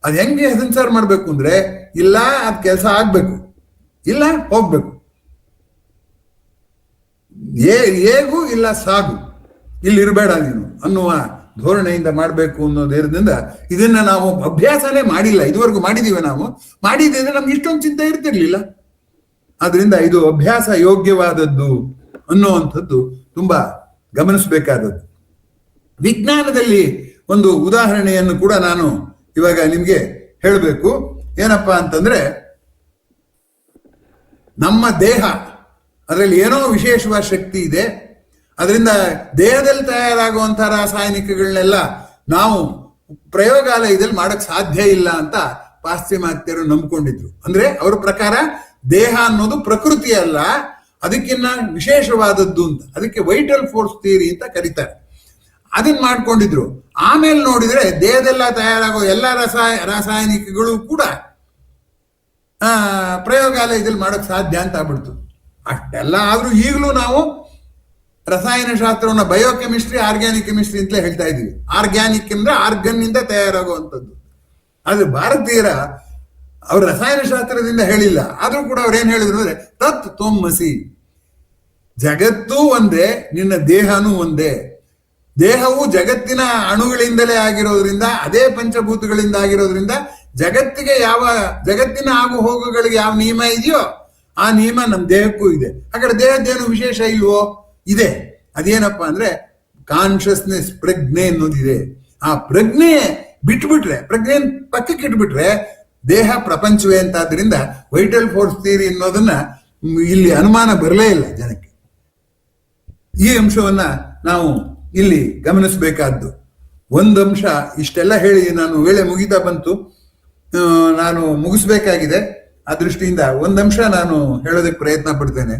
ಅದು ಹೆಂಗೆ ಸೆನ್ಸಾರ್ ಮಾಡಬೇಕು ಅಂದ್ರೆ, ಇಲ್ಲ ಅದ್ ಕೆಲಸ ಆಗ್ಬೇಕು, ಇಲ್ಲ ಹೋಗ್ಬೇಕು, ಹೇಗೂ ಇಲ್ಲ ಸಾಗು, ಇಲ್ಲಿ ಇರಬೇಡ ನೀನು ಅನ್ನುವ ಧೋರಣೆಯಿಂದ ಮಾಡಬೇಕು ಅನ್ನೋದ್ರಿಂದ ಇದನ್ನ ನಾವು ಅಭ್ಯಾಸನೇ ಮಾಡಿಲ್ಲ. ಇದುವರೆಗೂ ಮಾಡಿದೀವಿ, ನಾವು ಮಾಡಿದ್ರೆ ನಮ್ಗೆ ಇಷ್ಟೊಂದು ಚಿಂತೆ ಇರ್ತಿರ್ಲಿಲ್ಲ. ಆದ್ರಿಂದ ಇದು ಅಭ್ಯಾಸ ಯೋಗ್ಯವಾದದ್ದು ಅನ್ನುವಂಥದ್ದು ತುಂಬಾ ಗಮನಿಸಬೇಕಾದದ್ದು. ವಿಜ್ಞಾನದಲ್ಲಿ ಒಂದು ಉದಾಹರಣೆಯನ್ನು ಕೂಡ ನಾನು ಇವಾಗ ನಿಮ್ಗೆ ಹೇಳಬೇಕು. ಏನಪ್ಪಾ ಅಂತಂದ್ರೆ, ನಮ್ಮ ದೇಹ ಅದರಲ್ಲಿ ಏನೋ ವಿಶೇಷವಾದ ಶಕ್ತಿ ಇದೆ. ಅದರಿಂದ ದೇಹದಲ್ಲಿ ತಯಾರಾಗುವಂತಹ ರಾಸಾಯನಿಕಗಳನ್ನೆಲ್ಲ ನಾವು ಪ್ರಯೋಗಾಲಯದಲ್ಲಿ ಮಾಡಕ್ ಸಾಧ್ಯ ಇಲ್ಲ ಅಂತ ಪಾಶ್ಚಿಮಾತ್ಯರು ನಂಬ್ಕೊಂಡಿದ್ರು. ಅಂದ್ರೆ ಅವ್ರ ಪ್ರಕಾರ ದೇಹ ಅನ್ನೋದು ಪ್ರಕೃತಿ ಅಲ್ಲ, ಅದಕ್ಕಿನ್ನ ವಿಶೇಷವಾದದ್ದು ಅಂತ. ಅದಕ್ಕೆ ವೈಟಲ್ ಫೋರ್ಸ್ ಥಿಯರಿ ಅಂತ ಕರೀತಾರೆ. ಅದನ್ನ ಮಾಡ್ಕೊಂಡಿದ್ರು. ಆಮೇಲೆ ನೋಡಿದ್ರೆ ದೇಹದೆಲ್ಲ ತಯಾರಾಗೋ ಎಲ್ಲ ರಾಸಾಯನಿಕಗಳು ಕೂಡ ಪ್ರಯೋಗಾಲಯದಲ್ಲಿ ಮಾಡಕ್ ಸಾಧ್ಯ ಅಂತ ಆಗ್ಬಿಡ್ತು. ಅಷ್ಟೆಲ್ಲ ಆದ್ರೂ ಈಗಲೂ ನಾವು ರಸಾಯನ ಶಾಸ್ತ್ರವನ್ನ ಬಯೋಕೆಮಿಸ್ಟ್ರಿ, ಆರ್ಗ್ಯಾನಿಕ್ ಕೆಮಿಸ್ಟ್ರಿ ಅಂತಲೇ ಹೇಳ್ತಾ ಇದೀವಿ. ಆರ್ಗ್ಯಾನಿಕ್ ಅಂದ್ರೆ ಆರ್ಗನ್ ಇಂದ ತಯಾರಾಗುವಂಥದ್ದು. ಆದ್ರೆ ಭಾರತೀಯರ ಅವ್ರ ರಸಾಯನ ಶಾಸ್ತ್ರದಿಂದ ಹೇಳಿಲ್ಲ. ಆದ್ರೂ ಕೂಡ ಅವ್ರು ಏನ್ ಹೇಳಿದ್ರು ಅಂದ್ರೆ, ತತ್ ತ್ವಮಸಿ, ಜಗತ್ತೂ ಒಂದೇ, ನಿನ್ನ ದೇಹನೂ ಒಂದೇ. ದೇಹವು ಜಗತ್ತಿನ ಅಣುಗಳಿಂದಲೇ ಆಗಿರೋದ್ರಿಂದ, ಅದೇ ಪಂಚಭೂತಗಳಿಂದ ಆಗಿರೋದ್ರಿಂದ ಜಗತ್ತಿನ ಆಗು ಹೋಗುಗಳಿಗೆ ಯಾವ ನಿಯಮ ಇದೆಯೋ ಆ ನಿಯಮ ನಮ್ಮ ದೇಹಕ್ಕೂ ಇದೆ. ಹಾಗಾದ್ರೆ ದೇಹದ್ದೇನು ವಿಶೇಷ ಇಲ್ವೋ? ಇದೆ. ಅದೇನಪ್ಪ ಅಂದ್ರೆ ಕಾನ್ಷಿಯಸ್ನೆಸ್, ಪ್ರಜ್ಞೆ ಅನ್ನೋದಿದೆ. ಆ ಪ್ರಜ್ಞೆ ಪ್ರಜ್ಞೆ ಪಕ್ಕಕ್ಕೆ ಇಟ್ಬಿಟ್ರೆ ದೇಹ ಪ್ರಪಂಚವೇ ಅಂತಾದ್ರಿಂದ ವೈಟಲ್ ಫೋರ್ಸ್ ಥಿಯರಿ ಅನ್ನೋದನ್ನ ಇಲ್ಲಿ ಅನುಮಾನ ಬರಲೇ ಇಲ್ಲ ಜನಕ್ಕೆ. ಈ ಅಂಶವನ್ನ ನಾವು ಇಲ್ಲಿ ಗಮನಿಸಬೇಕಾದ್ದು. ಒಂದು ಅಂಶ ಇಷ್ಟೆಲ್ಲ ಹೇಳಿ ನಾನು ವೇಳೆ ಮುಗಿತಾ ಬಂತು, ನಾನು ಮುಗಿಸ್ಬೇಕಾಗಿದೆ. ಆ ದೃಷ್ಟಿಯಿಂದ ಒಂದಂಶ ನಾನು ಹೇಳೋದಕ್ಕೆ ಪ್ರಯತ್ನ ಪಡ್ತೇನೆ.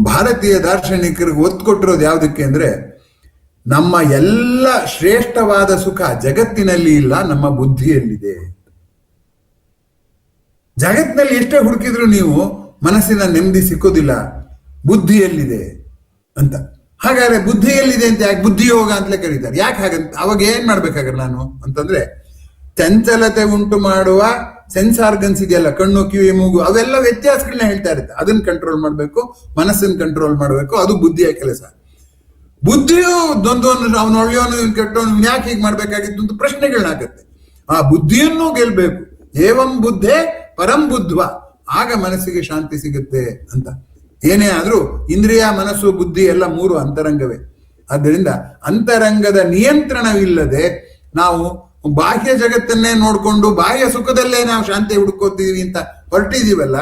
ಭಾರತೀಯ ದಾರ್ಶನಿಕರಿಗೆ ಒತ್ತು ಕೊಟ್ಟಿರೋದು ಯಾವುದಕ್ಕೆ ಅಂದ್ರೆ, ನಮ್ಮ ಎಲ್ಲ ಶ್ರೇಷ್ಠವಾದ ಸುಖ ಜಗತ್ತಿನಲ್ಲಿ ಇಲ್ಲ, ನಮ್ಮ ಬುದ್ಧಿಯಲ್ಲಿದೆ. ಜಗತ್ತಿನಲ್ಲಿ ಎಷ್ಟೇ ಹುಡುಕಿದ್ರು ನೀವು ಮನಸ್ಸಿನ ನೆಮ್ಮದಿ ಸಿಕ್ಕೋದಿಲ್ಲ, ಬುದ್ಧಿಯಲ್ಲಿದೆ ಅಂತ. ಹಾಗಾದ್ರೆ ಬುದ್ಧಿಯಲ್ಲಿದೆ ಅಂತ ಯಾಕೆ ಬುದ್ಧಿ ಯೋಗ ಅಂತಲೇ ಕರೀತಾರೆ? ಯಾಕೆ ಹಾಗಂತ? ಅವಾಗ ಏನ್ ಮಾಡ್ಬೇಕಾದ್ರೆ ನಾನು ಅಂತಂದ್ರೆ, ಚಂಚಲತೆ ಉಂಟು ಮಾಡುವ ಸೆನ್ಸ್ ಆರ್ಗನ್ಸ್ ಇದೆಯಲ್ಲ, ಕಣ್ಣು, ಕಿವಿ, ಮೂಗು, ಅವೆಲ್ಲ ವ್ಯತ್ಯಾಸಗಳನ್ನ ಹೇಳ್ತಾ ಇರುತ್ತೆ. ಅದನ್ನ ಕಂಟ್ರೋಲ್ ಮಾಡ್ಬೇಕು, ಮನಸ್ಸನ್ನು ಕಂಟ್ರೋಲ್ ಮಾಡ್ಬೇಕು. ಅದು ಬುದ್ಧಿಯ ಕೆಲಸ. ಬುದ್ಧಿಯು ದ್ವಂದ್ವವನ್ನು, ಅವನು ಒಳ್ಳೆಯವನು, ಕೆಟ್ಟವನು, ಯಾಕೆ ಹೀಗೆ ಮಾಡ್ಬೇಕಾಗಿತ್ತು ಅಂತ ಪ್ರಶ್ನೆಗಳನ್ನ ಹಾಕತ್ತೆ. ಆ ಬುದ್ಧಿಯನ್ನು ಗೆಲ್ಬೇಕು. ಏವಂ ಬುದ್ಧೇ ಪರಂ ಬುದ್ಧ್ವ, ಆಗ ಮನಸ್ಸಿಗೆ ಶಾಂತಿ ಸಿಗುತ್ತೆ ಅಂತ. ಏನೇ ಆದ್ರೂ ಇಂದ್ರಿಯ, ಮನಸ್ಸು, ಬುದ್ಧಿ ಎಲ್ಲ ಮೂರು ಅಂತರಂಗವೇ. ಆದ್ದರಿಂದ ಅಂತರಂಗದ ನಿಯಂತ್ರಣವಿಲ್ಲದೆ ನಾವು ಬಾಹ್ಯ ಜಗತ್ತನ್ನೇ ನೋಡ್ಕೊಂಡು ಬಾಹ್ಯ ಸುಖದಲ್ಲೇ ನಾವು ಶಾಂತಿ ಹುಡುಕೋತೀವಿ ಅಂತ ಹೊರಟಿದೀವಲ್ಲ,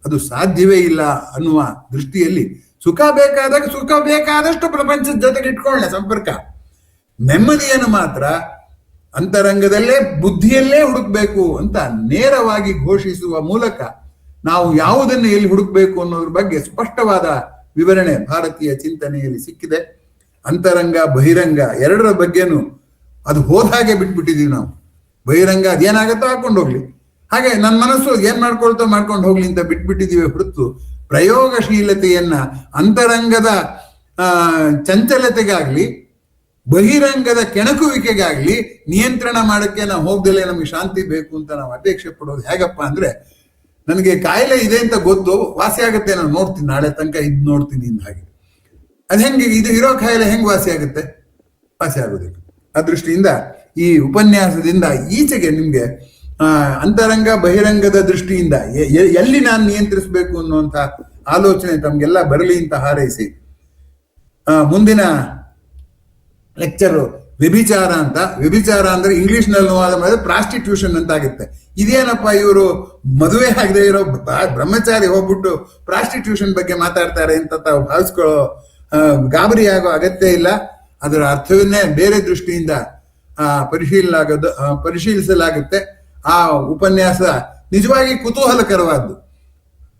ಅದು ಸಾಧ್ಯವೇ ಇಲ್ಲ ಅನ್ನುವ ದೃಷ್ಟಿಯಲ್ಲಿ ಸುಖ ಬೇಕಾದಷ್ಟು ಪ್ರಪಂಚದ ಜೊತೆಗೆ ಇಟ್ಕೊಳ್ಳೆ ಸಂಪರ್ಕ. ನೆಮ್ಮದಿಯನ್ನು ಮಾತ್ರ ಅಂತರಂಗದಲ್ಲೇ, ಬುದ್ಧಿಯಲ್ಲೇ ಹುಡುಕ್ಬೇಕು ಅಂತ ನೇರವಾಗಿ ಘೋಷಿಸುವ ಮೂಲಕ ನಾವು ಯಾವುದನ್ನು ಎಲ್ಲಿ ಹುಡುಕ್ಬೇಕು ಅನ್ನೋದ್ರ ಬಗ್ಗೆ ಸ್ಪಷ್ಟವಾದ ವಿವರಣೆ ಭಾರತೀಯ ಚಿಂತನೆಯಲ್ಲಿ ಸಿಕ್ಕಿದೆ. ಅಂತರಂಗ, ಬಹಿರಂಗ ಎರಡರ ಬಗ್ಗೆನೂ ಅದು ಹೋದ ಹಾಗೆ ಬಿಟ್ಬಿಟ್ಟಿದೀವಿ ನಾವು. ಬಹಿರಂಗ ಅದೇನಾಗತ್ತೋ ಹಾಕೊಂಡು ಹೋಗ್ಲಿ, ಹಾಗೆ ನನ್ನ ಮನಸ್ಸು ಏನ್ ಮಾಡ್ಕೊಂಡು ಹೋಗ್ಲಿ ಅಂತ ಬಿಟ್ಬಿಟ್ಟಿದೀವಿ ಹೊರತು ಪ್ರಯೋಗಶೀಲತೆಯನ್ನ ಅಂತರಂಗದ ಚಂಚಲತೆಗಾಗ್ಲಿ ಬಹಿರಂಗದ ಕೆಣಕುವಿಕೆಗಾಗ್ಲಿ ನಿಯಂತ್ರಣ ಮಾಡಕ್ಕೆ ನಾವು ಹೋಗ್ದಲೇ ನಮ್ಗೆ ಶಾಂತಿ ಬೇಕು ಅಂತ ನಾವು ಅಪೇಕ್ಷೆ ಪಡೋದು ಹೇಗಪ್ಪ ಅಂದ್ರೆ, ನನಗೆ ಕಾಯಿಲೆ ಇದೆ ಅಂತ ಗೊತ್ತು, ವಾಸಿ ಆಗತ್ತೆ, ನಾನು ನೋಡ್ತೀನಿ, ನಾಳೆ ತನಕ ಇದು ನೋಡ್ತೀನಿ ಇಂದ ಹಾಗೆ. ಅದ್ ಹೆಂಗೆ ಇದು ಇರೋ ಕಾಯಿಲೆ ಹೆಂಗ್ ವಾಸಿ ಆಗುತ್ತೆ? ವಾಸಿ ಆಗೋದಿಲ್ಲ. ಆ ದೃಷ್ಟಿಯಿಂದ ಈ ಉಪನ್ಯಾಸದಿಂದ ಈಚೆಗೆ ನಿಮ್ಗೆ ಅಂತರಂಗ ಬಹಿರಂಗದ ದೃಷ್ಟಿಯಿಂದ ಎಲ್ಲಿ ನಾನು ನಿಯಂತ್ರಿಸಬೇಕು ಅನ್ನುವಂಥ ಆಲೋಚನೆ ತಮ್ಗೆಲ್ಲ ಬರಲಿ ಅಂತ ಹಾರೈಸಿ, ಮುಂದಿನ ಲೆಕ್ಚರ್ ವ್ಯಭಿಚಾರ ಅಂತ. ವ್ಯಭಿಚಾರ ಅಂದ್ರೆ ಇಂಗ್ಲಿಷ್ ನಲ್ಲಿ ಅನುವಾದ ಮಾಡಿದ್ರೆ ಪ್ರಾಸ್ಟಿಟ್ಯೂಷನ್ ಅಂತ ಆಗುತ್ತೆ. ಇದೇನಪ್ಪ ಇವರು ಮದುವೆ ಆಗದೆ ಇರೋ ಬ್ರಹ್ಮಚಾರಿ ಹೋಗ್ಬಿಟ್ಟು ಪ್ರಾಸ್ಟಿಟ್ಯೂಷನ್ ಬಗ್ಗೆ ಮಾತಾಡ್ತಾರೆ ಅಂತ ತಾವು ಭಾವಿಸ್ಕೊಳ್ಳೋ ಗಾಬರಿ ಆಗೋ ಅಗತ್ಯ ಇಲ್ಲ. ಅದರ ಅರ್ಥವನ್ನೇ ಬೇರೆ ದೃಷ್ಟಿಯಿಂದ ಪರಿಶೀಲಿಸಲಾಗುತ್ತೆ. ಆ ಉಪನ್ಯಾಸ ನಿಜವಾಗಿ ಕುತೂಹಲಕರವಾದ್ದು.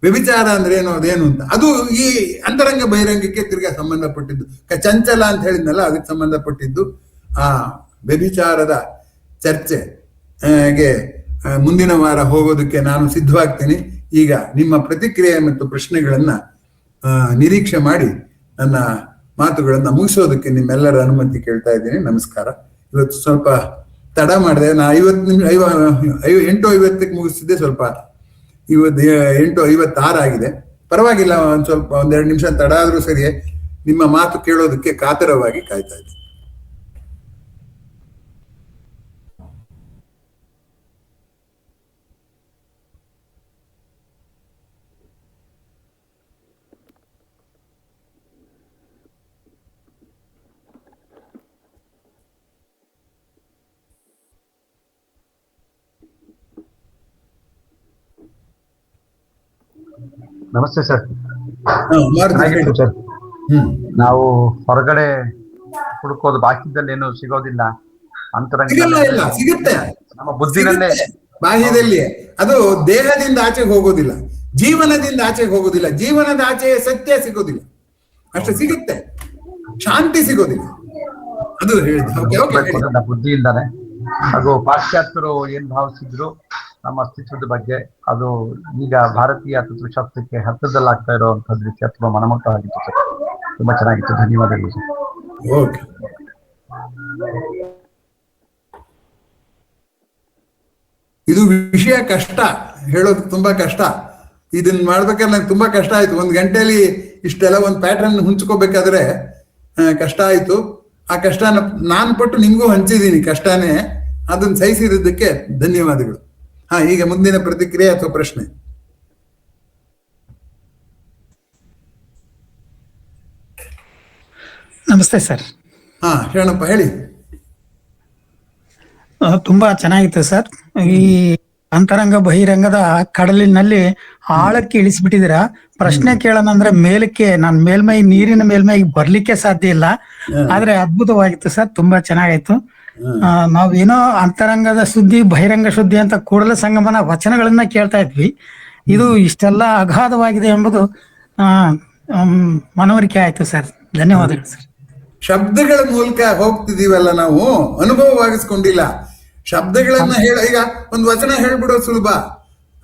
ವ್ಯಭಿಚಾರ ಅಂದ್ರೆ ಏನು, ಅದೇನು ಅಂತ, ಅದು ಈ ಅಂತರಂಗ ಬಹಿರಂಗಕ್ಕೆ ತಿರ್ಗಾ ಸಂಬಂಧಪಟ್ಟಿದ್ದು. ಚಂಚಲ ಅಂತ ಹೇಳಿದ್ನಲ್ಲ, ಅದಕ್ಕೆ ಸಂಬಂಧಪಟ್ಟಿದ್ದು. ಆ ವ್ಯಭಿಚಾರದ ಚರ್ಚೆಗೆ ಮುಂದಿನ ವಾರ ಹೋಗೋದಕ್ಕೆ ನಾನು ಸಿದ್ಧವಾಗ್ತೀನಿ. ಈಗ ನಿಮ್ಮ ಪ್ರತಿಕ್ರಿಯೆ ಮತ್ತು ಪ್ರಶ್ನೆಗಳನ್ನ ನಿರೀಕ್ಷೆ ಮಾಡಿ ನನ್ನ ಮಾತುಗಳನ್ನ ಮುಗಿಸೋದಕ್ಕೆ ನಿಮ್ಮೆಲ್ಲರ ಅನುಮತಿ ಕೇಳ್ತಾ ಇದ್ದೀನಿ. ನಮಸ್ಕಾರ. ಇವತ್ತು ಸ್ವಲ್ಪ ತಡ ಮಾಡಿದೆ. ನಾ 8:50 ಮುಗಿಸ್ತಿದ್ದೆ, ಸ್ವಲ್ಪ ಇವತ್ತು 8:56 ಆಗಿದೆ. ಪರವಾಗಿಲ್ಲ, ಒಂದೆರಡು ನಿಮಿಷ ತಡ ಆದ್ರೂ ಸರಿಯೇ. ನಿಮ್ಮ ಮಾತು ಕೇಳೋದಕ್ಕೆ ಕಾತರವಾಗಿ ಕಾಯ್ತಾ ಇದ್ದೀನಿ. ನಮಸ್ತೆ ಸರ್. ಸರ್, ನಾವು ಹೊರಗಡೆ ಹುಡುಕೋದು ಬಾಕಿದಲ್ಲಿ ಏನು ಸಿಗೋದಿಲ್ಲ, ಇಲ್ಲ, ಸಿಗುತ್ತೆ ನಮ್ಮ ಬುದ್ಧಿನಲ್ಲೇ, ಬಾಹ್ಯದಲ್ಲಿ. ಅದು ದೇಹದಿಂದ ಆಚೆಗೆ ಹೋಗೋದಿಲ್ಲ, ಜೀವನದಿಂದ ಆಚೆಗೆ ಹೋಗೋದಿಲ್ಲ, ಜೀವನದ ಆಚೆ ಸತ್ಯ ಸಿಗೋದಿಲ್ಲ, ಅಷ್ಟು ಸಿಗುತ್ತೆ, ಶಾಂತಿ ಸಿಗೋದಿಲ್ಲ. ಅದು ಹೇಳಿದ ಬುದ್ಧಿಯಿಂದಾನೆ. ಹಾಗೂ ಪಾಶ್ಚಾತ್ಯರು ಏನ್ ಭಾವಿಸಿದ್ರು ನಮ್ಮ ಅಸ್ತಿತ್ವದ ಬಗ್ಗೆ, ಅದು ಈಗ ಭಾರತೀಯ ತತ್ವಶಾಸ್ತ್ರಕ್ಕೆ ಹತ್ತಿರದಲ್ಲಾಗ್ತಾ ಇರುವಂತದ್ದು ರೀತಿ ತುಂಬಾ ಮನಮುಟ್ಟ ಆಗಿತ್ತು ಸರ್. ತುಂಬಾ ಚೆನ್ನಾಗಿತ್ತು. ಧನ್ಯವಾದಗಳು ಸರ್. ಓಕೆ. ಇದು ವಿಷಯ ಕಷ್ಟ, ಹೇಳೋದು ತುಂಬಾ ಕಷ್ಟ. ಇದನ್ನ ಮಾಡ್ಬೇಕಾದ್ರೆ ನಂಗೆ ತುಂಬಾ ಕಷ್ಟ ಆಯ್ತು. 1 ಗಂಟೆಯಲ್ಲಿ ಇಷ್ಟೆಲ್ಲ ಒಂದು ಪ್ಯಾಟರ್ನ್ ಹುಂಚ್ಕೋಬೇಕಾದ್ರೆ ಕಷ್ಟ ಆಯ್ತು. ಆ ಕಷ್ಟನ ನಾನು ಪಟ್ಟು ನಿಮ್ಗೂ ಹಂಚಿದ್ದೀನಿ ಕಷ್ಟನೇ. ಅದನ್ನ ಸಹಿಸಿದ್ದಕ್ಕೆ ಧನ್ಯವಾದಗಳು. ಈಗ ಮುಂದಿನ ಪ್ರತಿಕ್ರಿಯೆ ಅಥವಾ ಪ್ರಶ್ನೆ. ನಮಸ್ತೆ ಸರ್. ಶರಣಪ್ಪ ಹೇಳಿ. ತುಂಬಾ ಚೆನ್ನಾಗಿತ್ತು ಸರ್. ಈ ಅಂತರಂಗ ಬಹಿರಂಗದ ಕಡಲಿನಲ್ಲಿ ಆಳಕ್ಕೆ ಇಳಿಸ್ಬಿಟ್ಟಿದ್ದೀರಾ. ಪ್ರಶ್ನೆ ಕೇಳೋಣ ಅಂದ್ರೆ ಮೇಲಕ್ಕೆ ನಾನು ನೀರಿನ ಮೇಲ್ಮೈ ಬರ್ಲಿಕ್ಕೆ ಸಾಧ್ಯ ಇಲ್ಲ. ಆದ್ರೆ ಅದ್ಭುತವಾಗಿತ್ತು ಸರ್, ತುಂಬಾ ಚೆನ್ನಾಗಾಯ್ತು. ನಾವೇನೋ ಅಂತರಂಗದ ಶುದ್ಧಿ ಬಹಿರಂಗ ಶುದ್ಧಿ ಅಂತ ಕೂಡಲ ಸಂಗಮನ ವಚನಗಳನ್ನ ಕೇಳ್ತಾ ಇದ್ವಿ. ಇದು ಇಷ್ಟೆಲ್ಲ ಅಗಾಧವಾಗಿದೆ ಎಂಬುದು ಮನವರಿಕೆ ಆಯ್ತು ಸರ್. ಧನ್ಯವಾದಗಳು ಸರ್. ಶಬ್ದಗಳ ಮೂಲಕ ಹೋಗ್ತಿದೀವಲ್ಲ ನಾವು, ಅನುಭವವಾಗಿಸ್ಕೊಂಡಿಲ್ಲ. ಶಬ್ದಗಳನ್ನ ಈಗ ಒಂದು ವಚನ ಹೇಳ್ಬಿಡೋದು ಸುಲಭ,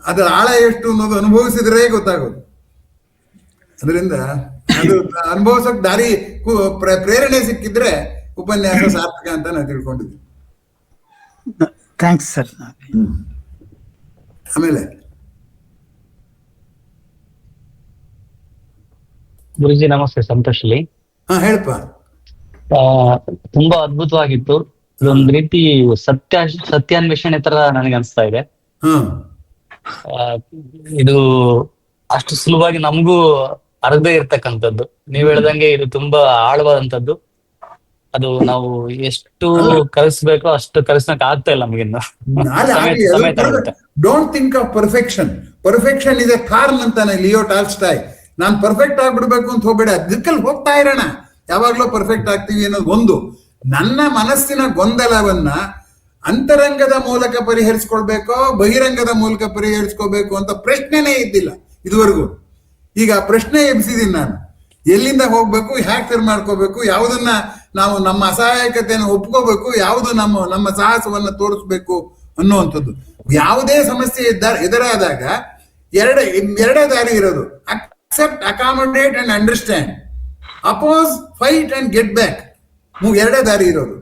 ಅದರ ಆಳ ಎಷ್ಟು ಅನ್ನೋದು ಅನುಭವಿಸಿದ್ರೆ ಗೊತ್ತಾಗೋದು. ಅದರಿಂದ ಅದು ಅನುಭವಿಸೋಕ್ ದಾರಿ ಪ್ರೇರಣೆ ಸಿಕ್ಕಿದ್ರೆ ಉಪನ್ಯಾಸ ಸಾರ್ಥಕ ಅಂತ ನಾನು ತಿಳ್ಕೊಂಡಿದ್ದೀನಿ. Thanks sir. ಆಮೇಲೆ ಗುರುಜಿ ನಮಸ್ತೆ, ಸಂತೋಷಲಿ. ಹೇಳಪ್ಪ. ತುಂಬಾ ಅದ್ಭುತವಾಗಿತ್ತು. ಇದೊಂದ್ ರೀತಿ ಸತ್ಯಾನ್ವೇಷಣೆ ತರ ನನಗೆ ಅನ್ಸ್ತಾ ಇದೆ. ಇದು ಅಷ್ಟು ಸುಲಭವಾಗಿ ನಮಗೂ ಅರ್ಧೇ ಇರ್ತಕ್ಕಂಥದ್ದು. ನೀವ್ ಹೇಳ್ದಂಗೆ ಇದು ತುಂಬಾ ಆಳವಾದಂತದ್ದು. ಅದು ನಾವು ಎಷ್ಟು ಕಲಿಸ್ಬೇಕೋ ಅಷ್ಟು ಕಲಿಸ್ನಕ್ ಆಗ್ತಾ ಇಲ್ಲ ನಮಗಿನ್ನು. ಸಮಯ ತಗೊಳುತ್ತೆ. Don't think of perfection. Perfection is A Thorn ಅಂತಾನೆ ಲಿಯೋ ಟಾಲ್ಸ್ಟಾಯ್. ನಾನ್ ಪರ್ಫೆಕ್ಟ್ ಆಗ್ಬಿಡ್ಬೇಕು ಅಂತ ಹೋಗ್ಬೇಡ, ಅದಕ್ಕಲ್ಲಿ ಹೋಗ್ತಾ ಇರೋಣ. ಯಾವಾಗ್ಲೂ ಪರ್ಫೆಕ್ಟ್ ಆಗ್ತೀವಿ ಅನ್ನೋದು ಒಂದು. ನನ್ನ ಮನಸ್ಸಿನ ಗೊಂದಲವನ್ನ ಅಂತರಂಗದ ಮೂಲಕ ಪರಿಹರಿಸ್ಕೊಳ್ಬೇಕೋ ಬಹಿರಂಗದ ಮೂಲಕ ಪರಿಹರಿಸ್ಕೋಬೇಕು ಅಂತ ಪ್ರಶ್ನೆನೇ ಇದ್ದಿಲ್ಲ ಇದುವರೆಗೂ. ಈಗ ಪ್ರಶ್ನೆ ಎಬ್ಸಿದೀನಿ ನಾನು. ಎಲ್ಲಿಂದ ಹೋಗ್ಬೇಕು, ಹ್ಯಾಕ್ ತಿರ್ ಮಾಡ್ಕೋಬೇಕು, ಯಾವುದನ್ನ ನಾವು ನಮ್ಮ ಅಸಹಾಯಕತೆಯನ್ನು ಒಪ್ಕೋಬೇಕು, ಯಾವುದು ನಮ್ಮ ಸಾಹಸವನ್ನ ತೋರಿಸ್ಬೇಕು ಅನ್ನುವಂಥದ್ದು. ಯಾವುದೇ ಸಮಸ್ಯೆ ಎದುರಾದಾಗ ಎರಡೇ ದಾರಿ ಇರೋದು: accept, accommodate and understand. Oppose, fight and get back. ಎರಡೇ ದಾರಿ ಇರೋದು.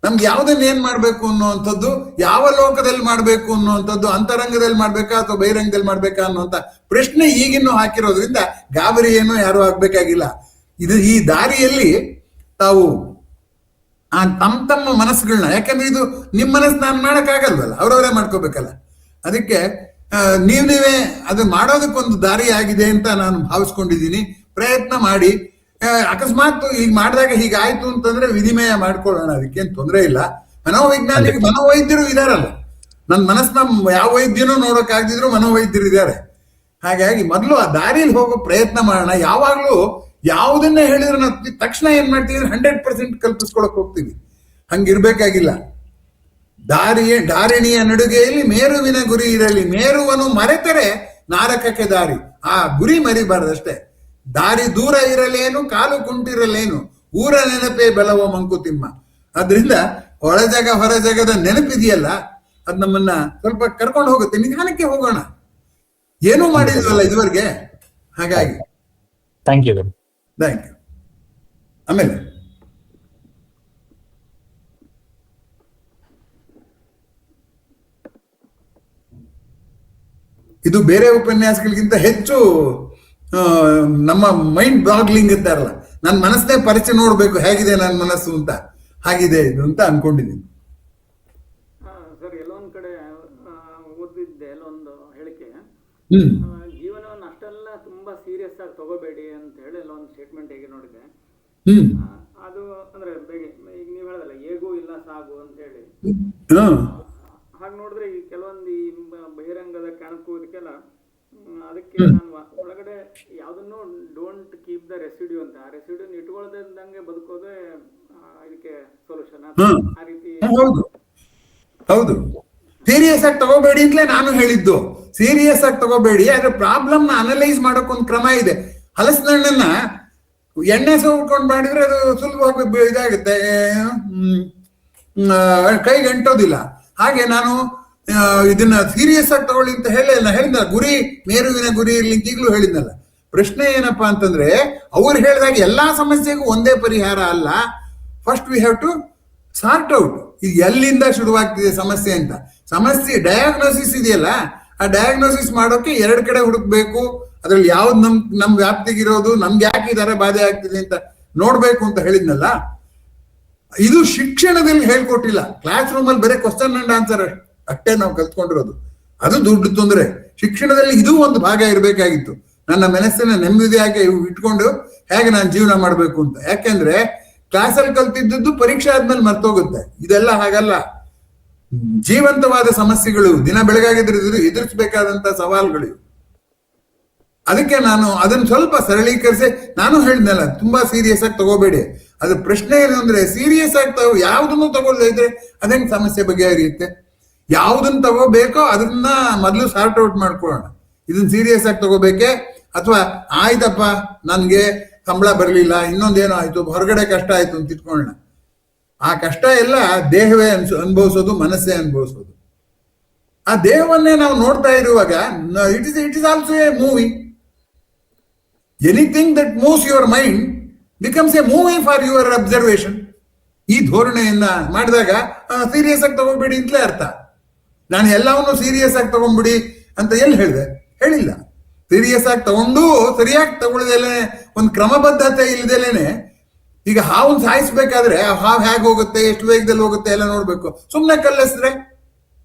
ನಮ್ಗೆ ಯಾವ್ದನ್ನ ಏನ್ ಮಾಡ್ಬೇಕು ಅನ್ನುವಂಥದ್ದು, ಯಾವ ಲೋಕದಲ್ಲಿ ಮಾಡ್ಬೇಕು ಅನ್ನುವಂಥದ್ದು, ಅಂತರಂಗದಲ್ಲಿ ಮಾಡ್ಬೇಕಾ ಅಥವಾ ಬಹಿರಂಗದಲ್ಲಿ ಮಾಡ್ಬೇಕಾ ಅನ್ನುವಂಥ ಪ್ರಶ್ನೆ ಈಗಿನ್ನೂ ಹಾಕಿರೋದ್ರಿಂದ ಗಾಬರಿ ಏನೋ ಯಾರು ಆಗ್ಬೇಕಾಗಿಲ್ಲ. ಈ ದಾರಿಯಲ್ಲಿ ತಾವು ತಮ್ಮ ಮನಸ್ಸುಗಳನ್ನ, ಯಾಕಂದ್ರೆ ಇದು ನಿಮ್ಮ ಮನಸ್ಸು ನಾನು ಮಾಡಕ್ಕಾಗಲ್ವಲ್ಲ, ಅವ್ರವರೇ ಮಾಡ್ಕೋಬೇಕಲ್ಲ. ಅದಕ್ಕೆ ನೀವೇ ಅದು ಮಾಡೋದಕ್ಕೊಂದು ದಾರಿ ಆಗಿದೆ ಅಂತ ನಾನು ಭಾವಿಸ್ಕೊಂಡಿದ್ದೀನಿ. ಪ್ರಯತ್ನ ಮಾಡಿ. ಅಕಸ್ಮಾತ್ ಈಗ ಮಾಡಿದಾಗ ಹೀಗಾಯ್ತು ಅಂತಂದ್ರೆ ವಿನಿಮಯ ಮಾಡ್ಕೊಳ್ಳೋಣ, ಅದಕ್ಕೇನು ತೊಂದರೆ ಇಲ್ಲ. ಮನೋವೈದ್ಯರು ಇದಾರಲ್ಲ, ನನ್ನ ಮನಸ್ಸನ್ನ ಯಾವ ವೈದ್ಯನೂ ನೋಡೋಕ್ಕಾಗದಿದ್ರು ಮನೋವೈದ್ಯರು ಇದ್ದಾರೆ. ಹಾಗಾಗಿ ಮೊದಲು ಆ ದಾರಿಯಲ್ಲಿ ಹೋಗೋ ಪ್ರಯತ್ನ ಮಾಡೋಣ. ಯಾವಾಗ್ಲೂ ಯಾವುದನ್ನೇ ಹೇಳಿದ್ರೆ ನಾವು ತಕ್ಷಣ ಏನ್ ಮಾಡ್ತೀವಿ, 100% ಕಲ್ಪಿಸ್ಕೊಳಕ್ ಹೋಗ್ತೀವಿ. ಹಂಗಿರ್ಬೇಕಾಗಿಲ್ಲ. ದಾರಿಣಿಯ ನಡುಗೆಯಲ್ಲಿ ಮೇರುವಿನ ಗುರಿ ಇರಲಿ, ಮೇರುವನ್ನು ಮರೆತರೆ ನಾರಕಕ್ಕೆ ದಾರಿ. ಆ ಗುರಿ ಮರಿಬಾರ್ದಷ್ಟೇ. ದಾರಿ ದೂರ ಇರಲೇನು, ಕಾಲು ಕುಂಟಿರಲೇನು, ಊರ ನೆನಪೇ ಬಲವ ಮಂಕುತಿಮ್ಮ. ಆದ್ರಿಂದ ಒಳಜಗ ಹೊರ ಜಗದ ನೆನಪಿದೆಯಲ್ಲ, ಅದು ನಮ್ಮನ್ನ ಸ್ವಲ್ಪ ಕರ್ಕೊಂಡು ಹೋಗುತ್ತೆ. ನಿಧಾನಕ್ಕೆ ಹೋಗೋಣ, ಏನೂ ಮಾಡಿದ್ವಲ್ಲ ಇದುವರೆಗೆ. ಹಾಗಾಗಿ ಥ್ಯಾಂಕ್ ಯು. ಆಮೇಲೆ ಇದು ಬೇರೆ ಉಪನ್ಯಾಸಗಳಿಗಿಂತ ಹೆಚ್ಚು ನಮ್ಮ ಮೈಂಡ್ ಬಾಗ್ಲಿಂಗ್ ಇದ್ದಾರಲ್ಲ, ನನ್ನ ಮನಸ್ಸನ್ನೇ ಪರಿಚಯ ನೋಡ್ಬೇಕು ಹೇಗಿದೆ ನನ್ನ ಮನಸ್ಸು ಅಂತ. ಹಾಗಿದೆ ಇದು ಅಂತ ಅನ್ಕೊಂಡಿದ್ದೀನಿ. ಸರ್, ಎಲ್ಲೊಂದ್ ಕಡೆ ಓದಿದ್ದೆ ಎಲ್ಲೊಂದು ಹೇಳಿಕೆ, ಜೀವನವನ್ನು ಅಷ್ಟೆಲ್ಲ ತುಂಬಾ ಸೀರಿಯಸ್ ಆಗಿ ತಗೋಬೇಡಿ ಅಂತ ಹೇಳಿ ಎಲ್ಲೊಂದು ಸ್ಟೇಟ್ಮೆಂಟ್ ಹೇಗೆ ನೋಡಿದೆ. ಅದು ಅಂದ್ರೆ ಈಗ ನೀವ್ ಹೇಳದಲ್ಲ, ಹೇಗೂ ಇಲ್ಲ ಸಾಗು ಅಂತ ಹೇಳಿ. ಹಾಗೆ ನೋಡಿದ್ರೆ ಈ ಕೆಲವೊಂದು ಈ ಬಹಿರಂಗದ ಕಾಣಕೋದಕ್ಕೆಲ್ಲ ಅದಕ್ಕೆ ನಾನು ಒಳಗಡೆ ಯಾವ್ದನ್ನು ಡೋಂಟ್ ಕೀಪ್ ದ ರೆಸಿಡ್ಯೂ ಅಂತ, ಆ ರೆಸಿಡ್ಯೂನ್ ಇಟ್ಕೊಳ್ದಂಗೆ ಬದುಕೋದೇ ಇದಕ್ಕೆ ಸೊಲ್ಯೂಷನ್. ಆ ರೀತಿ ಹೌದು. ಸೀರಿಯಸ್ ಆಗಿ ತಗೋಬೇಡಿ ಅಂತಲೇ ನಾನು ಹೇಳಿದ್ದು. ಸೀರಿಯಸ್ ಆಗಿ ತಗೋಬೇಡಿ, ಆದ್ರೆ ಪ್ರಾಬ್ಲಮ್ ನ ಅನಲೈಸ್ ಮಾಡೋಕ್ ಒಂದು ಕ್ರಮ ಇದೆ. ಹಲಸಿನಣ್ಣನ್ನ ಎಣ್ಣೆ ಸೋರ್ಕೊಂಡು ಮಾಡಿದ್ರೆ ಅದು ಸುಲಭವಾಗಿ ಇದಾಗುತ್ತೆ, ಕೈಗೆ ಅಂಟೋದಿಲ್ಲ. ಹಾಗೆ ನಾನು ಇದನ್ನ ಸೀರಿಯಸ್ ಆಗಿ ತಗೊಳ್ಳಿ ಅಂತ ಹೇಳಿದ ಗುರಿ, ಮೇರುವಿನ ಗುರಿ ಇರ್ಲಿ ಅಂತ ಈಗಲೂ ಹೇಳಿದ್ನಲ್ಲ. ಪ್ರಶ್ನೆ ಏನಪ್ಪಾ ಅಂತಂದ್ರೆ, ಅವ್ರು ಹೇಳಿದಾಗ ಎಲ್ಲಾ ಸಮಸ್ಯೆಗೂ ಒಂದೇ ಪರಿಹಾರ ಅಲ್ಲ. First we have to sort out ಇದು ಎಲ್ಲಿಂದ ಶುರುವಾಗ್ತಿದೆ ಸಮಸ್ಯೆ ಅಂತ. ಸಮಸ್ಯೆ ಡಯಾಗ್ನೋಸಿಸ್ ಇದೆಯಲ್ಲ, ಆ ಡಯಾಗ್ನೋಸಿಸ್ ಮಾಡೋಕೆ ಎರಡು ಕಡೆ ಹುಡುಕ್ಬೇಕು. ಅದ್ರಲ್ಲಿ ಯಾವ್ದು ನಮ್ ವ್ಯಾಪ್ತಿಗಿರೋದು, ನಮ್ಗೆ ಯಾಕೆ ಈ ತರ ಬಾಧೆ ಆಗ್ತಿದೆ ಅಂತ ನೋಡ್ಬೇಕು ಅಂತ ಹೇಳಿದ್ನಲ್ಲ. ಇದು ಶಿಕ್ಷಣದಲ್ಲಿ ಹೇಳ್ಕೊಟ್ಟಿಲ್ಲ. ಕ್ಲಾಸ್ ರೂಮ್ ಅಲ್ಲಿ ಬರೀ ಕ್ವಶನ್ ಅಂಡ್ ಆನ್ಸರ್ ಅಷ್ಟೇ ನಾವು ಕಲ್ತ್ಕೊಂಡಿರೋದು. ಅದು ದೊಡ್ಡ ತೊಂದರೆ. ಶಿಕ್ಷಣದಲ್ಲಿ ಇದು ಒಂದು ಭಾಗ ಇರಬೇಕಾಗಿತ್ತು. ನನ್ನ ಮನಸ್ಸಿನ ನೆಮ್ಮದಿಯಾಗಿ ಇಟ್ಕೊಂಡು ಹೇಗೆ ನಾನು ಜೀವನ ಮಾಡ್ಬೇಕು ಅಂತ. ಯಾಕೆಂದ್ರೆ ಕ್ಲಾಸಲ್ಲಿ ಕಲ್ತಿದ್ದದ್ದು ಪರೀಕ್ಷೆ ಆದ್ಮೇಲೆ ಮರ್ತೋಗುತ್ತೆ. ಇದೆಲ್ಲ ಹಾಗಲ್ಲ. ಜೀವಂತವಾದ ಸಮಸ್ಯೆಗಳು, ದಿನ ಬೆಳಗಾಗಿದ್ರೆ ಎದುರಿಸಬೇಕಾದಂತ ಸವಾಲುಗಳು. ಅದಕ್ಕೆ ನಾನು ಅದನ್ನ ಸ್ವಲ್ಪ ಸರಳೀಕರಿಸಿ, ನಾನು ಹೇಳಿದ್ನಲ್ಲ, ತುಂಬಾ ಸೀರಿಯಸ್ ಆಗಿ ತಗೋಬೇಡಿ. ಅದ್ರ ಪ್ರಶ್ನೆ ಏನು ಅಂದ್ರೆ, ಸೀರಿಯಸ್ ಆಗಿ ಯಾವ್ದನ್ನು ತಗೊಳ್ದೇ ಇದ್ರೆ ಅದೇನ್ ಸಮಸ್ಯೆ ಬಗೆಹರಿಯುತ್ತೆ. ಯಾವ್ದನ್ನ ತಗೋಬೇಕೋ ಅದನ್ನ ಮೊದಲು ಸಾರ್ಟ್ ಔಟ್ ಮಾಡ್ಕೊಳ್ಳೋಣ. ಇದನ್ನ ಸೀರಿಯಸ್ ಆಗಿ ತಗೋಬೇಕೆ, ಅಥವಾ ಆಯ್ತಪ್ಪ ನನ್ಗೆ ಸಂಬಳ ಬರ್ಲಿಲ್ಲ, ಇನ್ನೊಂದೇನೋ ಆಯ್ತು, ಹೊರಗಡೆ ಕಷ್ಟ ಆಯ್ತು ಅಂತ ಇಟ್ಕೊಳ್ಳೋಣ. ಆ ಕಷ್ಟ ಎಲ್ಲ ದೇಹವೇ ಅನುಭವಿಸೋದು, ಮನಸ್ಸೇ ಅನುಭವಿಸೋದು. ಆ ದೇಹವನ್ನೇ ನಾವು ನೋಡ್ತಾ ಇರುವಾಗ it is also A movie. Anything that moves your mind becomes A movie for your observation. ಈ ಧೋರಣೆಯನ್ನ ಮಾಡಿದಾಗ ಸೀರಿಯಸ್ ಆಗಿ ತಗೊಂಡ್ಬಿಡಿ ಅಂತಲೇ ಅರ್ಥ. ನಾನು ಎಲ್ಲವನ್ನು ಸೀರಿಯಸ್ ಆಗಿ ತಗೊಂಡ್ಬಿಡಿ ಅಂತ ಎಲ್ಲಿ ಹೇಳಿಲ್ಲ. ಸೀರಿಯಸ್ ಆಗಿ ತಗೊಂಡು ಸರಿಯಾಗಿ ತಗೊಳ್ದೇನೆ, ಒಂದು ಕ್ರಮಬದ್ಧತೆ ಇಲ್ದೇನೆ, ಈಗ ಹಾವು ಸಾಯಿಸ್ಬೇಕಾದ್ರೆ ಆ ಹಾವು ಹೇಗೆ ಹೋಗುತ್ತೆ, ಎಷ್ಟು ವೇಗದಲ್ಲಿ ಹೋಗುತ್ತೆ ಎಲ್ಲ ನೋಡ್ಬೇಕು. ಸುಮ್ಮನೆ ಕಲ್ಲೆಸಿದ್ರೆ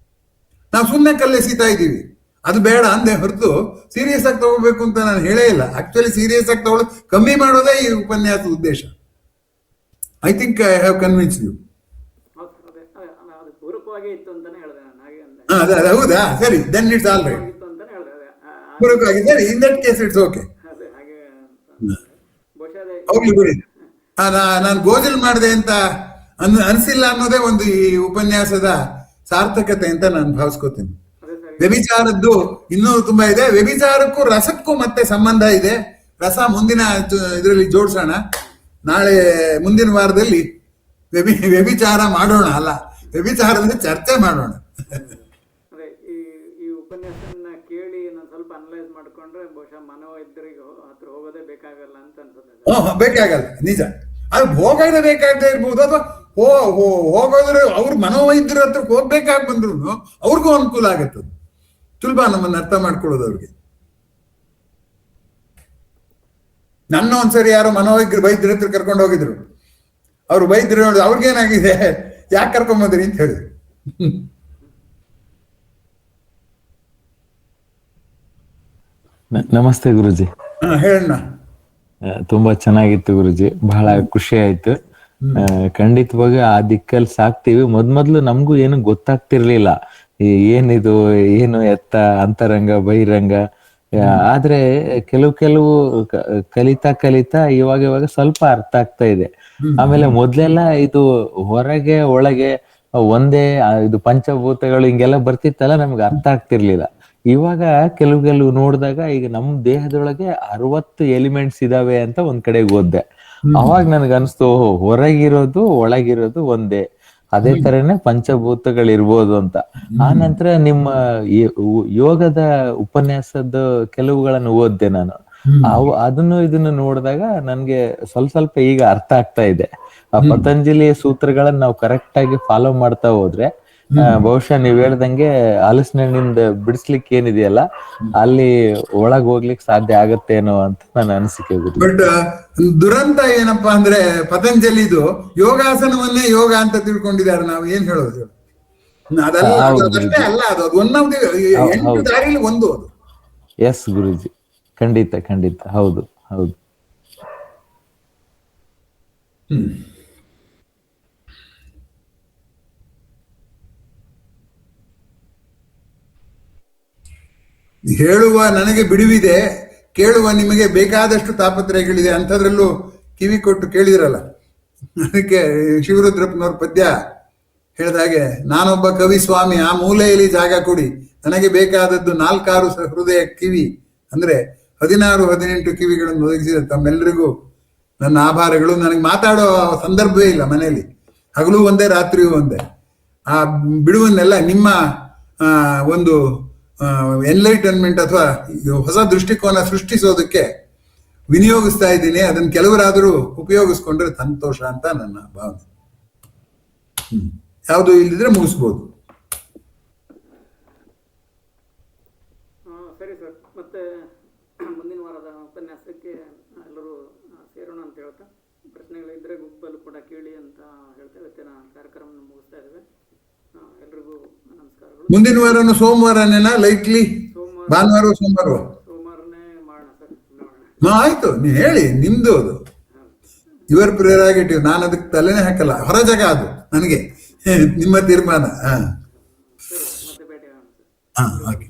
ನಾವು ಸುಮ್ಮನೆ ಕಲ್ಲೆಸಿತಾ ಇದ್ದೀವಿ. ಅದು ಬೇಡ ಅಂದೆ ಹೊರತು ಸೀರಿಯಸ್ ಆಗಿ ತಗೋಬೇಕು ಅಂತ ನಾನು ಹೇಳೇ ಇಲ್ಲ. ಆಕ್ಚುಲಿ ಸೀರಿಯಸ್ ಆಗಿ ತಗೊಳ್ಳೋದು ಕಮ್ಮಿ ಮಾಡೋದೇ ಈ ಉಪನ್ಯಾಸದ ಉದ್ದೇಶ. I think I have convince you. ಅದು ಪೂರಕವಾಗಿ ಇತ್ತು ಅಂತಾನೆ ಹೇಳಿದೆ ನಾನು. ಹಾಗೆ ಅದೇ ಹೌದಾ? ಸರಿ, ದೆನ್ ಇಟ್ಸ್ ಆಲ್ ರೈಟ್. ಅಂತಾನೆ ಹೇಳಿದೆ. ಪೂರಕವಾಗಿ ಸರಿ, in that case it's okay. ಅದೇ ಹಾಗೆ ಹೋಗ್ಲಿ ಬಿಡಿ. ನಾನು ಗೋಜಲ್ ಮಾಡಿದೆ ಅಂತ ಅನ್ಸಿಲ್ಲ ಅನ್ನೋದೇ ಒಂದು ಈ ಉಪನ್ಯಾಸದ ಸಾರ್ಥಕತೆ ಅಂತ ನಾನು ಭಾವಿಸ್ಕೋತೀನಿ. ವ್ಯಭಿಚಾರದ್ದು ಇನ್ನೂ ತುಂಬಾ ಇದೆ. ವ್ಯಭಿಚಾರಕ್ಕೂ ರಸಕ್ಕೂ ಮತ್ತೆ ಸಂಬಂಧ ಇದೆ. ರಸ ಮುಂದಿನ ಇದರಲ್ಲಿ ಜೋಡಿಸೋಣ. ನಾಳೆ ಮುಂದಿನ ವಾರದಲ್ಲಿ ವ್ಯಭಿಚಾರ ಮಾಡೋಣ, ಅಲ್ಲ ವ್ಯಭಿಚಾರದ ಚರ್ಚೆ ಮಾಡೋಣ. ಅದೇ ಈ ಉಪನ್ಯಾಸನ ಕೇಳಿ ನಾನು ಸ್ವಲ್ಪ ಅನಲೈಸ್ ಮಾಡ್ಕೊಂಡ್ರೆ ಬಹುಶಃ ಮನೋವೈದ್ಯರಿಗೆ ಹತ್ರ ಹೋಗೋದೇ ಬೇಕಾಗಲ್ಲ ಅಂತ ಅನ್ಸುತ್ತೆ. ಬೇಕಾಗಲ್ಲ, ನಿಜ. ಅದು ಹೋಗೋದೇ ಬೇಕಾಗದೇ ಇರ್ಬೋದು, ಅಥವಾ ಹೋಗೋದ್ರೆ ಅವ್ರ ಮನೋವೈದ್ಯರ ಹತ್ರ ಹೋಗ್ಬೇಕಾಗಿ ಬಂದ್ರು ಅವ್ರಿಗೂ ಅನುಕೂಲ ಆಗತ್ತದು. ಸುಲಭ ನಮ್ಮನ್ನ ಅರ್ಥ ಮಾಡ್ಕೊಳ್ಳೋದು ಅವ್ರಿಗೆ. ನನ್ನ ಒಂದ್ಸರಿ ಯಾರೋ ವೈದ್ಯರ ಹತ್ರ ಕರ್ಕೊಂಡು ಹೋಗಿದ್ರು. ಅವ್ರು ವೈದ್ಯರು ನೋಡಿ ಅವ್ರಿಗೇನಾಗಿದೆ, ಯಾಕೆ ಕರ್ಕೊಂಬಂದ್ರಿ ಅಂತ ಹೇಳಿದ್ರು. ನಮಸ್ತೆ ಗುರುಜಿ. ಹೇಳಣ್ಣ. ತುಂಬಾ ಚೆನ್ನಾಗಿತ್ತು ಗುರುಜಿ, ಬಹಳ ಖುಷಿ ಆಯ್ತು. ಖಂಡಿತವಾಗಿ ಆ ದಿಕ್ಕಲ್ಲಿ ಸಾಕ್ತಿವಿ. ಮೊದ್ಲು ನಮ್ಗೂ ಏನು ಗೊತ್ತಾಗ್ತಿರ್ಲಿಲ್ಲ, ಏನಿದು, ಏನು ಎತ್ತ, ಅಂತರಂಗ ಬಹಿರಂಗ. ಆದ್ರೆ ಕೆಲವು ಕಲಿತಾ ಇವಾಗ ಸ್ವಲ್ಪ ಅರ್ಥ ಆಗ್ತಾ ಇದೆ. ಆಮೇಲೆ ಮೊದ್ಲೆಲ್ಲ ಇದು ಹೊರಗೆ ಒಳಗೆ ಒಂದೇ ಇದು ಪಂಚಭೂತಗಳು ಹಿಂಗೆಲ್ಲ ಬರ್ತಿತ್ತಲ್ಲ, ನಮ್ಗೆ ಅರ್ಥ ಆಗ್ತಿರ್ಲಿಲ್ಲ. ಇವಾಗ ಕೆಲವು ನೋಡಿದಾಗ ಈಗ ನಮ್ ದೇಹದೊಳಗೆ 60 ಎಲಿಮೆಂಟ್ಸ್ ಇದಾವೆ ಅಂತ ಒಂದ್ ಕಡೆಗೆ ಓದ್ದೆ. ಅವಾಗ ನನ್ಗ ಅನ್ಸ್ತು, ಹೊರಗಿರೋದು ಒಳಗಿರೋದು ಒಂದೇ, ಅದೇ ತರನೇ ಪಂಚಭೂತಗಳಿರ್ಬೋದು ಅಂತ. ಆ ನಂತರ ನಿಮ್ಮ ಯೋಗದ ಉಪನ್ಯಾಸದ ಕೆಲವುಗಳನ್ನು ಓದ್ದೆ ನಾನು. ಅದನ್ನು ಇದನ್ನು ನೋಡಿದಾಗ ನನ್ಗೆ ಸ್ವಲ್ಪ ಈಗ ಅರ್ಥ ಆಗ್ತಾ ಇದೆ. ಆ ಪತಂಜಲಿ ಸೂತ್ರಗಳನ್ನ ನಾವು ಕರೆಕ್ಟ್ ಆಗಿ ಫಾಲೋ ಮಾಡ್ತಾ ಹೋದ್ರೆ ಬಹುಶಃ ನೀವ್ ಹೇಳ್ದಂಗೆ ಹಲಸಿನಹಣ್ಣಿಂದ ಬಿಡಿಸ್ಲಿಕ್ಕೆ ಏನಿದೆಯಲ್ಲ, ಅಲ್ಲಿ ಒಳಗ್ ಹೋಗ್ಲಿಕ್ಕೆ ಸಾಧ್ಯ ಆಗತ್ತೇನೋ ಅಂತ ನನ್ನ ಅನಿಸಿಕೆ. ಬಟ್ ದುರಂತ ಏನಪ್ಪಾ ಅಂದ್ರೆ, ಪತಂಜಲಿದು ಯೋಗಾಸನವನ್ನೇ ಯೋಗ ಅಂತ ತಿಳ್ಕೊಂಡಿದ್ದಾರೆ. ನಾವು ಏನ್ ಹೇಳೋದು? ಅದೆಲ್ಲ ಅಷ್ಟೇ ಅಲ್ಲ, ಅದು ಒನ್ ಆಫ್ ದಿ 8 ದಾರಿಯಲ್ಲಿ ಒಂದು ಅದು. ಎಸ್ ಗುರುಜಿ, ಖಂಡಿತ ಹೌದು. ಹೇಳುವ ನನಗೆ ಬಿಡುವಿದೆ, ಕೇಳುವ ನಿಮಗೆ ಬೇಕಾದಷ್ಟು ತಾಪತ್ರಯಗಳಿದೆ ಅಂಥದ್ರಲ್ಲೂ ಕಿವಿ ಕೊಟ್ಟು ಕೇಳಿದ್ರಲ್ಲ. ಅದಕ್ಕೆ ಶಿವರುದ್ರಪ್ಪನವ್ರ ಪದ್ಯ ಹೇಳಿದ ಹಾಗೆ, ನಾನೊಬ್ಬ ಕವಿ ಸ್ವಾಮಿ, ಆ ಮೂಲೆಯಲ್ಲಿ ಜಾಗ ಕೊಡಿ, ನನಗೆ ಬೇಕಾದದ್ದು 4-6 ಹೃದಯ ಕಿವಿ. ಅಂದ್ರೆ 16-18 ಕಿವಿಗಳನ್ನು ಒದಗಿಸಿದ ತಮ್ಮೆಲ್ಲರಿಗೂ ನನ್ನ ಆಭಾರಗಳು. ನನಗೆ ಮಾತಾಡೋ ಸಂದರ್ಭವೇ ಇಲ್ಲ ಮನೆಯಲ್ಲಿ, ಹಗಲು ಒಂದೇ ರಾತ್ರಿಯೂ ಒಂದೇ. ಆ ಬಿಡುವನ್ನೆಲ್ಲ ನಿಮ್ಮ ಒಂದು ಎನ್ಲೈಟನ್ಮೆಂಟ್ ಅಥವಾ ಹೊಸ ದೃಷ್ಟಿಕೋನ ಸೃಷ್ಟಿಸೋದಕ್ಕೆ ವಿನಿಯೋಗಿಸ್ತಾ ಇದ್ದೀನಿ. ಅದನ್ನ ಕೆಲವರಾದರೂ ಉಪಯೋಗಿಸ್ಕೊಂಡ್ರೆ ಸಂತೋಷ ಅಂತ ನನ್ನ ಭಾವನೆ. ಯಾವುದು ಇಲ್ಲದಿದ್ರೆ ಮುಗಿಸ್ಬೋದು. ಮುಂದಿನ ವಾರನು ಸೋಮವಾರನೇನಾ ಲೈಕ್ಲಿ? ಭಾನುವಾರ ಸೋಮವಾರ ಸೋಮವಾರನೇ ಮಾಡೋಣ ಸರ್, ನೋಡೋಣ. ಆಯ್ತು, ನೀವು ಹೇಳಿ, ನಿಮ್ದು ಅದು ಯುವರ್ ಪ್ರಿಯರಾಗಿಟಿವ್, ನಾನು ಅದಕ್ಕೆ ತಲೆನೇ ಹಾಕಲ್ಲ. ಹೊರ ಜಾಗ ಅದು ನನಗೆ ನಿಮ್ಮ ತೀರ್ಮಾನ. ಸರಿ, ಮತ್ತೆ ಭೇಟಿ ಆಗೋಣ ಸರ್. ಓಕೆ.